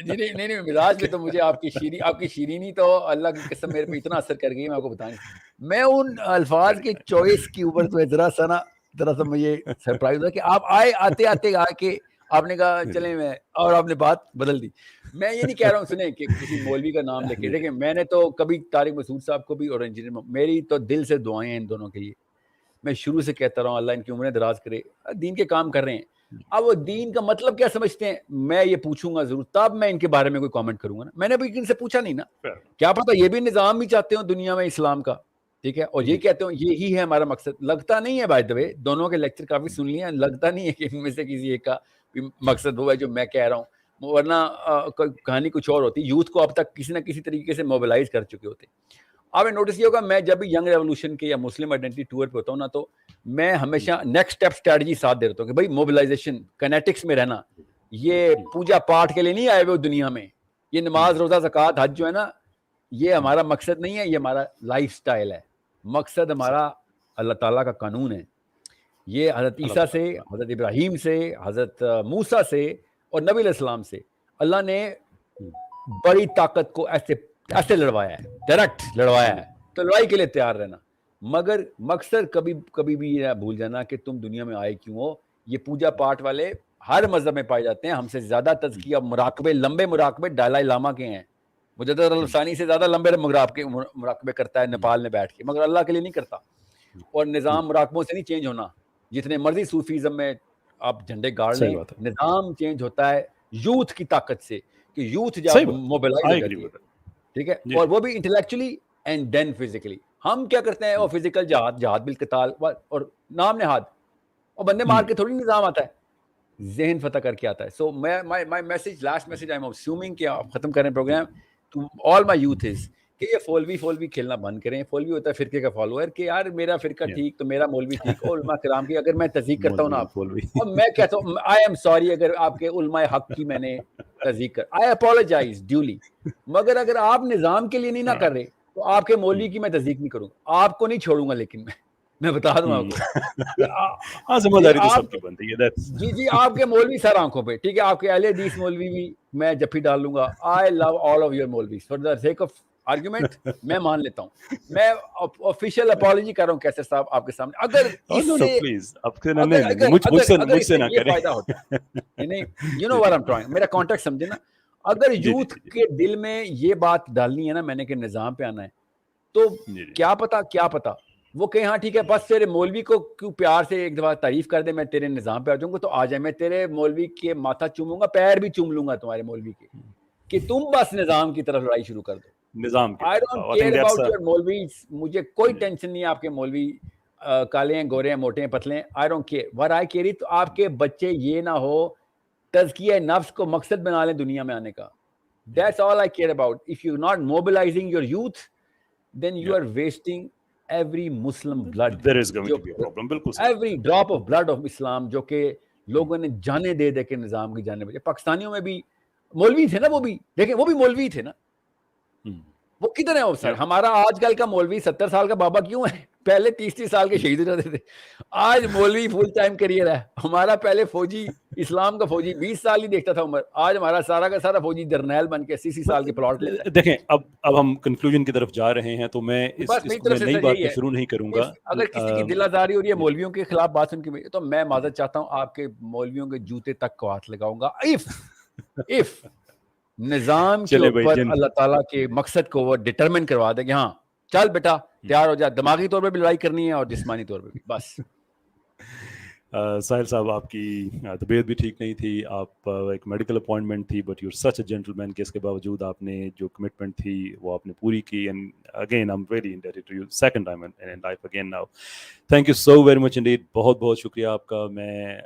نہیں, مزاج میں تو مجھے آپ کی شیرینی تو اللہ کی قسم میرے پہ اتنا اثر کر گئی, میں آپ کو بتائیں. میں ان الفاظ کے چوائس کے اوپر تو ذرا سا مجھے سرپرائز ہوا کہ آپ آتے آ کے آپ نے کہا چلیں میں, اور آپ نے بات بدل دی. میں یہ نہیں کہہ رہا ہوں سنیں کہ کسی مولوی کا نام لے کے, دیکھیں میں نے تو کبھی طارق مسعود صاحب کو بھی اور انجینئر, میری تو دل سے دعائیں ہیں ان دونوں کے لیے. میں شروع سے کہتا رہا ہوں اللہ ان کی عمریں دراز کرے, دین کے کام کر رہے ہیں. اب وہ دین کا مطلب کیا سمجھتے ہیں میں یہ پوچھوں گا ضرور, تب میں ان کے بارے میں کوئی کامنٹ کروں گا نا. میں نے بھی ان سے پوچھا نہیں نا, کیا پتا یہ بھی نظام ہی چاہتے ہو دنیا میں اسلام کا, ٹھیک ہے, اور یہ کہتے ہو یہی ہے ہمارا مقصد. لگتا نہیں ہے بائی دا وے, دونوں کے لیکچر کافی سن لیے ہیں, لگتا نہیں ہے کہ ان میں سے کسی ایک کا مقصد وہ ہے جو میں کہہ رہا ہوں, ورنہ کہانی کچھ اور ہوتی. یوتھ کو اب تک کسی نہ کسی طریقے سے موبلائز کر چکے ہوتے. آپ نے نوٹس کیا ہوگا میں جب بھی ینگ ریولوشن کے یا مسلم آئیڈینٹی ٹور پہ ہوتا ہوں نا تو میں ہمیشہ نیکسٹ اسٹیپ اسٹریٹجی ساتھ دے دیتا ہوں کہ بھائی موبلائزیشن کنیٹکس میں رہنا, یہ پوجا پاٹ کے لیے نہیں آئے ہوئے دنیا میں, یہ نماز روزہ زکوٰۃ حج جو ہے نا یہ ہمارا مقصد نہیں ہے, یہ ہمارا لائف سٹائل ہے. مقصد ہمارا اللہ تعالیٰ کا قانون ہے. یہ حضرت عیسیٰ سے, حضرت ابراہیم سے, حضرت موسیٰ سے اور نبی علیہ السلام سے اللہ نے بڑی طاقت کو ایسے لڑوایا ہے, ڈائریکٹ لڑوایا ہے. تو لڑائی کے لیے تیار رہنا, مگر مقصد کبھی بھی یہ بھول جانا کہ تم دنیا میں آئے کیوں ہو. یہ پوجا پاٹ والے ہر مذہب میں پائے جاتے ہیں, ہم سے زیادہ تزکیہ مراقبے, لمبے مراقبے دلائی لاما کے ہیں. مجدد الفسانی سے زیادہ لمبے مراقبے کرتا ہے نیپال میں بیٹھ کے, مگر اللہ کے لیے نہیں کرتا. اور نظام مراقبوں سے نہیں چینج ہونا, جتنے مرضی صوفیزم میں آپ جھنڈے گاڑ لیں, نظام چینج ہوتا ہے یوتھ کی طاقت سے, کہ یوتھ جب موبلائز ہو جاتی ہے, ٹھیک ہے, اور وہ بھی انٹلیکچولی اینڈ دین فزیکلی. ہم کیا کرتے ہیں, وہ فزیکل جہاد بالقتال اور نام نہاد, اور بندے مار کے تھوڑی نظام آتا ہے, ذہن فتح کر کے آتا ہے. So my message, last message I am assuming کہ آپ ختم کریں program, to all my youth is کہ یہ فولوی کھیلنا بند کریں. فولوی ہوتا ہے فرقے کا فالوور, کہ یار میرا فرقہ ٹھیک تو میرا مولوی ٹھیک. اور علماء کرام کی اگر میں تصدیق کرتا ہوں نا آپ, اور میں کہتا ہوں آئی ایم سوری اگر آپ کے علماء حق کی میں نے تصدیق کر, آئی اپولوجائز ڈیولی. مگر اگر آپ نظام کے لیے نہیں نہ کر رہے تو آپ کے مولوی کی میں تصدیق نہیں کروں گا, آپ کو نہیں چھوڑوں گا. لیکن میں بتا دوں آپ کو, جی آپ کے مولوی سر آنکھوں پہ, ٹھیک ہے, آپ کے اہل حدیث مولوی بھی میں جفی ڈال لوں گا. I love all of your مولویز for the sake of argument, میں مان لیتا ہوں. میں آفیشیل اپالوجی کر رہا ہوں کیسر صاحب آپ کے سامنے. اگر اس سے یہ فائدہ ہوتا ہے, نہیں you know what I am trying, میرا کانٹیکٹ سمجھے نا. اگر یوتھ کے دل میں یہ بات ڈالنی ہے نا میں نے کہ نظام پہ آنا ہے, تو کیا پتا وہ کہ ہاں ٹھیک ہے بس تیرے مولوی کو کیوں پیار سے ایک دفعہ تعریف کر دے, میں تیرے نظام پہ آ جاؤں گا, تو آ جائے, میں تیرے مولوی کے ماتھا چوموں گا, پیر بھی چوم لوں گا تمہارے مولوی کے, کہ تم بس نظام کی طرف لڑائی شروع کر دو. نظام I don't care about your maulvis, مجھے کوئی ٹینشن نہیں آپ کے مولوی کالے ہیں, گورے ہیں, موٹے ہیں, پتلے ہیں. I don't care. what I care تو آپ کے بچے یہ نہ ہو تزکیہ نفس کو مقصد بنا لیں دنیا میں آنے کا. That's all I care about. If you're not mobilizing your youth, then you are wasting every Muslim blood. There is going to be a problem. بالکل every drop of blood of Islam جو کہ لوگوں نے جانے دے کے نظام کی جانے بجے. پاکستانیوں میں بھی مولوی تھے نا, وہ بھی دیکھیں وہ بھی مولوی تھے نا, وہ کدھر ہیں وہ سر. ہمارا آج کل کا مولوی 70 سال کا بابا کیوں ہے, پہلے 30 سال کے شہید ہو جاتے تھے. آج مولوی فل ٹائم کریئر ہے ہمارا. پہلے فوجی, اسلام کا فوجی 20 سال ہی دیکھتا تھا عمر, آج ہمارا سارا کا سارا فوجی جرنیل بن کے 80 سال کے پلاٹ لیتا ہے. دیکھیں اب ہم کنکلوژن کی طرف جا رہے ہیں, تو میں اس نئی بات کو شروع نہیں کروں گا. اگر کسی کی دل آزاری ہو رہی ہے مولویوں کے خلاف بات سن کے, تو میں معذرت چاہتا ہوں, آپ کے مولویوں کے جوتے تک کو ہاتھ لگاؤں گا if نظام کے اوپر اللہ تعالیٰ کے مقصد کو وہ ڈٹرمن کروا دے کہ ہاں چل بیٹا تیار ہو جا, دماغی طور پہ بھی لڑائی کرنی ہے اور جسمانی طور پہ بھی. بس ساحل صاحب آپ کی طبیعت بھی ٹھیک نہیں تھی, آپ ایک میڈیکل اپوائنٹمنٹ تھی, but you such a gentleman کہ اس کے باوجود آپ نے جو کمٹمنٹ تھی وہ آپ نے پوری کی. And again I am very indebted to you second time in life again now. Thank you so very much indeed, بہت شکریہ آپ کا. میں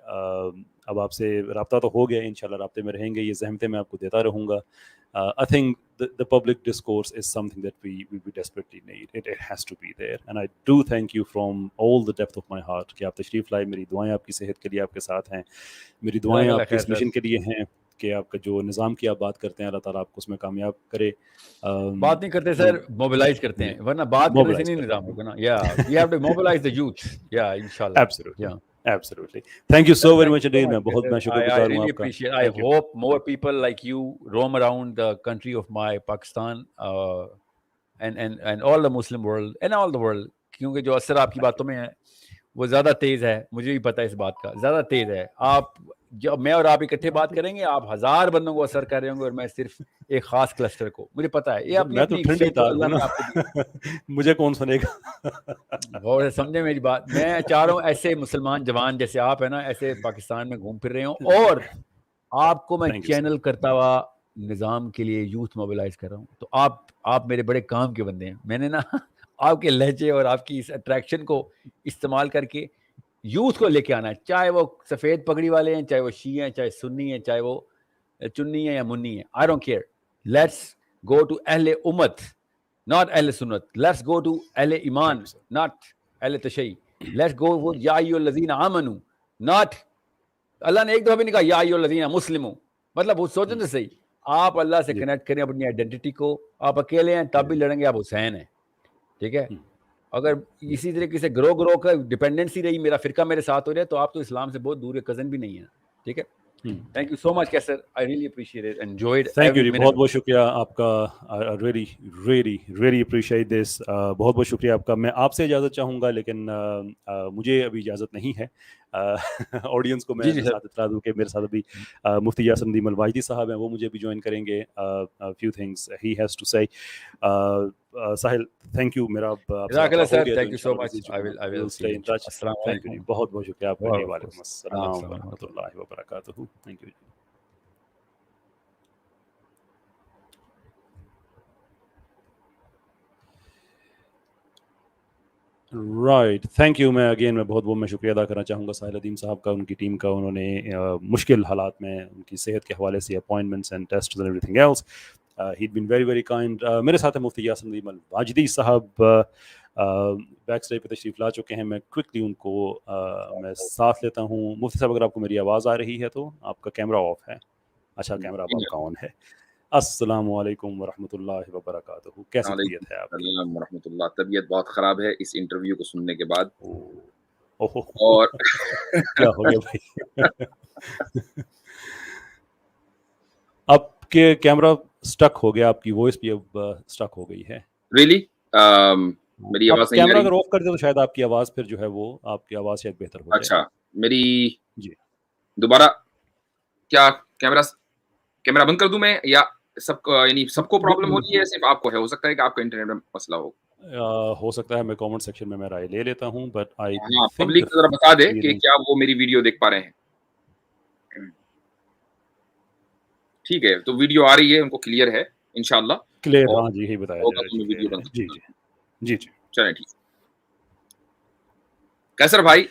اب آپ سے رابطہ تو ہو گیا, انشاءاللہ رابطے میں رہیں گے, یہ زحمتیں میں آپ کو دیتا رہوں گا. I think the public discourse is something that we desperately need. It has to be there. And I do thank you from all the depth of my heart کہ آپ تشریف لائے. میری دعائیں آپ کی صحت کے لیے آپ کے ساتھ ہیں, میری دعائیں آپ کے اس مشن کے لیے ہیں کہ آپ کا جو نظام کی آپ بات کرتے ہیں اللہ تعالیٰ آپ کو اس میں کامیاب کرے. بات نہیں کرتے سر, موبلائز کرتے ہیں, ورنہ بات کرنے سے نہیں نظام ہوگا نا. We have to mobilize the youth. Inshallah. Absolutely. Absolutely. Thank you so very much indeed. میں بہت شکر گزار ہوں آپ کا. I hope more people like you roam around the country of my Pakistan and all the Muslim world and all the world, کیونکہ جو اثر آپ کی باتوں میں ہے وہ زیادہ تیز ہے, مجھے بھی پتہ ہے اس بات کا, زیادہ تیز ہے. آپ جب میں اور آپ اکٹھے بات کریں گے آپ 1000 بندوں کو اثر کر رہے ہوں گے, اور میں صرف ایک خاص کلسٹر کو. مجھے پتا ہے یہ میں تو ٹھنڈی اللہ نے آپ کو, مجھے کون سنے گا. غور سے سمجھے میری بات. میں چاہ رہا ہوں ایسے مسلمان جوان جیسے آپ ہیں نا, ایسے پاکستان میں گھوم پھر رہے ہوں, اور آپ کو میں چینل کرتا ہوا نظام کے لیے یوتھ موبلائز کر رہا ہوں. تو آپ میرے بڑے کام کے بندے ہیں. میں نے نا آپ کے لہجے اور آپ کی اس اٹریکشن کو استعمال کر کے یوتھ کو لے کے آنا ہے, چاہے وہ سفید پگڑی والے ہیں, چاہے وہ شیعہ ہیں, چاہے سنی ہیں, چاہے وہ چنی ہیں یا منی ہیں. I don't care. Let's go to اہل امت not Ahl Sunnat. Let's go to Ahl Iman, not Ahl Tashayyi. Let's go with Ya ayyuhallazina amanu, not اللہ نے ایک دفعہ بھی نہیں کہا یا ایھا مسلموں. مطلب وہ سوچیں تو صحیح, آپ اللہ سے کنیکٹ کریں اپنی آئیڈینٹی کو. آپ اکیلے ہیں تب بھی لڑیں گے, آپ حسین ہیں, ٹھیک ہے. اگر اسی طریقے سے گروہ کا ڈپینڈنسی رہی, میرا فرقہ میرے ساتھ ہو رہا ہے, تو آپ تو اسلام سے بہت دور ہے, کزن بھی نہیں ہے, ٹھیک ہے. Thank you so much Qaiser, I really appreciate it, enjoyed. Thank you جی, بہت بہت شکریہ آپ کا, really really really appreciate this. بہت بہت شکریہ آپ کا. میں آپ سے اجازت چاہوں گا, لیکن مجھے ابھی اجازت نہیں ہے. آڈینس کو میں ساتھ اطلاع دوں کہ میرے ساتھ ابھی مفتی یاسر ندیم الواجدی صاحب ہیں, وہ مجھے بھی جوائن کریں گے. Few things he has to say. Sahil thank you, میرا thank you so much. I will stay in touch. Thank you جی, بہت بہت شکریہ آپ کا. وعلیکم السلام ورحمۃ اللہ وبرکاتہ. Thank you. Right, thank you. میں اگین میں بہت شکریہ ادا کرنا چاہوں گا ساحل ندیم صاحب کا, ان کی ٹیم کا. انہوں نے مشکل حالات میں ان کی صحت کے حوالے سے appointments and test and everything else, he been very very kind. میرے ساتھ مفتی یاسر ندیم الواجدی صاحب بیک اسٹیج پہ تشریف لا چکے ہیں. میں کوئکلی ان کو میں ساتھ لیتا ہوں. مفتی صاحب اگر آپ کو میری آواز آ رہی ہے تو آپ کا کیمرہ آف ہے. اچھا, کیمرہ اب آپ کا آن ہے. السلام علیکم ورحمۃ اللہ وبرکاتہ. کیسی طبیعت ہے آپ کی؟ السلام ورحمۃ اللہ. طبیعت بہت خراب ہے اس انٹرویو کو سننے کے بعد. اور کیا ہو گیا بھائی؟ آپ کے کیمرہ سٹک ہو گیا, آپ کی وائس بھی اب سٹک ہو گئی ہے. ریئلی میری آواز نہیں آ رہی؟ کیمرہ اگر آف کر دے تو شاید آپ کی آواز پھر جو ہے وہ آپ کی آواز شاید بہتر ہو جائے. اچھا, میری جی دوبارہ کیا کیمرہ بند کر دوں میں, یا سب کو, یعنی سب کو پرابلم ہو رہی ہے, صرف آپ کو ہے؟ ہو سکتا ہے کہ آپ کا انٹرنیٹ میں مسئلہ ہو سکتا ہے. میں کامنٹ سیکشن میں رائے لے لیتا ہوں, بٹ آئی پبلک ذرا بتا دے کہ کیا وہ میری ویڈیو دیکھ پا رہے ہیں. ٹھیک ہے, تو ویڈیو آ رہی ہے, ان کو کلیئر ہے انشاءاللہ. کلیئر, ہاں جی, یہی بتایا جی جی جی جی. چلیں ٹھیک. کیسر بھائی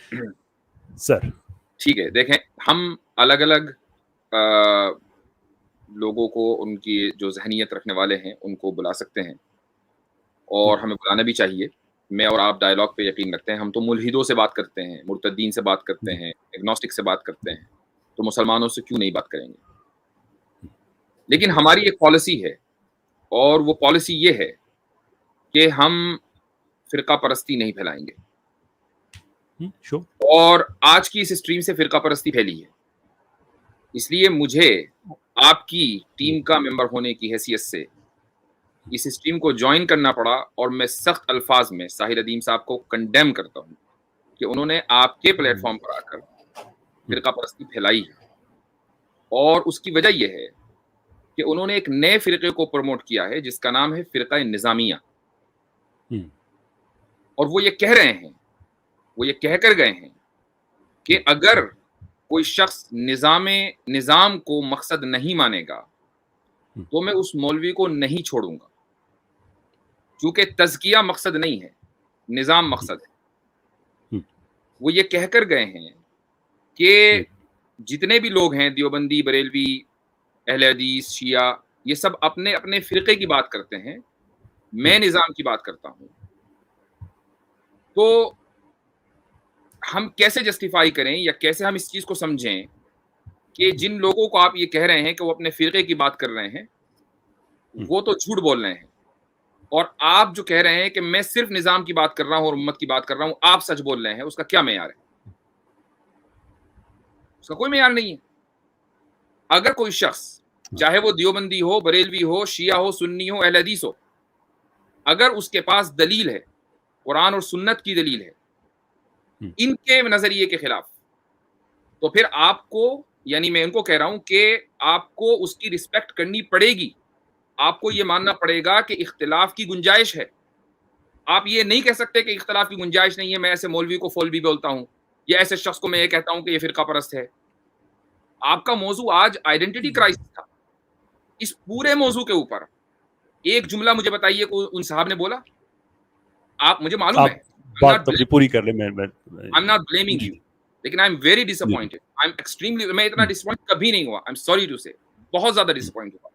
سر, ٹھیک ہے, دیکھیں ہم الگ الگ لوگوں کو, ان کی جو ذہنیت رکھنے والے ہیں ان کو بلا سکتے ہیں, اور ہمیں بلانا بھی چاہیے. میں اور آپ ڈائلاگ پہ یقین رکھتے ہیں. ہم تو ملحدوں سے بات کرتے ہیں, مرتدین سے بات کرتے ہیں, ایگنوسٹک سے بات کرتے ہیں, تو مسلمانوں سے کیوں نہیں بات کریں گے؟ لیکن ہماری ایک پالیسی ہے, اور وہ پالیسی یہ ہے کہ ہم فرقہ پرستی نہیں پھیلائیں گے. اور آج کی اس اسٹریم سے فرقہ پرستی پھیلی ہے, اس لیے مجھے آپ کی ٹیم کا ممبر ہونے کی حیثیت سے اس اسٹریم کو جوائن کرنا پڑا, اور میں سخت الفاظ میں ساحل ندیم صاحب کو کنڈیم کرتا ہوں کہ انہوں نے آپ کے پلیٹ فارم پر آ کر فرقہ پرستی پھیلائی ہے. اور اس کی وجہ یہ ہے کہ انہوں نے ایک نئے فرقے کو پروموٹ کیا ہے جس کا نام ہے فرقہ نظامیہ. اور وہ یہ کہہ رہے ہیں, وہ یہ کہہ کر گئے ہیں کہ اگر کوئی شخص نظام کو مقصد نہیں مانے گا تو میں اس مولوی کو نہیں چھوڑوں گا, کیونکہ تزکیہ مقصد نہیں ہے, نظام مقصد ہے. وہ یہ کہہ کر گئے ہیں کہ جتنے بھی لوگ ہیں, دیوبندی, بریلوی, اہل حدیث, شیعہ, یہ سب اپنے اپنے فرقے کی بات کرتے ہیں, میں نظام کی بات کرتا ہوں. تو ہم کیسے جسٹیفائی کریں یا کیسے ہم اس چیز کو سمجھیں کہ جن لوگوں کو آپ یہ کہہ رہے ہیں کہ وہ اپنے فرقے کی بات کر رہے ہیں, وہ تو جھوٹ بول رہے ہیں, اور آپ جو کہہ رہے ہیں کہ میں صرف نظام کی بات کر رہا ہوں اور امت کی بات کر رہا ہوں, آپ سچ بول رہے ہیں. اس کا کیا معیار ہے؟ اس کا کوئی معیار نہیں ہے. اگر کوئی شخص, چاہے وہ دیوبندی ہو, بریلوی ہو, شیعہ ہو, سنی ہو, اہل حدیث ہو, اگر اس کے پاس دلیل ہے, قرآن اور سنت کی دلیل ہے ان کے نظریے کے خلاف, تو پھر آپ کو, یعنی میں ان کو کہہ رہا ہوں کہ آپ کو اس کی رسپیکٹ کرنی پڑے گی. آپ کو یہ ماننا پڑے گا کہ اختلاف کی گنجائش ہے. آپ یہ نہیں کہہ سکتے کہ اختلاف کی گنجائش نہیں ہے, میں ایسے مولوی کو فولوی بولتا ہوں, یا ایسے شخص کو میں یہ کہتا ہوں کہ یہ فرقہ پرست ہے. آپ کا موضوع آج آئیڈینٹی کرائسس تھا. اس پورے موضوع کے اوپر ایک جملہ مجھے بتائیے کوئی ان صاحب نے بولا؟ آپ, مجھے معلوم ہے بات پوری کر لیں, I'm not blaming you, لیکن I'm very disappointed. I'm extremely, میں اتنا ڈسپوائنٹ کبھی نہیں ہوا. I'm sorry to say, بہت زیادہ ڈسپوائنٹ ہوا.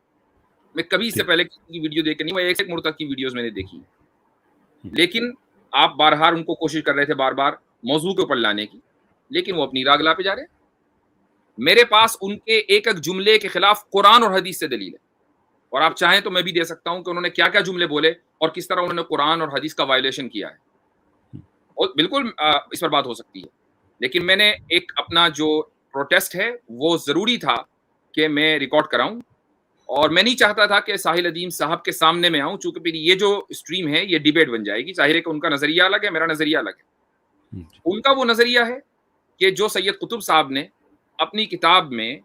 میں کبھی اس سے پہلے کسی کی ویڈیو دیکھ کے نہیں، وہ ایک مرتد کی ویڈیوز میں نے دیکھی، لیکن آپ بارہار ان کو کوشش کر رہے تھے بار بار موضوع کے اوپر لانے کی، لیکن وہ اپنی راگ لا پہ جا رہے ہیں. میرے پاس ان کے ایک ایک جملے کے خلاف قرآن اور حدیث سے دلیل ہے، اور آپ چاہیں تو میں بھی دے سکتا ہوں کہ انہوں نے کیا کیا جملے بولے اور کس طرح انہوں نے قرآن اور حدیث کا وائلیشن کیا ہے، اور بالکل اس پر بات ہو سکتی ہے. لیکن میں نے ایک اپنا جو پروٹیسٹ ہے وہ ضروری تھا کہ میں ریکارڈ کراؤں، اور میں نہیں چاہتا تھا کہ ساحل ادیم صاحب کے سامنے میں آؤں، چونکہ پھر یہ جو اسٹریم ہے یہ ڈیبیٹ بن جائے گی. ظاہر ہے کہ ان کا نظریہ الگ ہے، میرا نظریہ الگ ہے. ان کا وہ نظریہ ہے کہ جو سید قطب صاحب نے اپنی کتاب میں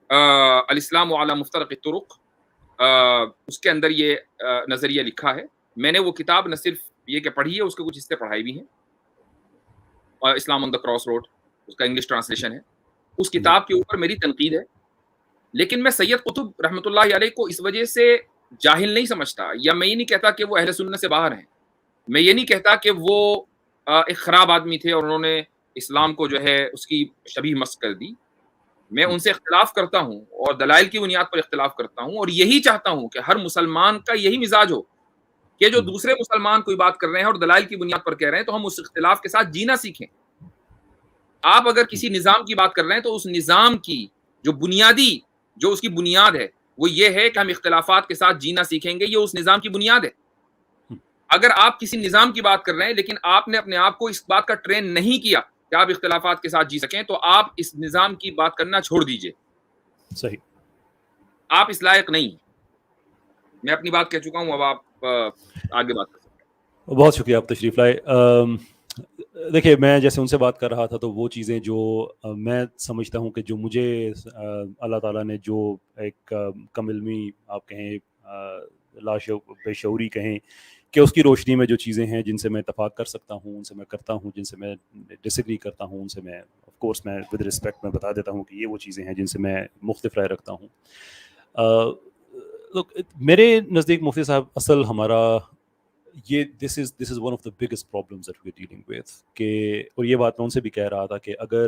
الاسلام علی مفترق الطرق اس کے اندر یہ نظریہ لکھا ہے. میں نے وہ کتاب نہ صرف یہ کہ پڑھی ہے، اس کے کچھ حصے پڑھائی بھی ہیں. اسلام آن دا کراس روڈ اس کا انگلش ٹرانسلیشن ہے. اس کتاب کے اوپر میری تنقید ہے، لیکن میں سید قطب رحمۃ اللہ علیہ کو اس وجہ سے جاہل نہیں سمجھتا، یا میں یہ نہیں کہتا کہ وہ اہل سنت سے باہر ہیں. میں یہ نہیں کہتا کہ وہ ایک خراب آدمی تھے اور انہوں نے اسلام کو جو ہے اس کی شبیہ مسخ کر دی. میں ان سے اختلاف کرتا ہوں اور دلائل کی بنیاد پر اختلاف کرتا ہوں، اور یہی چاہتا ہوں کہ ہر مسلمان کا یہی مزاج ہو کہ جو دوسرے مسلمان کوئی بات کر رہے ہیں اور دلائل کی بنیاد پر کہہ رہے ہیں تو ہم اس اختلاف کے ساتھ جینا سیکھیں. آپ اگر کسی نظام کی بات کر رہے ہیں تو اس نظام کی جو بنیادی جو اس کی بنیاد ہے وہ یہ ہے کہ ہم اختلافات کے ساتھ جینا سیکھیں گے. یہ اس نظام کی بنیاد ہے. اگر آپ کسی نظام کی بات کر رہے ہیں لیکن آپ نے اپنے آپ کو اس بات کا ٹرین نہیں کیا کہ آپ اختلافات کے ساتھ جی سکیں، تو آپ اس نظام کی بات کرنا چھوڑ دیجئے. صحیح، آپ اس لائق نہیں. میں اپنی بات کہہ چکا ہوں، اب آپ آگے بات کر سکتے ہیں. بہت شکریہ آپ تشریف لائے. دیکھیے، میں جیسے ان سے بات کر رہا تھا تو وہ چیزیں جو میں سمجھتا ہوں کہ جو مجھے اللہ تعالیٰ نے جو ایک کم علمی آپ کہیں بے شعوری کہیں کہ اس کی روشنی میں جو چیزیں ہیں جن سے میں اتفاق کر سکتا ہوں ان سے میں کرتا ہوں، جن سے میں ڈس ایگری کرتا ہوں ان سے میں آف کورس میں ود رسپیکٹ میں بتا دیتا ہوں کہ یہ وہ چیزیں ہیں جن سے میں مختلف رائے رکھتا ہوں. میرے نزدیک مفتی صاحب اصل ہمارا یہ this is one of the biggest problems that we are dealing with, کہ اور یہ بات میں ان سے بھی کہہ رہا تھا کہ اگر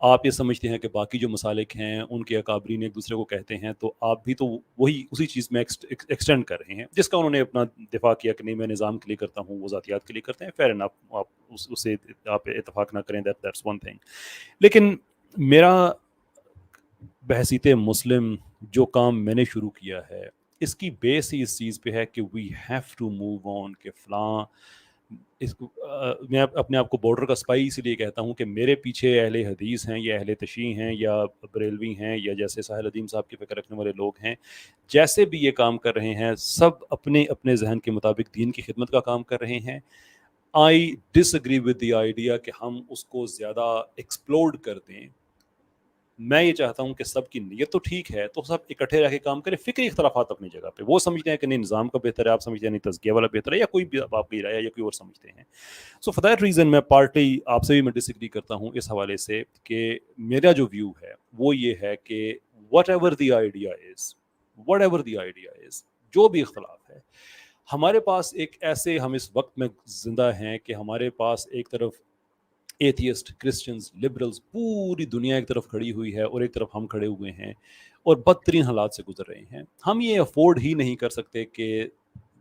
آپ یہ سمجھتے ہیں کہ باقی جو مسالک ہیں ان کے اکابرین ایک دوسرے کو کہتے ہیں تو آپ بھی تو وہی اسی چیز میں ایکسٹینڈ کر رہے ہیں جس کا انہوں نے اپنا دفاع کیا کہ نہیں میں نظام کے لیے کرتا ہوں، وہ ذاتیات کے لیے کرتے ہیں. فیئر انف، آپ اسے آپ اتفاق نہ کریں، دیٹس ون تھنگ. لیکن میرا بحیثیت مسلم جو کام میں نے شروع کیا ہے اس کی بیس ہی اس چیز پہ ہے کہ we have to move on, کہ فلاں میں اپنے آپ کو بارڈر کا سپاہی اسی لیے کہتا ہوں کہ میرے پیچھے اہل حدیث ہیں یا اہل تشیع ہیں یا بریلوی ہیں یا جیسے ساحل ادیم صاحب کی فکر رکھنے والے لوگ ہیں، جیسے بھی یہ کام کر رہے ہیں سب اپنے اپنے ذہن کے مطابق دین کی خدمت کا کام کر رہے ہیں. آئی ڈس ایگری ود دی آئیڈیا کہ ہم اس کو زیادہ ایکسپلورڈ کر دیں. میں یہ چاہتا ہوں کہ سب کی نیت تو ٹھیک ہے تو سب اکٹھے رہ کے کام کریں. فکری اختلافات اپنی جگہ پہ، وہ سمجھتے ہیں کہ نہیں نظام کا بہتر ہے، آپ سمجھتے ہیں نہیں تزکیہ والا بہتر ہے، یا کوئی بھی آپ کی رائے یا کوئی اور سمجھتے ہیں. سو فار دیٹ ریزن میں پارٹی آپ سے بھی میں ڈس ایگری کرتا ہوں اس حوالے سے کہ میرا جو ویو ہے وہ یہ ہے کہ what ever the idea is, جو بھی اختلاف ہے، ہمارے پاس ایک ایسے ہم اس وقت میں زندہ ہیں کہ ہمارے پاس ایک طرف ایتھیسٹ، کرسچنز، لبرلز، پوری دنیا ایک طرف کھڑی ہوئی ہے اور ایک طرف ہم کھڑے ہوئے ہیں اور بدترین حالات سے گزر رہے ہیں. ہم یہ افورڈ ہی نہیں کر سکتے کہ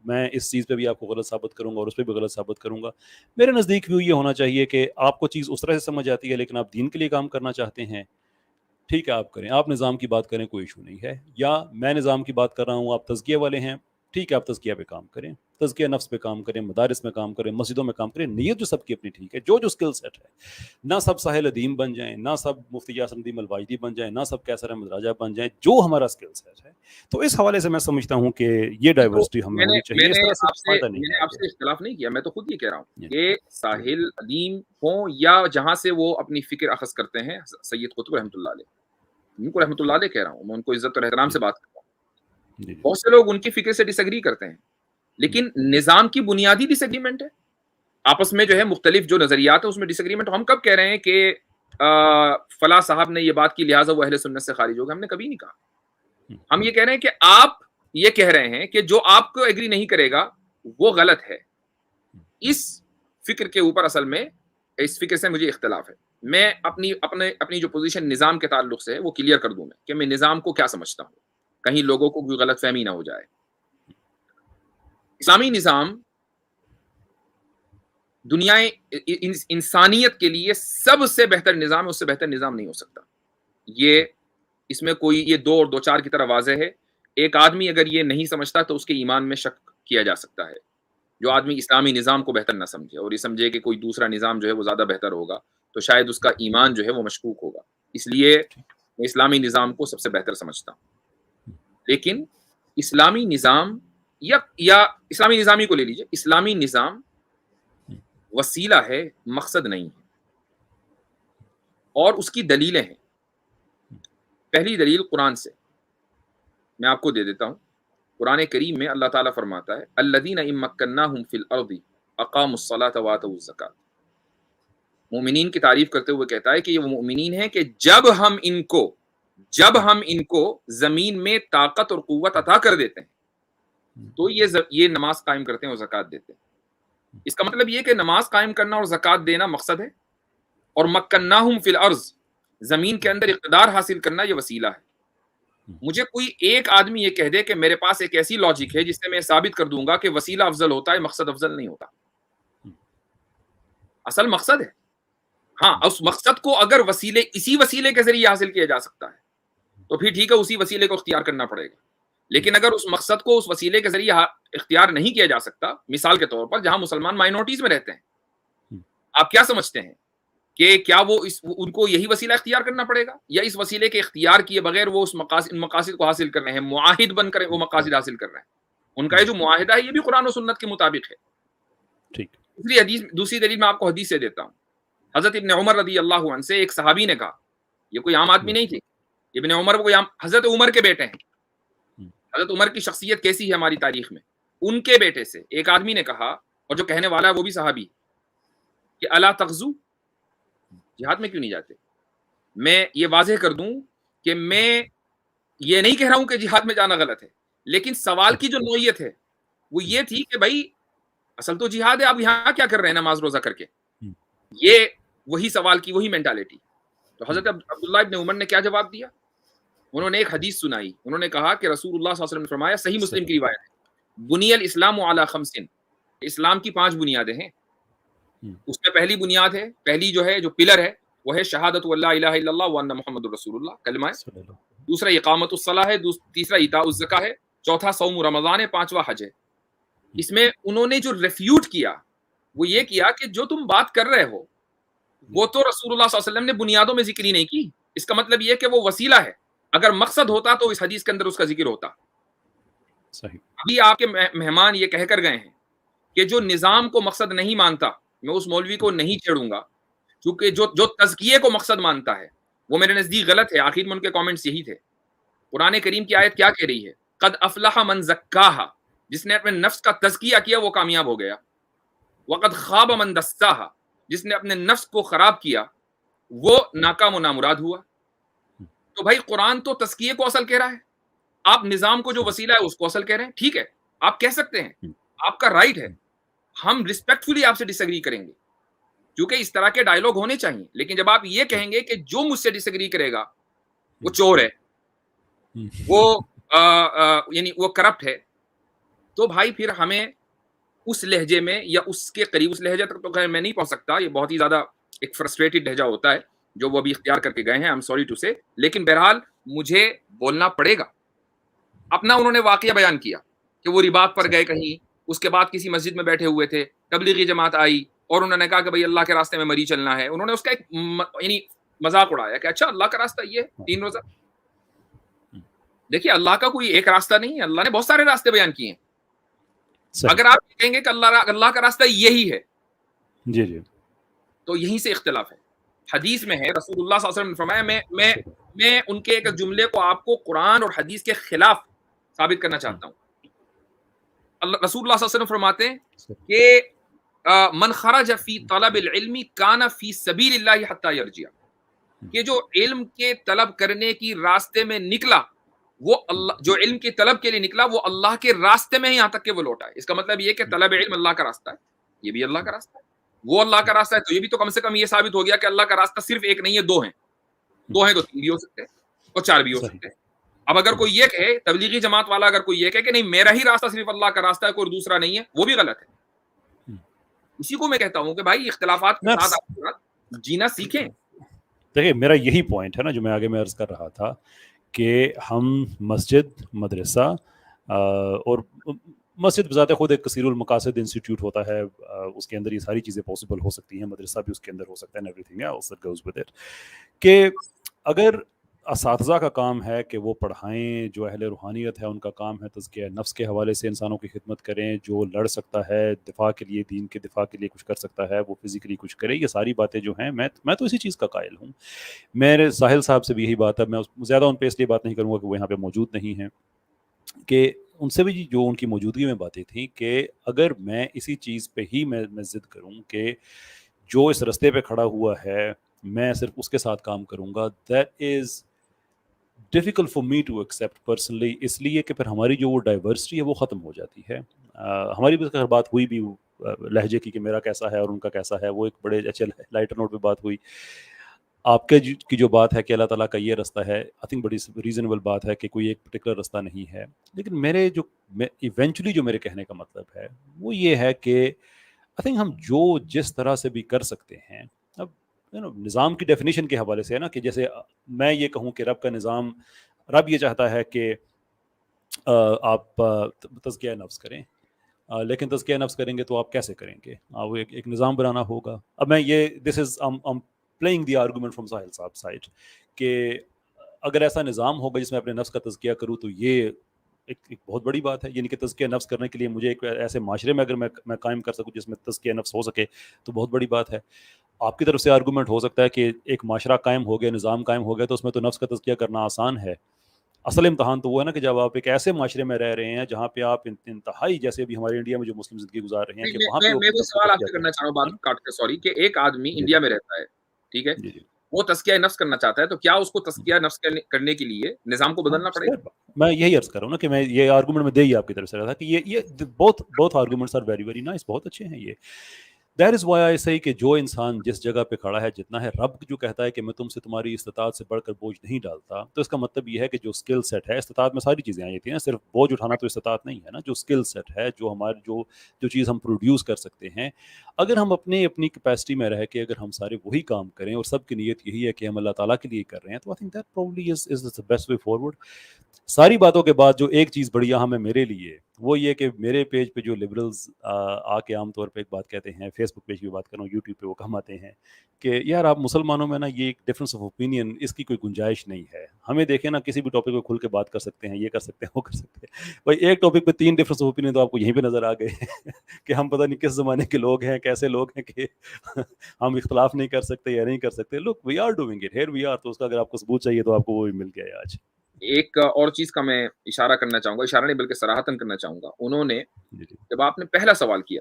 میں اس چیز پہ بھی آپ کو غلط ثابت کروں گا اور اس پہ بھی غلط ثابت کروں گا. میرے نزدیک ویو یہ ہونا چاہیے کہ آپ کو چیز اس طرح سے سمجھ آتی ہے لیکن آپ دین کے لیے کام کرنا چاہتے ہیں، ٹھیک ہے آپ کریں. آپ نظام کی بات کریں، کوئی ایشو نہیں ہے. یا میں نظام کی بات کر رہا ہوں، آپ تزکیہ والے ہیں، ٹھیک ہے آپ تزکیہ پہ کام کریں، تزکیہ نفس پہ کام کریں، مدارس میں کام کریں، مسجدوں میں کام کریں. نیت جو سب کی اپنی ٹھیک ہے، جو اسکل سیٹ ہے. نہ سب ساحل ادیم بن جائیں، نہ سب مفتی یاسر الدین الواجدی بن جائیں، نہ سب کیسر احمد راجہ بن جائیں، جو ہمارا اسکل سیٹ ہے. تو اس حوالے سے میں سمجھتا ہوں کہ یہ ڈائیورسٹی ہمیں ہونی چاہیے. میں نے آپ سے اختلاف نہیں کیا، میں تو خود یہ کہہ رہا ہوں کہ ساحل ادیم ہوں یا جہاں سے وہ اپنی فکر اخذ کرتے ہیں، سید قطب رحمۃ اللہ علیہ، ان کو رحمۃ اللہ علیہ کہہ رہا ہوں، میں ان کو عزت اور احترام سے بات کرتا ہوں. بہت سے لوگ ان کی فکر سے ڈس ایگری کرتے ہیں، لیکن نظام کی بنیادی ڈس ایگریمنٹ ہے. آپس میں جو ہے مختلف جو نظریات ہیں اس میں ڈس ایگریمنٹ. ہم کب کہہ رہے ہیں کہ فلاں صاحب نے یہ بات کی لہٰذا وہ اہل سنت سے خارج ہو گئے؟ ہم نے کبھی نہیں کہا. ہم یہ کہہ رہے ہیں کہ آپ یہ کہہ رہے ہیں کہ جو آپ کو ایگری نہیں کرے گا وہ غلط ہے. اس فکر کے اوپر اصل میں اس فکر سے مجھے اختلاف ہے. میں اپنی جو پوزیشن نظام کے تعلق سے ہے وہ کلیئر کر دوں میں کہ میں نظام کو کیا سمجھتا ہوں. کہیں لوگوں کو کوئی غلط فہمی نہ ہو جائے. اسلامی نظام دنیا انسانیت کے لیے سب سے بہتر نظام ہے، اس سے بہتر نظام نہیں ہو سکتا. یہ اس میں کوئی یہ 2 اور 2 4 کی طرح واضح ہے. ایک آدمی اگر یہ نہیں سمجھتا تو اس کے ایمان میں شک کیا جا سکتا ہے. جو آدمی اسلامی نظام کو بہتر نہ سمجھے اور یہ سمجھے کہ کوئی دوسرا نظام جو ہے وہ زیادہ بہتر ہوگا تو شاید اس کا ایمان جو ہے وہ مشکوک ہوگا. اس لیے میں اسلامی نظام کو سب سے بہتر سمجھتا ہوں. لیکن اسلامی نظام یا اسلامی نظامی کو لے لیجئے، اسلامی نظام وسیلہ ہے، مقصد نہیں ہے. اور اس کی دلیلیں ہیں. پہلی دلیل قرآن سے میں آپ کو دے دیتا ہوں. قرآن کریم میں اللہ تعالیٰ فرماتا ہے الذین ان مکناہم فی الارض اقاموا الصلاۃ وآتوا الزکاۃ. مومنین کی تعریف کرتے ہوئے کہتا ہے کہ یہ وہ مومنین ہیں کہ جب ہم ان کو زمین میں طاقت اور قوت عطا کر دیتے ہیں تو یہ نماز قائم کرتے ہیں اور زکوٰۃ دیتے ہیں. اس کا مطلب یہ کہ نماز قائم کرنا اور زکوٰۃ دینا مقصد ہے، اور مکناہم فی الارض زمین کے اندر اقتدار حاصل کرنا یہ وسیلہ ہے. مجھے کوئی ایک آدمی یہ کہہ دے کہ میرے پاس ایک ایسی لاجک ہے جس سے میں ثابت کر دوں گا کہ وسیلہ افضل ہوتا ہے، مقصد افضل نہیں ہوتا. اصل مقصد ہے. ہاں اس مقصد کو اگر اسی وسیلے کے ذریعے حاصل کیا جا سکتا ہے تو پھر ٹھیک ہے، اسی وسیلے کو اختیار کرنا پڑے گا. لیکن اگر اس مقصد کو اس وسیلے کے ذریعے اختیار نہیں کیا جا سکتا، مثال کے طور پر جہاں مسلمان مائنورٹیز میں رہتے ہیں، آپ کیا سمجھتے ہیں کہ کیا وہ ان کو یہی وسیلہ اختیار کرنا پڑے گا، یا اس وسیلے کے اختیار کیے بغیر وہ اس مقاصد کو حاصل کر رہے ہیں، معاہد بن کر وہ مقاصد حاصل کر رہے ہیں؟ ان کا یہ جو معاہدہ ہے یہ بھی قرآن و سنت کے مطابق ہے. ٹھیک. دوسری دلیل میں آپ کو حدیث سے دیتا ہوں. حضرت ابن عمر رضی اللہ عنہ سے ایک صحابی نے کہا، یہ کوئی عام آدمی نہیں تھے، ابن عمر کوئی حضرت عمر کے بیٹے ہیں. حضرت عمر کی شخصیت کیسی ہے ہماری تاریخ میں. ان کے بیٹے سے ایک آدمی نے کہا، اور جو کہنے والا ہے وہ بھی صحابی، کہ الا تغزو، جہاد میں کیوں نہیں جاتے؟ میں یہ واضح کر دوں کہ میں یہ نہیں کہہ رہا ہوں کہ جہاد میں جانا غلط ہے، لیکن سوال کی جو نوعیت ہے وہ یہ تھی کہ بھائی اصل تو جہاد ہے، آپ یہاں کیا کر رہے ہیں نماز روزہ کر کے؟ یہ وہی سوال کی وہی مینٹالٹی. تو حضرت عبداللہ ابن عمر نے کیا جواب دیا؟ انہوں نے ایک حدیث سنائی. انہوں نے کہا کہ رسول اللہ صلی اللہ علیہ وسلم نے فرمایا، صحیح مسلم کی روایت ہے، بنی الاسلام علی خمس، اسلام کی 5 بنیادیں ہیں. اس میں پہلی بنیاد ہے، پہلی جو ہے جو پلر ہے وہ ہے شہادت اللہ الہ الا اللہ وان محمد رسول اللہ، کلمہ ہے. دوسرا اقامت الصلاۃ ہے، تیسرا ایتاء الزکاۃ ہے، چوتھا صوم رمضان ہے، 5واں حج ہے. اس میں انہوں نے جو ریفیوٹ کیا وہ یہ کیا کہ جو تم بات کر رہے ہو وہ تو رسول اللہ صلی اللہ علیہ وسلم نے بنیادوں میں ذکر ہی نہیں کی. اس کا مطلب یہ کہ وہ وسیلہ ہے. اگر مقصد ہوتا تو اس حدیث کے اندر اس کا ذکر ہوتا. صحیح. ابھی آپ کے مہمان یہ کہہ کر گئے ہیں کہ جو نظام کو مقصد نہیں مانتا، میں اس مولوی کو نہیں چھیڑوں گا، کیونکہ جو تزکیے کو مقصد مانتا ہے وہ میرے نزدیک غلط ہے. آخر میں ان کے کامنٹس یہی تھے. قرآن کریم کی آیت کیا کہہ رہی ہے؟ قد افلح من زکاہا، جس نے اپنے نفس کا تزکیہ کیا وہ کامیاب ہو گیا. وقد خاب من دساہا، جس نے اپنے نفس کو خراب کیا وہ ناکام و نامراد ہوا. تو بھائی قرآن تو تزکیے کو اصل کہہ رہا ہے، آپ نظام کو جو وسیلہ ہے اس کو اصل کہہ رہے ہیں. ٹھیک ہے، آپ کہہ سکتے ہیں، آپ کا رائٹ ہے. ہم ریسپیکٹفلی آپ سے ڈس ایگری کریں گے کیونکہ اس طرح کے ڈائلاگ ہونے چاہیے. لیکن جب آپ یہ کہیں گے کہ جو مجھ سے ڈس ایگری کرے گا وہ چور ہے، وہ یعنی وہ کرپٹ ہے، تو بھائی پھر ہمیں اس لہجے میں یا اس کے قریب، اس لہجے تک تو خیر میں نہیں پہنچ سکتا، یہ بہت ہی زیادہ ایک فرسٹریٹڈ لہجہ ہوتا ہے جو وہ ابھی اختیار کر کے گئے ہیں. آئی ایم سوری ٹو سے، لیکن بہرحال مجھے بولنا پڑے گا. اپنا انہوں نے واقعہ بیان کیا کہ وہ رباط پر گئے کہیں، اس کے بعد کسی مسجد میں بیٹھے ہوئے تھے، تبلیغی جماعت آئی اور انہوں نے کہا کہ بھائی اللہ کے راستے میں مری چلنا ہے. انہوں نے اس کا ایک یعنی مذاق اڑایا کہ اچھا اللہ کا راستہ یہ ہے 3 روزہ. دیکھیے اللہ کا کوئی ایک راستہ نہیں ہے، اللہ نے بہت سارے راستے بیان کیے ہیں. اگر آپ کہیں گے کہ اللہ کا راستہ یہی ہے جی جی تو یہیں سے اختلاف ہے. حدیث میں ہے، رسول اللہ صلی اللہ علیہ وسلم نے فرمایا، میں ان کے ایک جملے کو آپ کو قرآن اور حدیث کے خلاف ثابت کرنا چاہتا ہوں. رسول اللہ صلی اللہ علیہ وسلم فرماتے ہیں کہ من خرج فی طلب العلم کان فی سبیل اللہ حتی یرجع، کہ جو علم کے طلب کرنے کی راستے میں نکلا، وہ اللہ جو علم کی طلب کے لیے نکلا وہ اللہ کے راستے میں ہی یہاں تک کہ وہ لوٹا ہے. اس کا مطلب یہ کہ طلب علم اللہ کا راستہ ہے، یہ بھی اللہ کا راستہ ہے، وہ اللہ کا راستہ ہے. تو یہ بھی تو کم سے کم یہ ثابت ہو گیا کہ اللہ کا راستہ صرف ایک نہیں ہے، 2 ہیں. 2 ہیں تو 3 بھی ہو سکتے ہیں اور 4 بھی ہو سکتے ہیں. اب اگر کوئی یہ کہے, تبلیغی جماعت والا اگر کوئی یہ کہے کہ نہیں میرا ہی راستہ صرف اللہ کا راستہ ہے, کوئی دوسرا نہیں ہے, وہ بھی غلط ہے. اسی کو میں کہتا ہوں کہ بھائی اختلافات کے ساتھ آپ جینا سیکھیں. دیکھیے میرا یہی پوائنٹ ہے نا جو میں آگے میں عرض کر رہا تھا کہ ہم مسجد, مدرسہ اور مسجد بذات خود ایک کثیر المقاصد انسٹیٹیوٹ ہوتا ہے, اس کے اندر یہ ساری چیزیں پاسبل ہو سکتی ہیں, مدرسہ بھی اس کے اندر ہو سکتا ہے, everything else that goes with it. کہ اگر اساتذہ کا کام ہے کہ وہ پڑھائیں, جو اہل روحانیت ہے ان کا کام ہے تزکیہ نفس کے حوالے سے انسانوں کی خدمت کریں, جو لڑ سکتا ہے دفاع کے لیے, دین کے دفاع کے لیے کچھ کر سکتا ہے وہ فزیکلی کچھ کرے, یہ ساری باتیں جو ہیں میں تو اسی چیز کا قائل ہوں. میرے ساحل صاحب سے بھی یہی بات ہے, میں زیادہ ان پہ اس لیے بات نہیں کروں گا کہ وہ یہاں پہ موجود نہیں ہیں, کہ ان سے بھی جو ان کی موجودگی میں باتیں تھیں کہ اگر میں اسی چیز پہ ہی میں ضد کروں کہ جو اس رستے پہ کھڑا ہوا ہے میں صرف اس کے ساتھ کام کروں گا, that is difficult for me to accept personally, اس لیے کہ پھر ہماری جو وہ ڈائیورسٹی ہے وہ ختم ہو جاتی ہے. ہماری بھی اگر بات ہوئی بھی لہجے کی کہ میرا کیسا ہے اور ان کا کیسا ہے, وہ ایک بڑے اچھے لائٹر نوٹ پہ بات ہوئی. آپ کے کی جو بات ہے کہ اللہ تعالیٰ کا یہ رستہ ہے, آئی تھنک بڑی ریزنیبل بات ہے کہ کوئی ایک پرٹیکولر رستہ نہیں ہے, لیکن میرے جو ایونچولی جو میرے کہنے کا مطلب ہے وہ یہ ہے کہ آئی تھنک ہم جو جس طرح سے بھی کر سکتے ہیں, اب نظام کی ڈیفینیشن کے حوالے سے ہے نا, کہ جیسے میں یہ کہوں کہ رب کا نظام, رب یہ چاہتا ہے کہ آپ تزکیہ نفس کریں, لیکن تزکیہ نفس کریں گے تو آپ کیسے کریں گے, وہ ایک نظام بنانا ہوگا. اب میں یہ this is playing the argument from Sahil صاحب سائڈ کہ اگر ایسا نظام ہوگا جس میں اپنے نفس کا تزکیہ کروں تو یہ ایک بہت بڑی بات ہے. یعنی کہ تزکیہ نفس کرنے کے لیے مجھے ایک ایسے معاشرے میں اگر میں قائم کر سکوں جس میں تزکیہ نفس ہو سکے تو بہت بڑی بات ہے. آپ کی طرف سے آرگومنٹ ہو سکتا ہے کہ ایک معاشرہ قائم ہو گیا, نظام قائم ہو گیا تو اس میں تو نفس کا تزکیہ کرنا آسان ہے. اصل امتحان تو وہ ہے نا کہ جب آپ ایک ایسے معاشرے میں رہ رہے ہیں جہاں پہ آپ انتہائی, جیسے ابھی ہمارے انڈیا میں جو مسلم زندگی گزار رہے ہیں, کہ وہاں پہ میں وہ سوال آپ سے کرنا چاہ رہا ہوں, بات کاٹ کے سوری, کہ ایک آدمی انڈیا میں رہتا ہے, ٹھیک ہے, وہ تزکیہ نفس کرنا چاہتا ہے, تو کیا اس کو تزکیہ نفس کرنے کے لیے نظام کو بدلنا پڑے گا؟ میں یہی عرض کر رہا ہوں نا کہ میں یہ آرگومنٹ میں دے ہی آپ کی طرف سے رہا تھا کہ یہ بہت arguments are very very nice, بہت اچھے ہیں یہ. دیٹ از وائی آئی سے کہ جو انسان جس جگہ پہ کھڑا ہے جتنا ہے, رب جو کہتا ہے کہ میں تم سے تمہاری استطاعت سے بڑھ کر بوجھ نہیں ڈالتا, تو اس کا مطلب یہ ہے کہ جو اسکل سیٹ ہے, استطاعت میں ساری چیزیں آئی تھیں نا, صرف بوجھ اٹھانا تو استطاعت نہیں ہے نا, جو اسکل سیٹ ہے, جو ہمارے جو چیز ہم پروڈیوس کر سکتے ہیں, اگر ہم اپنی کیپیسٹی میں رہ کے اگر ہم سارے وہی کام کریں اور سب کی نیت یہی ہے کہ ہم اللہ تعالیٰ کے لیے کر رہے ہیں, تو I think that probably is the best way forward. ساری باتوں کے بعد جو ایک چیز بڑی اہم ہے میرے لیے وہ یہ کہ میرے پیج پہ جو لبرلز آ کے عام طور پہ ایک بات کہتے ہیں, فیس بک پیج کی بات کروں, یوٹیوب پہ وہ کم آتے ہیں کہ یار آپ مسلمانوں میں نا یہ ایک ڈفرینس آف اوپینین, اس کی کوئی گنجائش نہیں ہے. ہمیں دیکھیں نا کسی بھی ٹاپک پہ کھل کے بات کر سکتے ہیں, یہ کر سکتے ہیں, وہ کر سکتے ہیں. بھائی ایک ٹاپک پہ 3 ڈفرینس آف اوپینین تو آپ کو یہیں پہ نظر آ گئے کہ ہم پتہ نہیں کس زمانے کے لوگ ہیں, کیسے لوگ ہیں کہ ہم اختلاف نہیں کر سکتے یا نہیں کر سکتے. Look we are doing it, here we are. تو اس کا اگر آپ کو ثبوت چاہیے تو آپ کو وہ بھی مل گیا ہے آج. ایک اور چیز کا میں اشارہ کرنا چاہوں گا, اشارہ نہیں بلکہ صراحتاً کرنا چاہوں گا. انہوں نے جب آپ نے پہلا سوال کیا,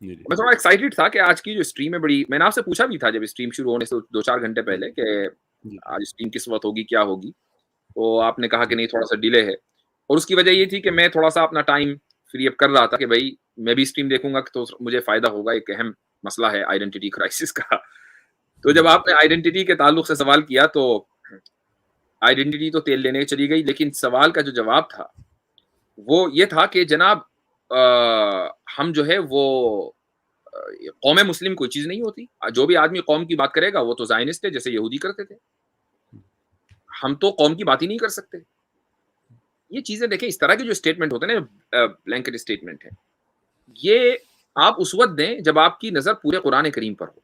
میں تھوڑا ایکسائٹیڈ تھا کہ آج کی جو اسٹریم ہے بڑی, میں نے آپ سے پوچھا بھی تھا جب اسٹریم شروع ہونے سے 2-4 گھنٹے پہلے کہ آج اسٹریم کس وقت ہوگی, کیا ہوگی, تو آپ نے کہا کہ نہیں تھوڑا سا ڈیلے ہے. اور اس کی وجہ یہ تھی کہ میں تھوڑا سا اپنا ٹائم فری اپ کر رہا تھا کہ بھائی میں بھی اسٹریم دیکھوں گا تو مجھے فائدہ ہوگا. ایک اہم مسئلہ ہے آئیڈینٹی کرائسس کا. تو جب آپ نے آئیڈینٹی کے تعلق سے سوال کیا تو آئیڈینٹی تو تیل لینے چلی گئی, لیکن سوال کا جو جواب تھا وہ یہ تھا کہ جناب ہم جو ہے وہ قوم مسلم کوئی چیز نہیں ہوتی. جو بھی آدمی قوم کی بات کرے گا وہ تو زائنسٹ ہے, جیسے یہودی کرتے تھے. ہم تو قوم کی بات ہی نہیں کر سکتے. یہ چیزیں دیکھیں, اس طرح کے جو اسٹیٹمنٹ ہوتے ہیں نا, بلینکٹ اسٹیٹمنٹ ہے, یہ آپ اس وقت دیں جب آپ کی نظر پورے قرآن کریم پر ہو.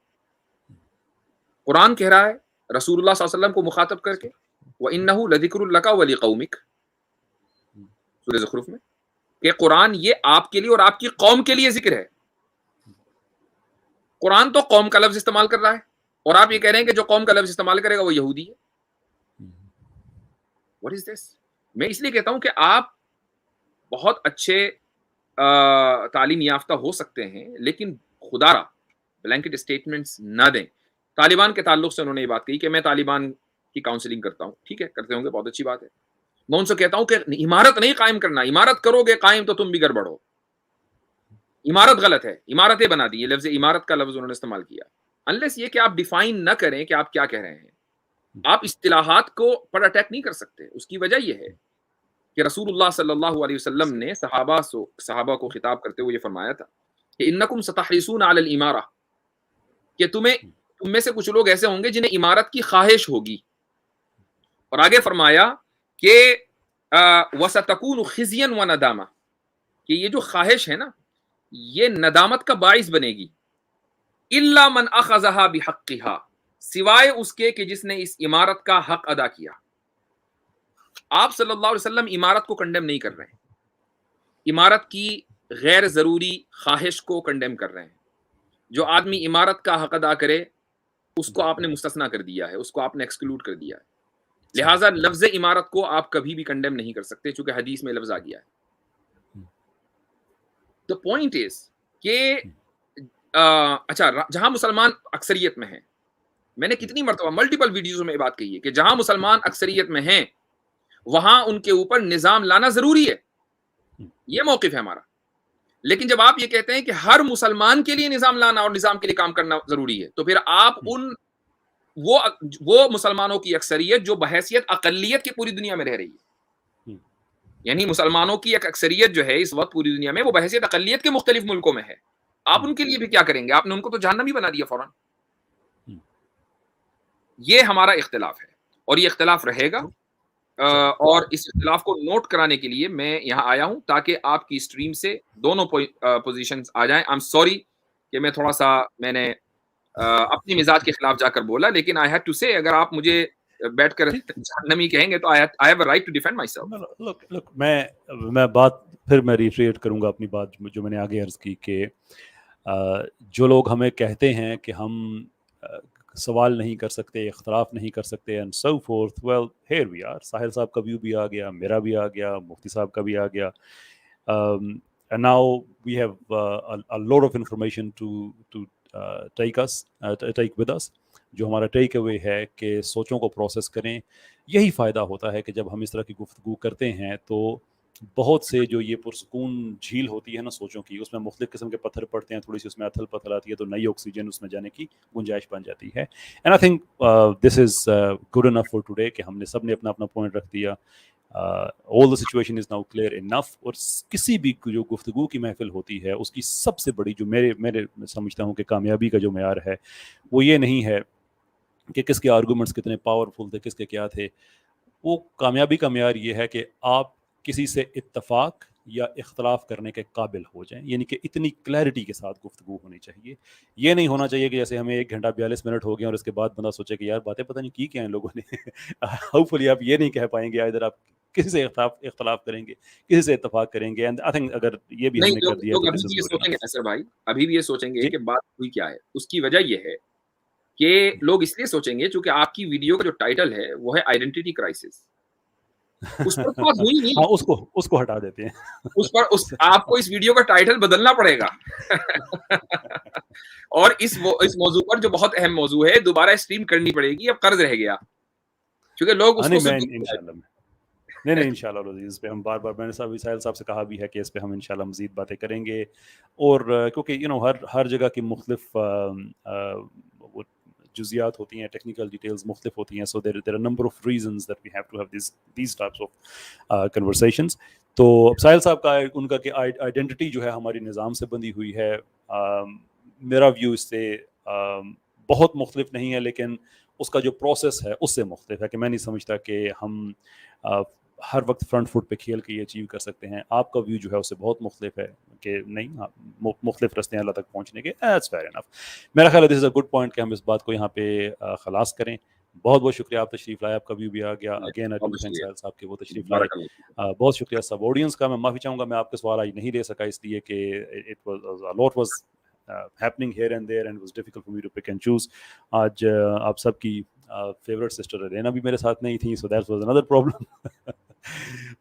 قرآن کہہ رہا ہے رسول اللہ صلی اللہ علیہ وسلم کو مخاطب کر کے, وَإِنَّهُ لَذِكْرٌ لَكَ وَلِقَوْمِكَ, سورہ زخرف میں, کہ قرآن یہ آپ کے لیے اور آپ کی قوم کے لیے ذکر ہے. قرآن تو قوم کا لفظ استعمال کر رہا ہے, اور آپ یہ کہہ رہے ہیں کہ جو قوم کا لفظ استعمال کرے گا وہ یہودی ہے. What is this? میں اس لیے کہتا ہوں کہ آپ بہت اچھے تعلیم یافتہ ہو سکتے ہیں, لیکن خدا را بلینکٹ اسٹیٹمنٹس نہ دیں. طالبان کے تعلق سے انہوں نے یہ بات کہی کہ میں طالبان کی کاؤنسلنگ کرتا ہوں. ٹھیک ہے, کرتے ہوں گے, بہت اچھی بات ہے. میں ان سے کہتا ہوں کہ عمارت نہیں قائم کرنا, عمارت کرو گے قائم تو تم بھی گڑبڑ ہو. عمارت غلط ہے, عمارتیں بنا دی. یہ لفظ عمارت کا لفظ انہوں نے استعمال کیا. انلیس یہ کہ آپ ڈیفائن نہ کریں کہ آپ کیا کہہ رہے ہیں. آپ اصطلاحات کو پر اٹیک نہیں کر سکتے. اس کی وجہ یہ ہے کہ رسول اللہ صلی اللہ علیہ وسلم نے صحابہ کو خطاب کرتے ہوئے یہ فرمایا تھا کہ انکم ستحرسون علی الامارہ، کہ تم میں سے کچھ لوگ ایسے ہوں گے جنہیں عمارت کی خواہش ہوگی. اور آگے فرمایا کہ وستکون خزیا وندامہ، کہ یہ جو خواہش ہے نا یہ ندامت کا باعث بنے گی. الا من اخذها بحقها، سوائے اس کے کہ جس نے اس عمارت کا حق ادا کیا. آپ صلی اللہ علیہ وسلم عمارت کو کنڈیم نہیں کر رہے ہیں، عمارت کی غیر ضروری خواہش کو کنڈیم کر رہے ہیں. جو آدمی عمارت کا حق ادا کرے اس کو آپ نے مستثنا کر دیا ہے، اس کو آپ نے ایکسکلوڈ کر دیا ہے. لہٰذا لفظ عمارت کو آپ کبھی بھی کنڈیم نہیں کر سکتے چونکہ حدیث میں لفظ آ گیا ہے. دا پوائنٹ از کہ اچھا جہاں مسلمان اکثریت میں ہیں، میں نے کتنی مرتبہ ملٹیپل ویڈیوز میں یہ بات کہی ہے کہ جہاں مسلمان اکثریت میں ہیں وہاں ان کے اوپر نظام لانا ضروری ہے، یہ موقف ہے ہمارا. لیکن جب آپ یہ کہتے ہیں کہ ہر مسلمان کے لیے نظام لانا اور نظام کے لیے کام کرنا ضروری ہے، تو پھر آپ وہ مسلمانوں کی اکثریت جو بحیثیت اقلیت کی پوری دنیا میں رہ رہی ہے، یعنی مسلمانوں کی ایک اکثریت جو ہے اس وقت پوری دنیا میں وہ بحیثیت اقلیت کے مختلف ملکوں میں ہے، آپ ان کے لیے بھی کیا کریں گے؟ آپ نے ان کو تو جہنمی بنا دیا فوراً. یہ ہمارا اختلاف ہے اور یہ اختلاف رہے گا. اور اس اختلاف کو نوٹ کرانے کے لیے میں یہاں آیا ہوں تاکہ آپ کی اسٹریم سے دونوں پوزیشنز آ جائیں. آئی ایم سوری کہ میں تھوڑا سا میں نے اپنی مزاج کے خلاف جا کر بولا، لیکن آئی ہیڈ ٹو سے اگر آپ مجھے بیٹھ کر جہنمی کہیں گے تو I have a right to defend myself. Look میں بات پھر میں ریٹریٹ کروں گا اپنی بات جو میں نے آگے عرض کی کہ جو لوگ ہمیں کہتے ہیں کہ ہم سوال نہیں کر سکتے، اختلاف نہیں کر سکتے and so forth, well here we are. Sahil صاحب کا ویو بھی آ گیا، میرا بھی آ گیا، مفتی صاحب کا بھی آ گیا. Now we have a lot of information to take with us. جو ہمارا ٹیک اوے ہے کہ سوچوں کو پروسیس کریں. یہی فائدہ ہوتا ہے کہ جب ہم اس طرح کی گفتگو کرتے ہیں تو بہت سے جو یہ پرسکون جھیل ہوتی ہے نا سوچوں کی، اس میں مختلف قسم کے پتھر پڑتے ہیں، تھوڑی سی اس میں اتھل پتھل آتی ہے تو نئی آکسیجن اس میں جانے کی گنجائش بن جاتی ہے. And I think this is good enough for today کہ ہم نے سب نے اپنا اپنا پوائنٹ رکھ دیا. all the situation is now clear enough. اور کسی بھی جو گفتگو کی محفل ہوتی ہے اس کی سب سے بڑی جو میرے سمجھتا ہوں کہ کامیابی کا جو معیار ہے وہ یہ نہیں ہے کہ کس کے آرگومنٹس کتنے پاورفل تھے، کس کے کیا تھے. وہ کامیابی کا معیار یہ ہے کہ آپ کسی سے اتفاق یا اختلاف کرنے کے قابل ہو جائیں، یعنی کہ اتنی کلیئرٹی کے ساتھ گفتگو ہونی چاہیے. یہ نہیں ہونا چاہیے کہ جیسے ہمیں 1 گھنٹہ 42 منٹ ہو گئے اور اس کے بعد بندہ سوچے کہ یار باتیں پتہ نہیں کی کیا ہیں لوگوں نے. ہوپ فلی آپ یہ نہیں کہہ پائیں گے ادھر آپ کسی سے اختلاف کریں گے، کسی سے اتفاق کریں گے. اینڈ آئی تھنک اگر یہ بھی ہم نے کر دیا ابھی بھی یہ سوچیں گے کہ بات ہوئی کیا ہے. اس کی وجہ یہ ہے کہ لوگ اس لیے سوچیں گے چونکہ آپ کی ویڈیو کا جو ٹائٹل ہے وہ ہے آئیڈینٹی کرائسس. اس پر بات ہوئی نہیں. اس کو ہٹا دیتے ہیں. آپ کو اس ویڈیو کا ٹائٹل بدلنا پڑے گا. اور اس موضوع پر جو بہت اہم موضوع ہے دوبارہ اسٹریم کرنی پڑے گی. اب قرض رہ گیا کیونکہ لوگ اس کو نہیں انشاءاللہ اس پہ ہم بار میں نے ساحل صاحب سے کہا بھی ہے کہ اس پہ ہم انشاءاللہ مزید باتیں کریں گے. اور کیونکہ ہر جگہ کی مختلف جزیات ہوتی ہیں، ٹیکنیکل ڈیٹیلز مختلف ہوتی ہیں. So there are number of reasons that we have to have these types of conversations. تو ساحل صاحب کا ان کا کہ آئیڈینٹی جو ہے ہماری نظام سے بندھی ہوئی ہے. میرا ویو اس سے بہت مختلف نہیں ہے، لیکن اس کا جو پروسیس ہے اس سے مختلف ہے کہ میں نہیں سمجھتا کہ ہم ہر وقت فرنٹ فٹ پہ کھیل کے یہ اچیو کر سکتے ہیں. آپ کا ویو جو ہے اس سے بہت مختلف ہے کہ نہیں مختلف رستے ہیں اللہ تک پہنچنے کے. That's fair enough. میرا خیال ہے دس از اے گڈ پوائنٹ کہ ہم اس بات کو یہاں پہ خلاص کریں. بہت بہت شکریہ، آپ تشریف لائے، آپ کا ویو بھی آ گیا. اگین آئی ڈو تھینک ساحل صاحب کے وہ تشریف لائے. بہت شکریہ سب آڈینس کا. میں معافی چاہوں گا میں آپ کے سوال آج نہیں لے سکا اس لیے کہ it was a lot was happening here and there and it was difficult for me to pick and choose. آج آپ سب کی فیوریٹ سسٹر رینا بھی میرے ساتھ نہیں تھیں, so that was another problem.